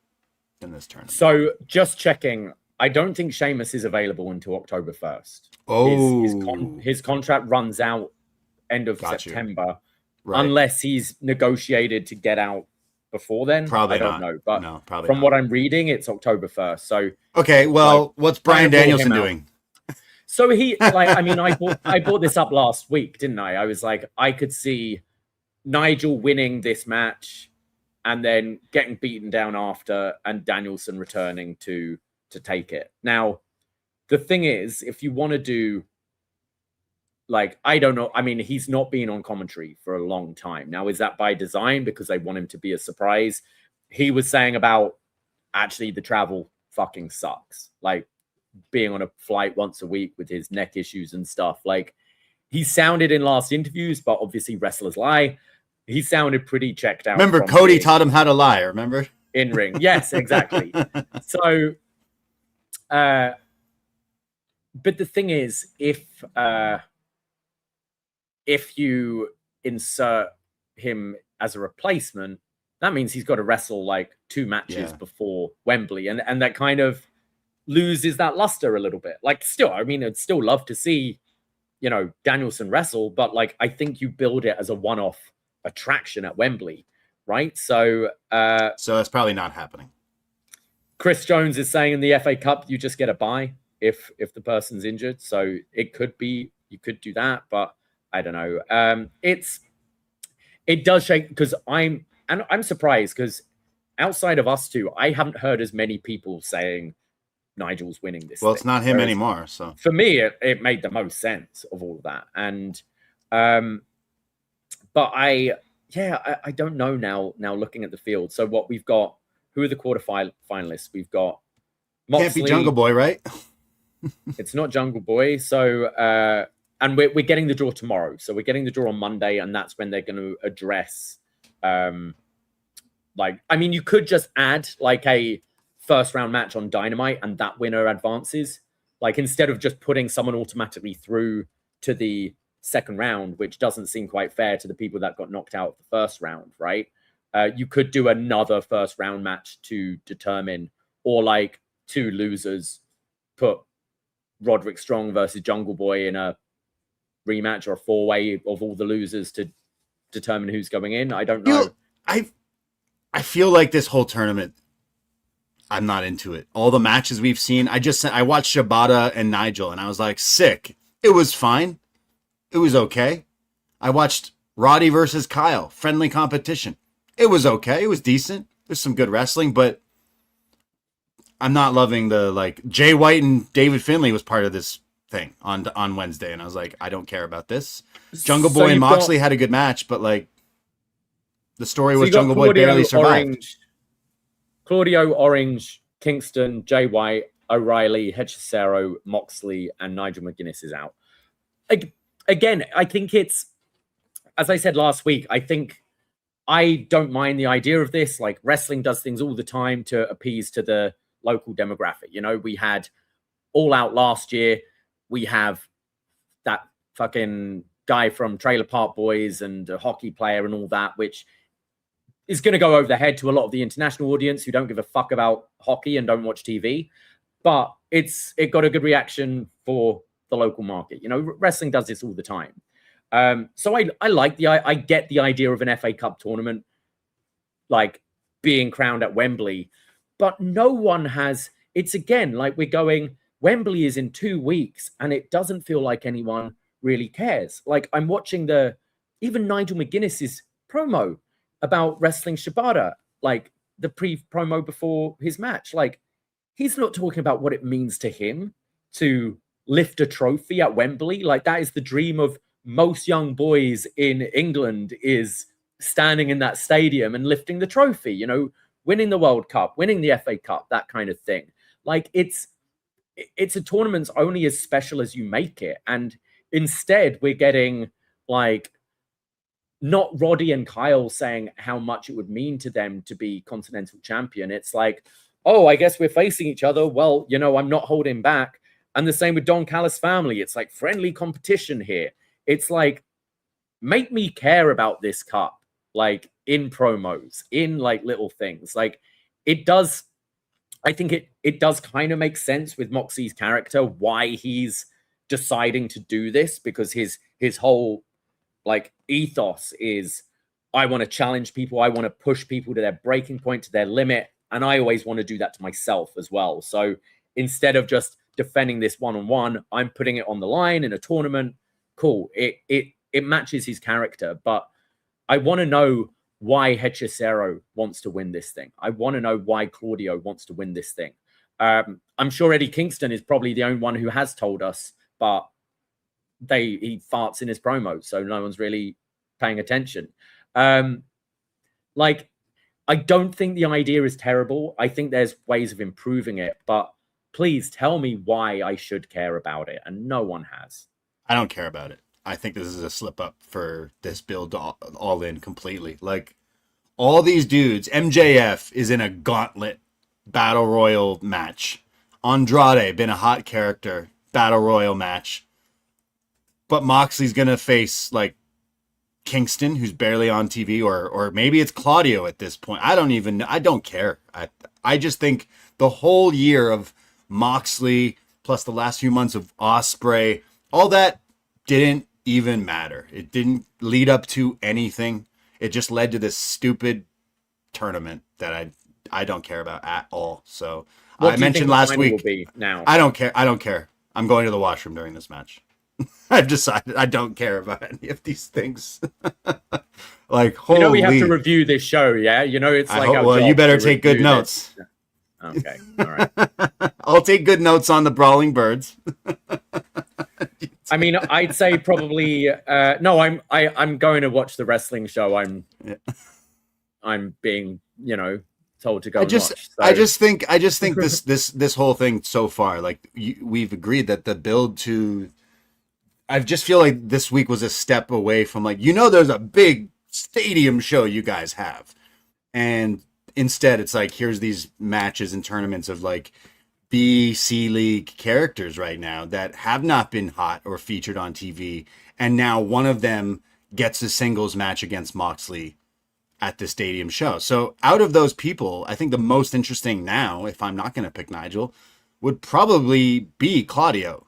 in this tournament? So just checking, I don't think Sheamus is available until October 1st. His contract runs out end of September, right, unless he's negotiated to get out before then. Probably I don't know, but no, probably from not. what I'm reading, it's October 1st. So okay, well, what's Bryan Danielson doing? So he, like, I mean, I brought this up last week, didn't I? I was like, I could see Nigel winning this match and then getting beaten down after, and Danielson returning to take it. Now, the thing is, if you want to do, like, I don't know. I mean, he's not been on commentary for a long time. Now, is that by design because they want him to be a surprise? He was saying about, actually, the travel fucking sucks. Like, being on a flight once a week with his neck issues and stuff. Like, he sounded in last interviews, but obviously wrestlers lie. He sounded pretty checked out. Remember, Cody taught him how to lie, remember? In ring. Yes, exactly. So, but the thing is, if you insert him as a replacement, that means he's got to wrestle like 2 matches before Wembley. And that kind of loses that luster a little bit. Like, still, I mean, I'd still love to see, you know, Danielson wrestle, but like, I think you build it as a one-off attraction at Wembley, right? So that's probably not happening. Chris Jones is saying in the FA Cup, you just get a bye if the person's injured. So it could be, you could do that, but I don't know. It does shake, because I'm surprised, because outside of us two, I haven't heard as many people saying Nigel's winning this. Well, it's not him anymore. So for me, it made the most sense of all of that. And but I don't know now looking at the field. So what we've got, who are the finalists? We've got Moxley. Can't be Jungle Boy, right? It's not Jungle Boy. So and we're getting the draw tomorrow. So we're getting the draw on Monday, and that's when they're going to address like, I mean, you could just add like a first round match on Dynamite and that winner advances. Like, instead of just putting someone automatically through to the second round, which doesn't seem quite fair to the people that got knocked out of the first round, right? You could do another first round match to determine, or like 2 losers, put Roderick Strong versus Jungle Boy in a rematch, or a 4-way of all the losers to determine who's going in. I don't know. I feel like this whole tournament, I'm not into it. All the matches we've seen, I watched Shibata and Nigel, and I was like, sick. It was fine. It was okay. I watched Roddy versus Kyle, friendly competition. It was okay. It was decent. There's some good wrestling, but I'm not loving the, like, Jay White and David Finlay was part of this thing on Wednesday, and I was like, I don't care about this. Jungle Boy and Moxley had a good match, but like, the story was Jungle Boy barely survived. Claudio, Orange, Kingston, Jay White, O'Reilly, Hechicero, Moxley, and Nigel McGuinness is out. Again, I think it's, as I said last week, I think I don't mind the idea of this. Like, wrestling does things all the time to appease to the local demographic. You know, we had All Out last year. We have that fucking guy from Trailer Park Boys and a hockey player and all that, which is going to go over the head to a lot of the international audience who don't give a fuck about hockey and don't watch TV. But it got a good reaction for the local market. You know, wrestling does this all the time. So I get the idea of an FA Cup tournament, like, being crowned at Wembley, but no one has. It's, again, like, we're going, Wembley is in 2 weeks, and it doesn't feel like anyone really cares. Like, I'm watching even Nigel McGuinness's promo about wrestling Shibata, like the promo before his match. Like, he's not talking about what it means to him to lift a trophy at Wembley. Like, that is the dream of most young boys in England, is standing in that stadium and lifting the trophy, you know, winning the World Cup, winning the FA Cup, that kind of thing. Like, it's a tournament's only as special as you make it. And instead we're getting, like, not Roddy and Kyle saying how much it would mean to them to be Continental Champion. It's like, oh, I guess we're facing each other. Well, you know, I'm not holding back. And the same with Don Callis' family. It's like friendly competition here. It's like, make me care about this cup, like in promos, in like little things. Like it does, I think it does kind of make sense with Moxie's character, why he's deciding to do this, because his whole like ethos is, I want to challenge people. I want to push people to their breaking point, to their limit. And I always want to do that to myself as well. So instead of just defending this one-on-one, I'm putting it on the line in a tournament. Cool. It matches his character, but I want to know why Hechicero wants to win this thing. I want to know why Claudio wants to win this thing. I'm sure Eddie Kingston is probably the only one who has told us, but he farts in his promos, so no one's really paying attention. Like, I don't think the idea is terrible. I think there's ways of improving it, but please tell me why I should care about it, and no one has. I don't care about it. I think this is a slip up for this build all in completely. Like, all these dudes, MJF is in a gauntlet battle royal match. Andrade been a hot character battle royal match. But Moxley's gonna face like Kingston, who's barely on TV, or maybe it's Claudio at this point. I don't care. I just think the whole year of Moxley plus the last few months of Ospreay, all that didn't even matter. It didn't lead up to anything. It just led to this stupid tournament that I don't care about at all. So I mentioned last week. Now I don't care. I'm going to the washroom during this match. I've decided I don't care about any of these things. Like, holy. We have to review this show, yeah? It's like, well, you better take good notes. Okay, all right. I'll take good notes on the Brawling Birds. I mean, I'd say probably no. I'm going to watch the wrestling show. I'm being told to go. Watch, so. I just think this whole thing so far, like we've agreed that the build to. I just feel like this week was a step away from like, there's a big stadium show you guys have. And instead it's like, here's these matches and tournaments of like B, C league characters right now that have not been hot or featured on TV. And now one of them gets a singles match against Moxley at the stadium show. So out of those people, I think the most interesting now, if I'm not going to pick Nigel, would probably be Claudio.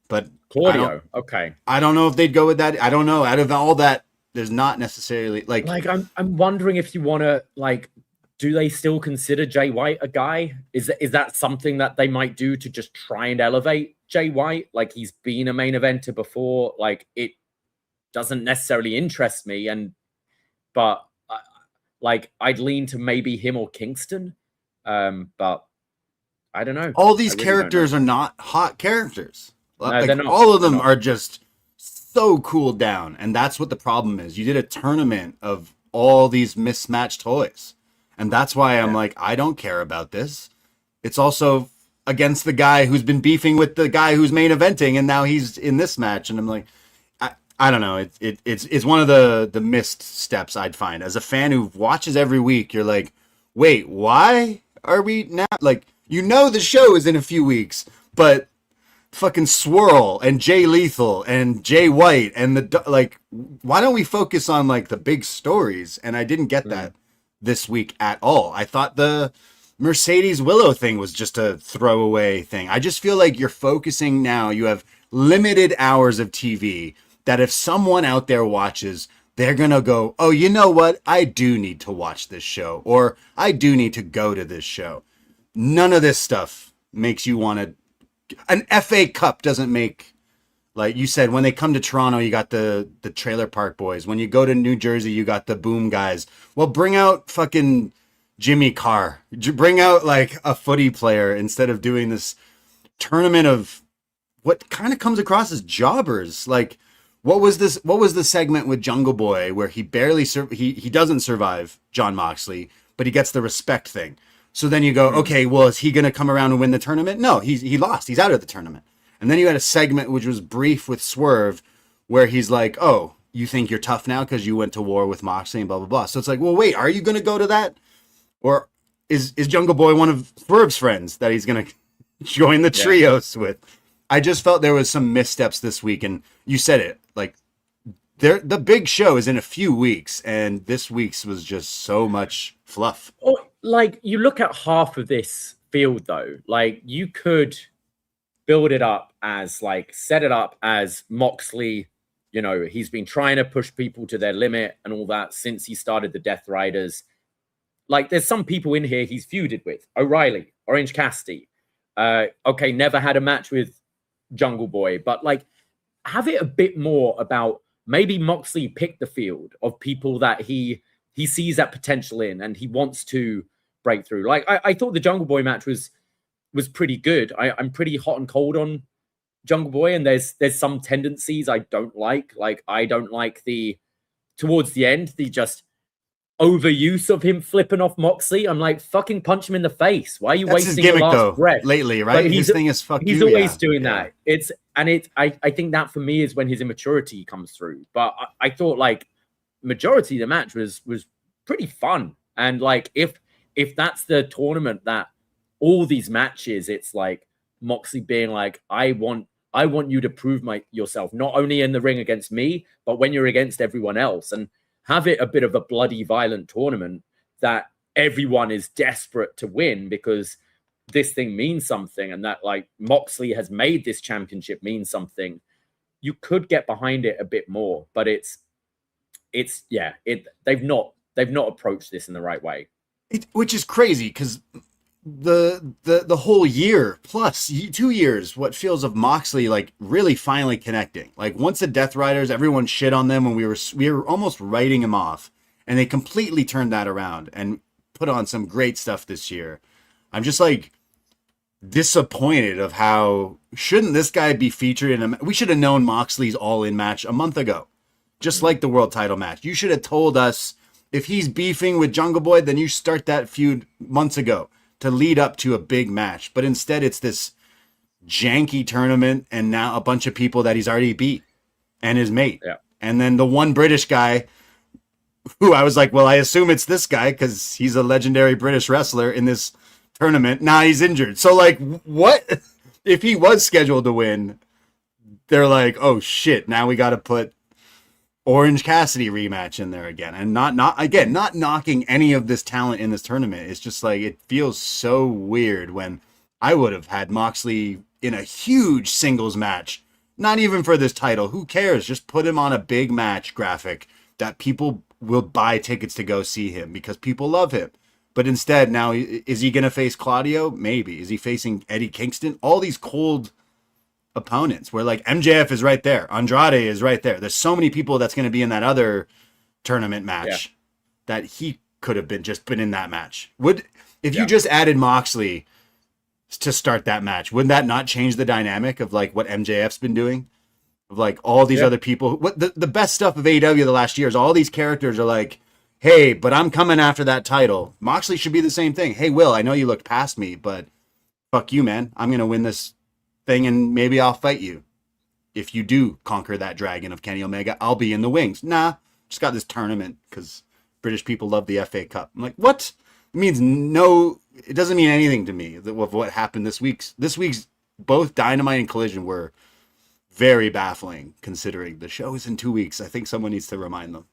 But Claudio, okay. I don't know if they'd go with that. I don't know. Out of all that, there's not necessarily like I'm wondering if you want to like, do they still consider Jay White a guy? Is that something that they might do to just try and elevate Jay White? Like, he's been a main eventer before. Like, it doesn't necessarily interest me, but I'd lean to maybe him or Kingston. But I don't know. All these characters are not hot characters. No, like, they're not. All of them are just so cooled down, and that's what the problem is. You did a tournament of all these mismatched toys, and that's why I'm like, I don't care about this. It's also against the guy who's been beefing with the guy who's main eventing, and now he's in this match, and I'm like, I don't know. It's one of the missed steps I'd find as a fan who watches every week. You're like, wait, why are we now? Like, the show is in a few weeks, but fucking Swirl and Jay Lethal and Jay White and why don't we focus on like the big stories? And I didn't get that this week at all. I thought the Mercedes Willow thing was just a throwaway thing. I just feel like you're focusing now. You have limited hours of TV that if someone out there watches, they're going to go, oh, you know what? I do need to watch this show, or I do need to go to this show. None of this stuff makes you want to. An FA Cup doesn't make, like you said, when they come to Toronto, you got the Trailer Park Boys. When you go to New Jersey, you got the Boom Guys. Well, bring out fucking Jimmy Carr. Bring out like a footy player instead of doing this tournament of what kind of comes across as jobbers. Like, what was the segment with Jungle Boy where he barely he doesn't survive Jon Moxley, but he gets the respect thing. So then you go, okay, well, is he going to come around and win the tournament? No, he lost. He's out of the tournament. And then you had a segment which was brief with Swerve where he's like, oh, you think you're tough now because you went to war with Moxley and blah, blah, blah. So it's like, well, wait, are you going to go to that? Or is Jungle Boy one of Swerve's friends that he's going to join the trios with. I just felt there was some missteps this week, and you said it, like the big show is in a few weeks, and this week's was just so much fluff. Or, like, you look at half of this field though, like you could build it up as like set it up as Moxley, you know, he's been trying to push people to their limit and all that since he started the Death Riders. Like, there's some people in here he's feuded with. O'Reilly, Orange Cassidy. Okay, never had a match with Jungle Boy, but like have it a bit more about maybe Moxley picked the field of people that he sees that potential in and he wants to break through. Like I thought the Jungle Boy match was pretty good. I'm pretty hot and cold on Jungle Boy, and there's some tendencies I don't like. Like I don't like the towards the end, the just overuse of him flipping off Moxley. I'm like, fucking punch him in the face. Why are you That's wasting his gimmick, your last though, breath? Lately, right? Like, his thing is fuck he's you. always doing that. I think that for me is when his immaturity comes through. But I thought like majority of the match was pretty fun. And like if that's the tournament that all these matches, it's like Moxley being like, I want you to prove yourself, not only in the ring against me, but when you're against everyone else, and have it a bit of a bloody, violent tournament that everyone is desperate to win because this thing means something, and that like Moxley has made this championship mean something. You could get behind it a bit more, but they've not approached this in the right way. Which is crazy because the whole year plus 2 years, what feels of Moxley like really finally connecting. Like once the Death Riders, everyone shit on them when we were almost writing him off, and they completely turned that around and put on some great stuff this year. I'm just like disappointed of how shouldn't this guy be featured in we should have known Moxley's All In match a month ago, just like the world title match. You should have told us if he's beefing with Jungle Boy, then you start that feud months ago to lead up to a big match. But instead it's this janky tournament and now a bunch of people that he's already beat and his mate. Yeah. And then the one British guy who I was like, well, I assume it's this guy because he's a legendary British wrestler in this tournament. Now he's injured. So like what if he was scheduled to win? They're like, oh shit, now we got to put Orange Cassidy rematch in there again, and not knocking any of this talent in this tournament. It's just like it feels so weird when I would have had Moxley in a huge singles match, not even for this title. Who cares? Just put him on a big match graphic that people will buy tickets to go see him because people love him. But instead, now is he going to face Claudio? Maybe. Is he facing Eddie Kingston? All these cold opponents where like MJF is right there, Andrade is right there. There's so many people that's going to be in that other tournament match that he could have been in that match. If you just added Moxley to start that match, wouldn't that not change the dynamic of like what MJF's been doing? Of like all these other people. What the best stuff of AEW the last year is all these characters are like, hey, but I'm coming after that title. Moxley should be the same thing. Hey, Will, I know you looked past me, but fuck you, man. I'm going to win this thing and maybe I'll fight you. If you do conquer that dragon of Kenny Omega, I'll be in the wings. Nah, just got this tournament because British people love the FA Cup. I'm like, what? It means no, it doesn't mean anything to me of what happened this week's both Dynamite and Collision were very baffling considering the show is in 2 weeks. I think someone needs to remind them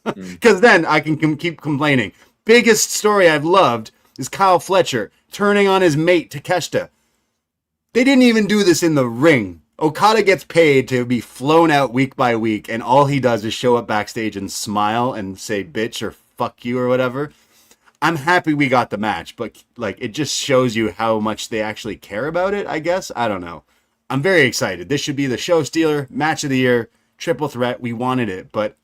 because then I can keep complaining. Biggest story I've loved is Kyle Fletcher turning on his mate Takeshita. They didn't even do this in the ring. Okada gets paid to be flown out week by week, and all he does is show up backstage and smile and say bitch or fuck you or whatever. I'm happy we got the match, but like it just shows you how much they actually care about it, I guess. I don't know. I'm very excited. This should be the show stealer, match of the year, triple threat. We wanted it, but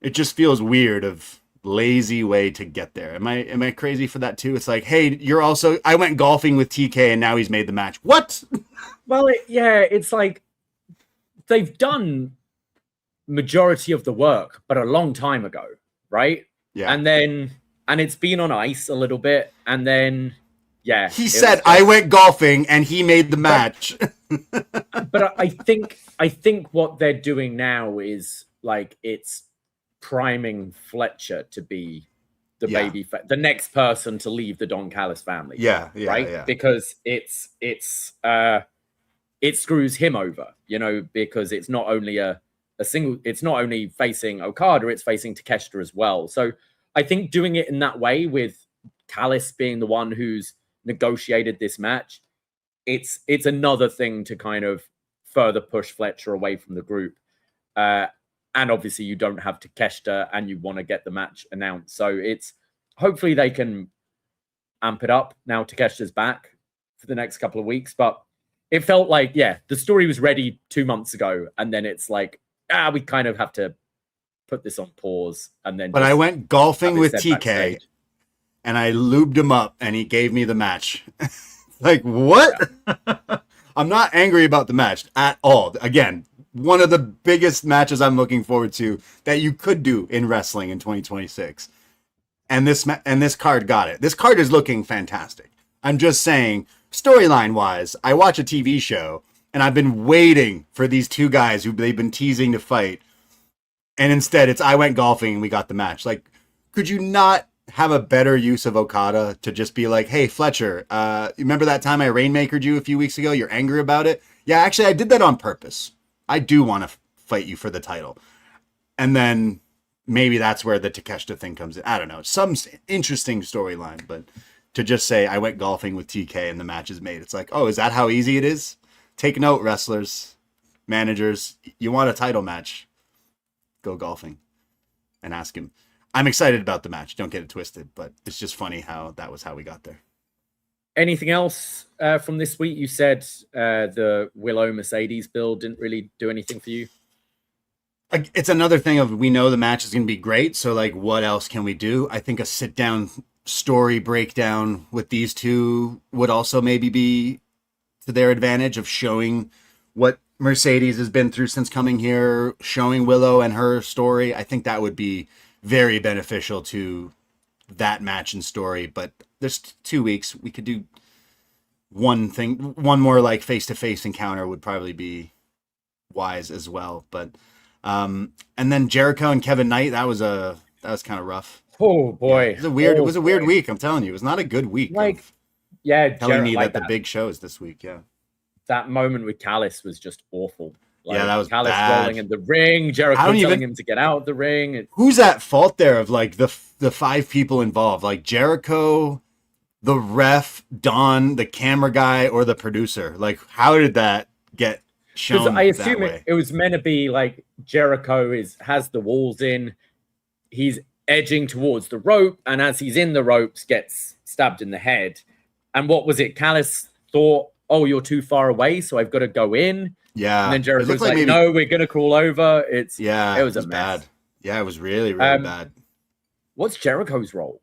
it just feels weird of lazy way to get there. Am I crazy for that too? It's like, hey, I went golfing with TK and now he's made the match. What? Well, it's like they've done majority of the work, but a long time ago, right? Yeah. And it's been on ice a little bit, and then he said I went golfing and he made the match. But I think what they're doing now is like it's priming Fletcher to be the next person to leave the Don Callis family. Yeah. Because it screws him over, because it's not only it's not only facing Okada, it's facing Takeshita as well. So I think doing it in that way, with Callis being the one who's negotiated this match, it's another thing to kind of further push Fletcher away from the group. And obviously you don't have Takeshita and you want to get the match announced. So hopefully they can amp it up now Takeshita's back for the next couple of weeks. But it felt like, the story was ready 2 months ago. And then it's like, we kind of have to put this on pause. And then, but I went golfing with TK backstage. and I lubed him up and he gave me the match. Like, what? Yeah. I'm not angry about the match at all. Again, one of the biggest matches I'm looking forward to that you could do in wrestling in 2026. And this card got it. This card is looking fantastic. I'm just saying, storyline wise, I watch a TV show and I've been waiting for these two guys who they've been teasing to fight. And instead it's, I went golfing and we got the match. Like, could you not have a better use of Okada to just be like, hey, Fletcher, you remember that time I Rainmakered you a few weeks ago? You're angry about it? Yeah, actually, I did that on purpose. I do want to fight you for the title. And then maybe that's where the Takeshita thing comes in. I don't know. Some interesting storyline, but to just say I went golfing with TK and the match is made. It's like, oh, is that how easy it is? Take note, wrestlers, managers. You want a title match? Go golfing and ask him. I'm excited about the match. Don't get it twisted, but it's just funny how that was how we got there. Anything else from this week? You said the Willow Mercedes build didn't really do anything for you. It's another thing of, we know the match is going to be great. So like, what else can we do? I think a sit down story breakdown with these two would also maybe be to their advantage, of showing what Mercedes has been through since coming here, showing Willow and her story. I think that would be very beneficial to that match and story. But there's 2 weeks. We could do one more like face-to-face encounter would probably be wise as well. But and then Jericho and Kevin Knight, that was kind of rough. Oh boy. Yeah, it was a weird week. I'm telling you, it was not a good week. Like, telling me that the big shows this week. Yeah. That moment with Callis was just awful. Like, that was Callis bad. rolling in the ring, Jericho telling him to get out of the ring. Who's at fault there of like the 5 people involved? Like Jericho, the ref, Don, the camera guy, or the producer? Like, how did that get shown? I assume it was meant to be like Jericho has the walls in, he's edging towards the rope, and as he's in the ropes, gets stabbed in the head. And what was it? Callis thought, oh, you're too far away, so I've got to go in. Yeah. And then Jericho's like, no, we're going to crawl over. It was a mess. Bad. Yeah, it was really, really bad. What's Jericho's role?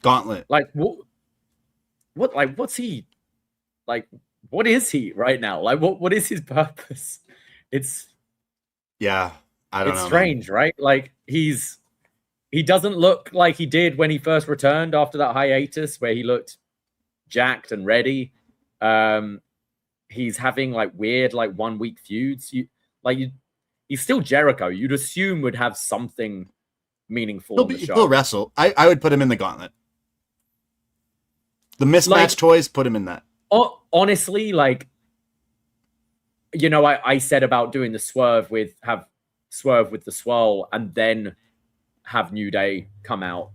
Gauntlet. Like, what's he, like, what is he right now? Like, what is his purpose? I don't know. It's strange, right? Like, he doesn't look like he did when he first returned after that hiatus where he looked jacked and ready. He's having like weird, like 1 week feuds. He's still Jericho. You'd assume would have something meaningful. He'll wrestle. I would put him in the gauntlet. The mismatched toys, put him in that. Honestly, like, I said about doing the Swerve with the Swirl and then have New Day come out.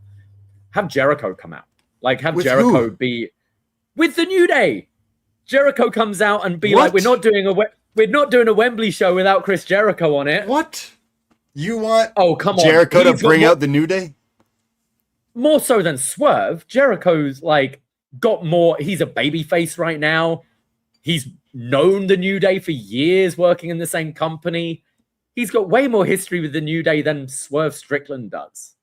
Have Jericho come out. Like, have with Jericho who? Be with the New Day. Jericho comes out and be What? like, we're not doing a Wembley show without Chris Jericho on it. What? You want come on. Jericho to bring out the New Day? More so than Swerve. Jericho's like got more. He's a babyface right now. He's known the New Day for years, working in the same company. He's got way more history with the New Day than Swerve Strickland does.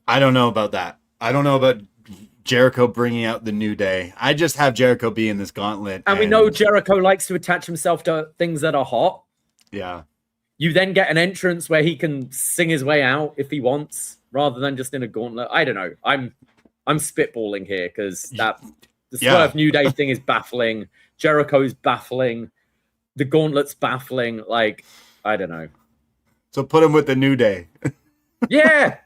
I don't know about that. I don't know about Jericho bringing out the New Day. I just have Jericho be in this gauntlet. And we know Jericho likes to attach himself to things that are hot. Yeah. You then get an entrance where he can sing his way out if he wants, rather than just in a gauntlet. I don't know. I'm spitballing here because the Swerve New Day thing is baffling. Jericho's baffling. The gauntlet's baffling. Like, I don't know. So put him with the New Day. Yeah.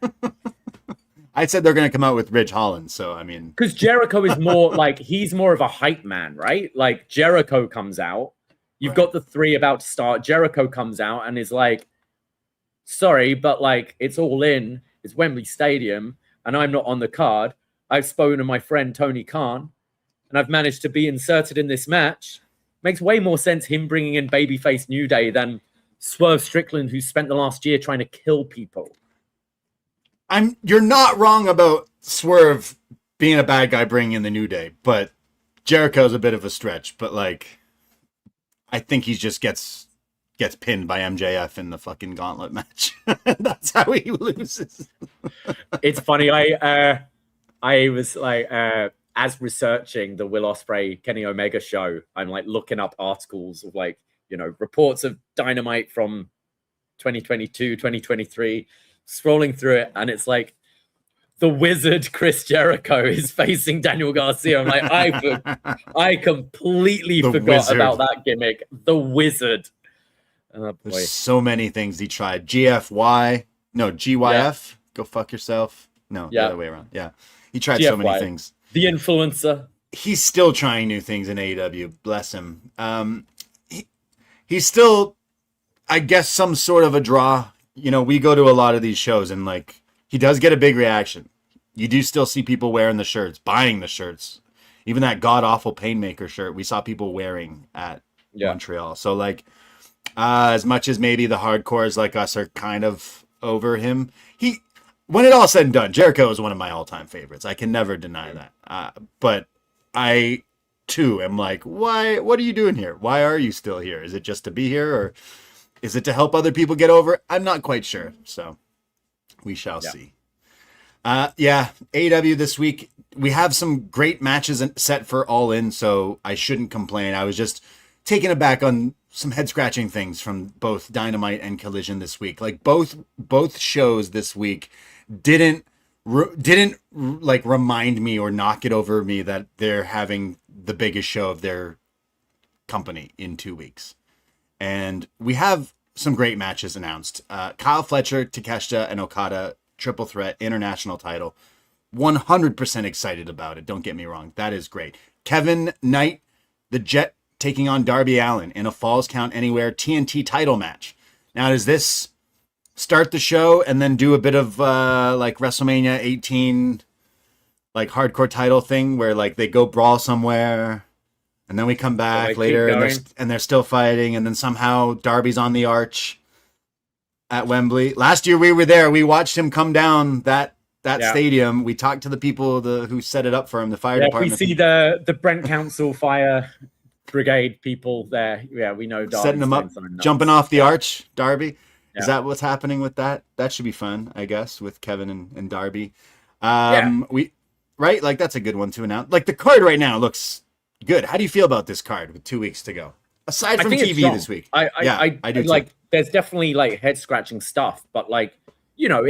I said they're going to come out with Ridge Holland. So, I mean, because Jericho is more like, he's more of a hype man, right? Like Jericho comes out. You've got the three about to start. Jericho comes out and is like, sorry, but like, it's All In. It's Wembley Stadium and I'm not on the card. I've spoken to my friend Tony Khan and I've managed to be inserted in this match. Makes way more sense him bringing in babyface New Day than Swerve Strickland, who spent the last year trying to kill people. You're not wrong about Swerve being a bad guy bringing in the New Day, but Jericho's a bit of a stretch. But like, I think he just gets pinned by MJF in the fucking gauntlet match. That's how he loses. It's funny. I was like, as researching the Will Ospreay Kenny Omega show, I'm like looking up articles of like, you know, reports of Dynamite from 2022, 2023, scrolling through it. And it's like the Wizard Chris Jericho is facing Daniel Garcia. I'm like, I completely forgot about that gimmick. The Wizard. Oh, boy. There's so many things he tried. GYF. Yeah. Go fuck yourself. No, the other way around. Yeah. He tried GFY. So many things. The influencer. He's still trying new things in AEW. Bless him. He's still, I guess, some sort of a draw. You know, we go to a lot of these shows and like, he does get a big reaction. You do still see people wearing the shirts, buying the shirts. Even that god-awful Painmaker shirt, we saw people wearing at Montreal. So like, as much as maybe the hardcores like us are kind of over him, when it all said and done, Jericho is one of my all-time favorites. I can never deny that. But I, too, am like, why? What are you doing here? Why are you still here? Is it just to be here, or is it to help other people get over it? I'm not quite sure. So we shall see. AEW this week, we have some great matches set for All In, so I shouldn't complain. I was just taken aback on some head-scratching things from both Dynamite and Collision this week. Like both shows this week didn't like remind me or knock it over me that they're having the biggest show of their company in 2 weeks. And we have some great matches announced. Kyle Fletcher, Takeshita, and Okada, triple threat, international title. 100% excited about it. Don't get me wrong. That is great. Kevin Knight, the Jet, taking on Darby Allin in a Falls Count Anywhere TNT title match. Now, does this start the show and then do a bit of like WrestleMania 18 like hardcore title thing where like they go brawl somewhere and then we come back later and they're still fighting, and then somehow Darby's on the arch at Wembley? Last year we were there. We watched him come down that stadium. We talked to the people who set it up for him, the fire department. We see the Brent Council fire brigade people there. Yeah, we know Darby's setting them up, jumping off the arch, Darby. Is that what's happening with that? That should be fun, I guess, with Kevin and Darby. Like that's a good one to announce. Like the card right now looks good. How do you feel about this card with 2 weeks to go? Aside from TV this week. I do like, there's definitely like head scratching stuff, but like, you know,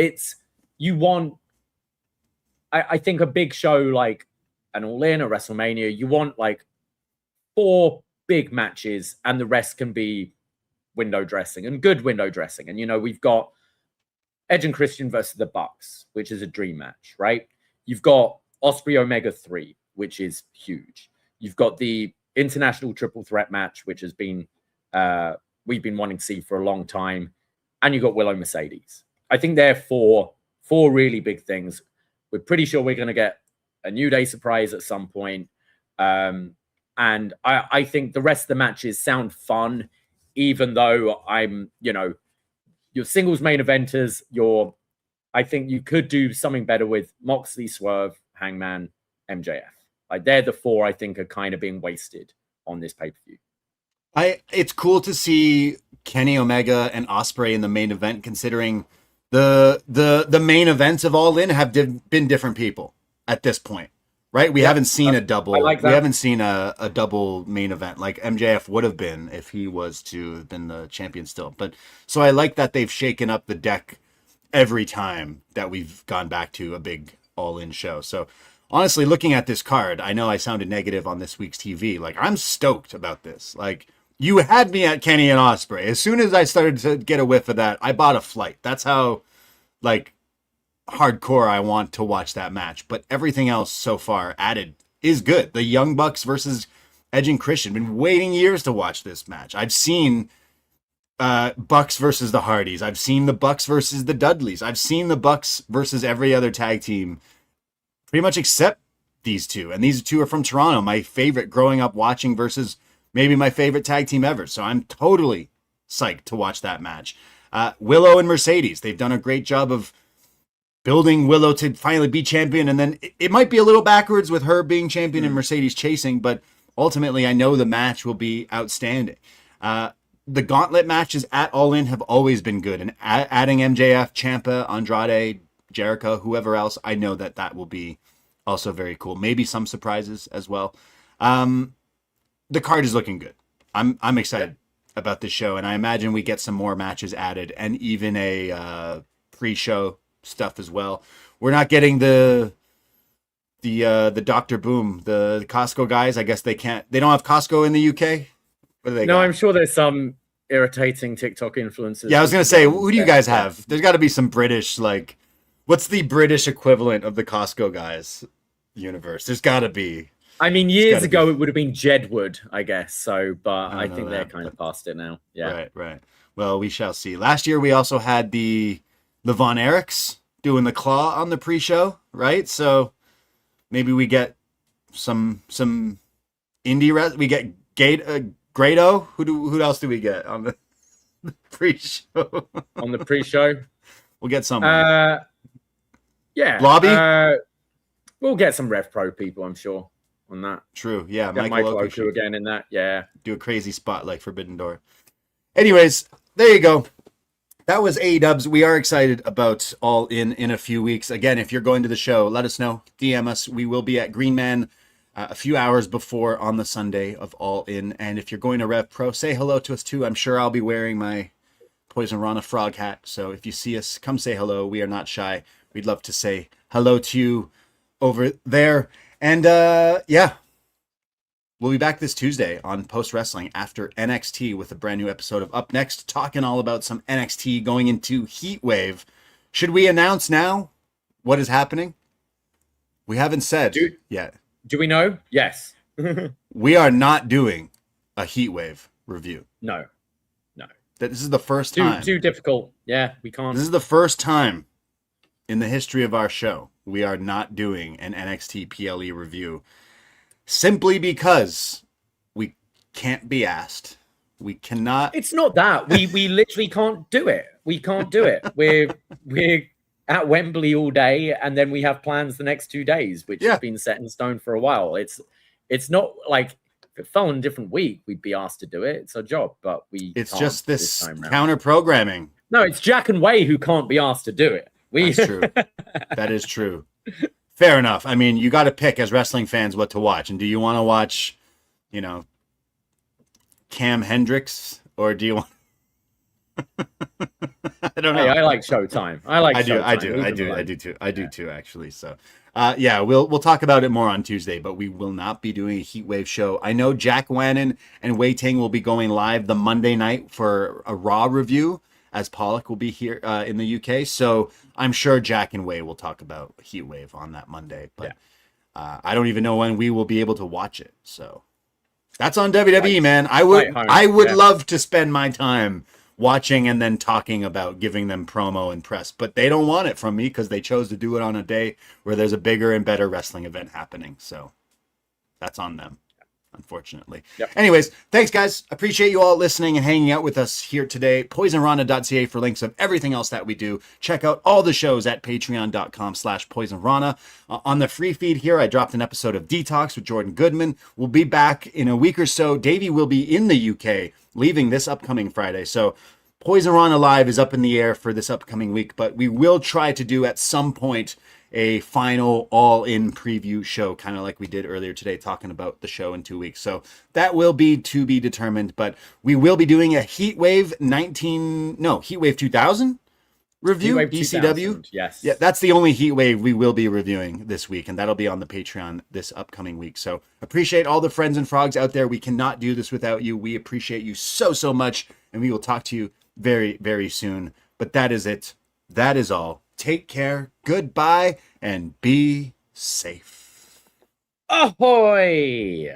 I think a big show like an All In, a WrestleMania, you want like 4 big matches and the rest can be window dressing and good window dressing. And, you know, we've got Edge and Christian versus the Bucks, which is a dream match, right? You've got Ospreay Omega 3, which is huge. You've got the international triple threat match, which has been, we've been wanting to see for a long time. And you've got Willow Mercedes. I think they're four really big things. We're pretty sure we're going to get a New Day surprise at some point. And I think the rest of the matches sound fun, even though I'm, you know, your singles main eventers, I think you could do something better with Moxley, Swerve, Hangman, MJF. Like they're the 4 I think are kind of being wasted on this pay-per-view. It's cool to see Kenny Omega and Ospreay in the main event, considering the main events of All In have been different people at this point, right? We haven't seen a double. We haven't seen a double main event like MJF would have been if he was to have been the champion still. But so I like that they've shaken up the deck every time that we've gone back to a big All In show. So honestly, looking at this card, I know I sounded negative on this week's TV. Like, I'm stoked about this. Like, you had me at Kenny and Ospreay. As soon as I started to get a whiff of that, I bought a flight. That's how, like, hardcore I want to watch that match. But everything else so far added is good. The Young Bucks versus Edge and Christian. Been waiting years to watch this match. I've seen Bucks versus the Hardys. I've seen the Bucks versus the Dudleys. I've seen the Bucks versus every other tag team pretty much except these two. And these two are from Toronto, my favorite growing up watching versus maybe my favorite tag team ever. So I'm totally psyched to watch that match. Willow and Mercedes, they've done a great job of building Willow to finally be champion. And then it might be a little backwards with her being champion and Mercedes chasing, but ultimately I know the match will be outstanding. The gauntlet matches at All In have always been good. And adding MJF, Ciampa, Andrade, Jericho, whoever else, I know that will be also very cool. Maybe some surprises as well. The card is looking good. I'm excited about this show, and I imagine we get some more matches added and even a pre-show stuff as well. We're not getting the Dr. Boom, the Costco guys. I guess they don't have Costco in the UK. What do they got? I'm sure there's some irritating TikTok influencers. Yeah, I was gonna say, who do you guys have? There's got to be some British, like, what's the British equivalent of the Costco guys universe? There's got to be. I mean, years ago, it would have been Jedward, I guess. So, but I think they're kind of past it now. Yeah. Right. Well, we shall see. Last year, we also had the Von Erichs doing the claw on the pre-show, right? So maybe we get some indie we get Grado. Who else do we get on the pre-show? On the pre-show, we'll get someone. Yeah, Lobby. We'll get some Rev Pro people, I'm sure, on that. True. Yeah, Michael Oku again in that. Yeah, do a crazy spot like Forbidden Door. Anyways, there you go. That was AEW's. We are excited about All In a few weeks. Again, if you're going to the show, let us know. DM us. We will be at Green Man a few hours before on the Sunday of All In. And if you're going to Rev Pro, say hello to us too. I'm sure I'll be wearing my Poisonrana frog hat. So if you see us, come say hello. We are not shy. We'd love to say hello to you over there. And yeah, we'll be back this Tuesday on Post Wrestling after NXT with a brand new episode of Up Next, talking all about some NXT going into Heat Wave. Should we announce now what is happening? We haven't said yet. Do we know? Yes. We are not doing a Heat Wave review. No. This is the first time. Too difficult. Yeah, we can't. This is the first time in the history of our show we are not doing an NXT PLE review, simply because we can't be asked. We cannot. It's not that we literally can't do it. We can't do it. We're at Wembley all day, and then we have plans the next 2 days, which have been set in stone for a while. It's not like if it fell on a different week, we'd be asked to do it. It's our job, but it's just this counter programming. No, it's Jack and Way who can't be asked to do it. That's true. That is true. Fair enough. I mean, you got to pick as wrestling fans what to watch. And do you want to watch, Cam Hendricks, or do you want? I don't know. Hey, I like Showtime. I do too. Actually. So, yeah, we'll talk about it more on Tuesday, but we will not be doing a Heatwave show. I know Jack Wannon and Wei Ting will be going live the Monday night for a Raw review, as Pollock will be here in the UK. So I'm sure Jack and Wei will talk about Heatwave on that Monday, but I don't even know when we will be able to watch it. So that's on WWE, man. I would love to spend my time watching and then talking about giving them promo and press, but they don't want it from me because they chose to do it on a day where there's a bigger and better wrestling event happening. So that's on them, unfortunately. Anyways, thanks guys. Appreciate you all listening and hanging out with us here today. Poisonrana.ca for links of everything else that we do. Check out all the shows at patreon.com/Poisonrana. On the free feed here, I dropped an episode of Detox with Jordan Goodman. We'll be back in a week or so. Davie will be in the UK, leaving this upcoming Friday. So Poisonrana Live is up in the air for this upcoming week, but we will try to do at some point a final all-in preview show, kind of like we did earlier today, talking about the show in 2 weeks. So that will be to be determined, but we will be doing a Heatwave 2000 review, Heatwave ECW. 2000, yes. Yeah, that's the only Heatwave we will be reviewing this week, and that'll be on the Patreon this upcoming week. So appreciate all the friends and frogs out there. We cannot do this without you. We appreciate you so much, and we will talk to you very, very soon. But that is it. That is all. Take care. Goodbye and be safe. Ahoy!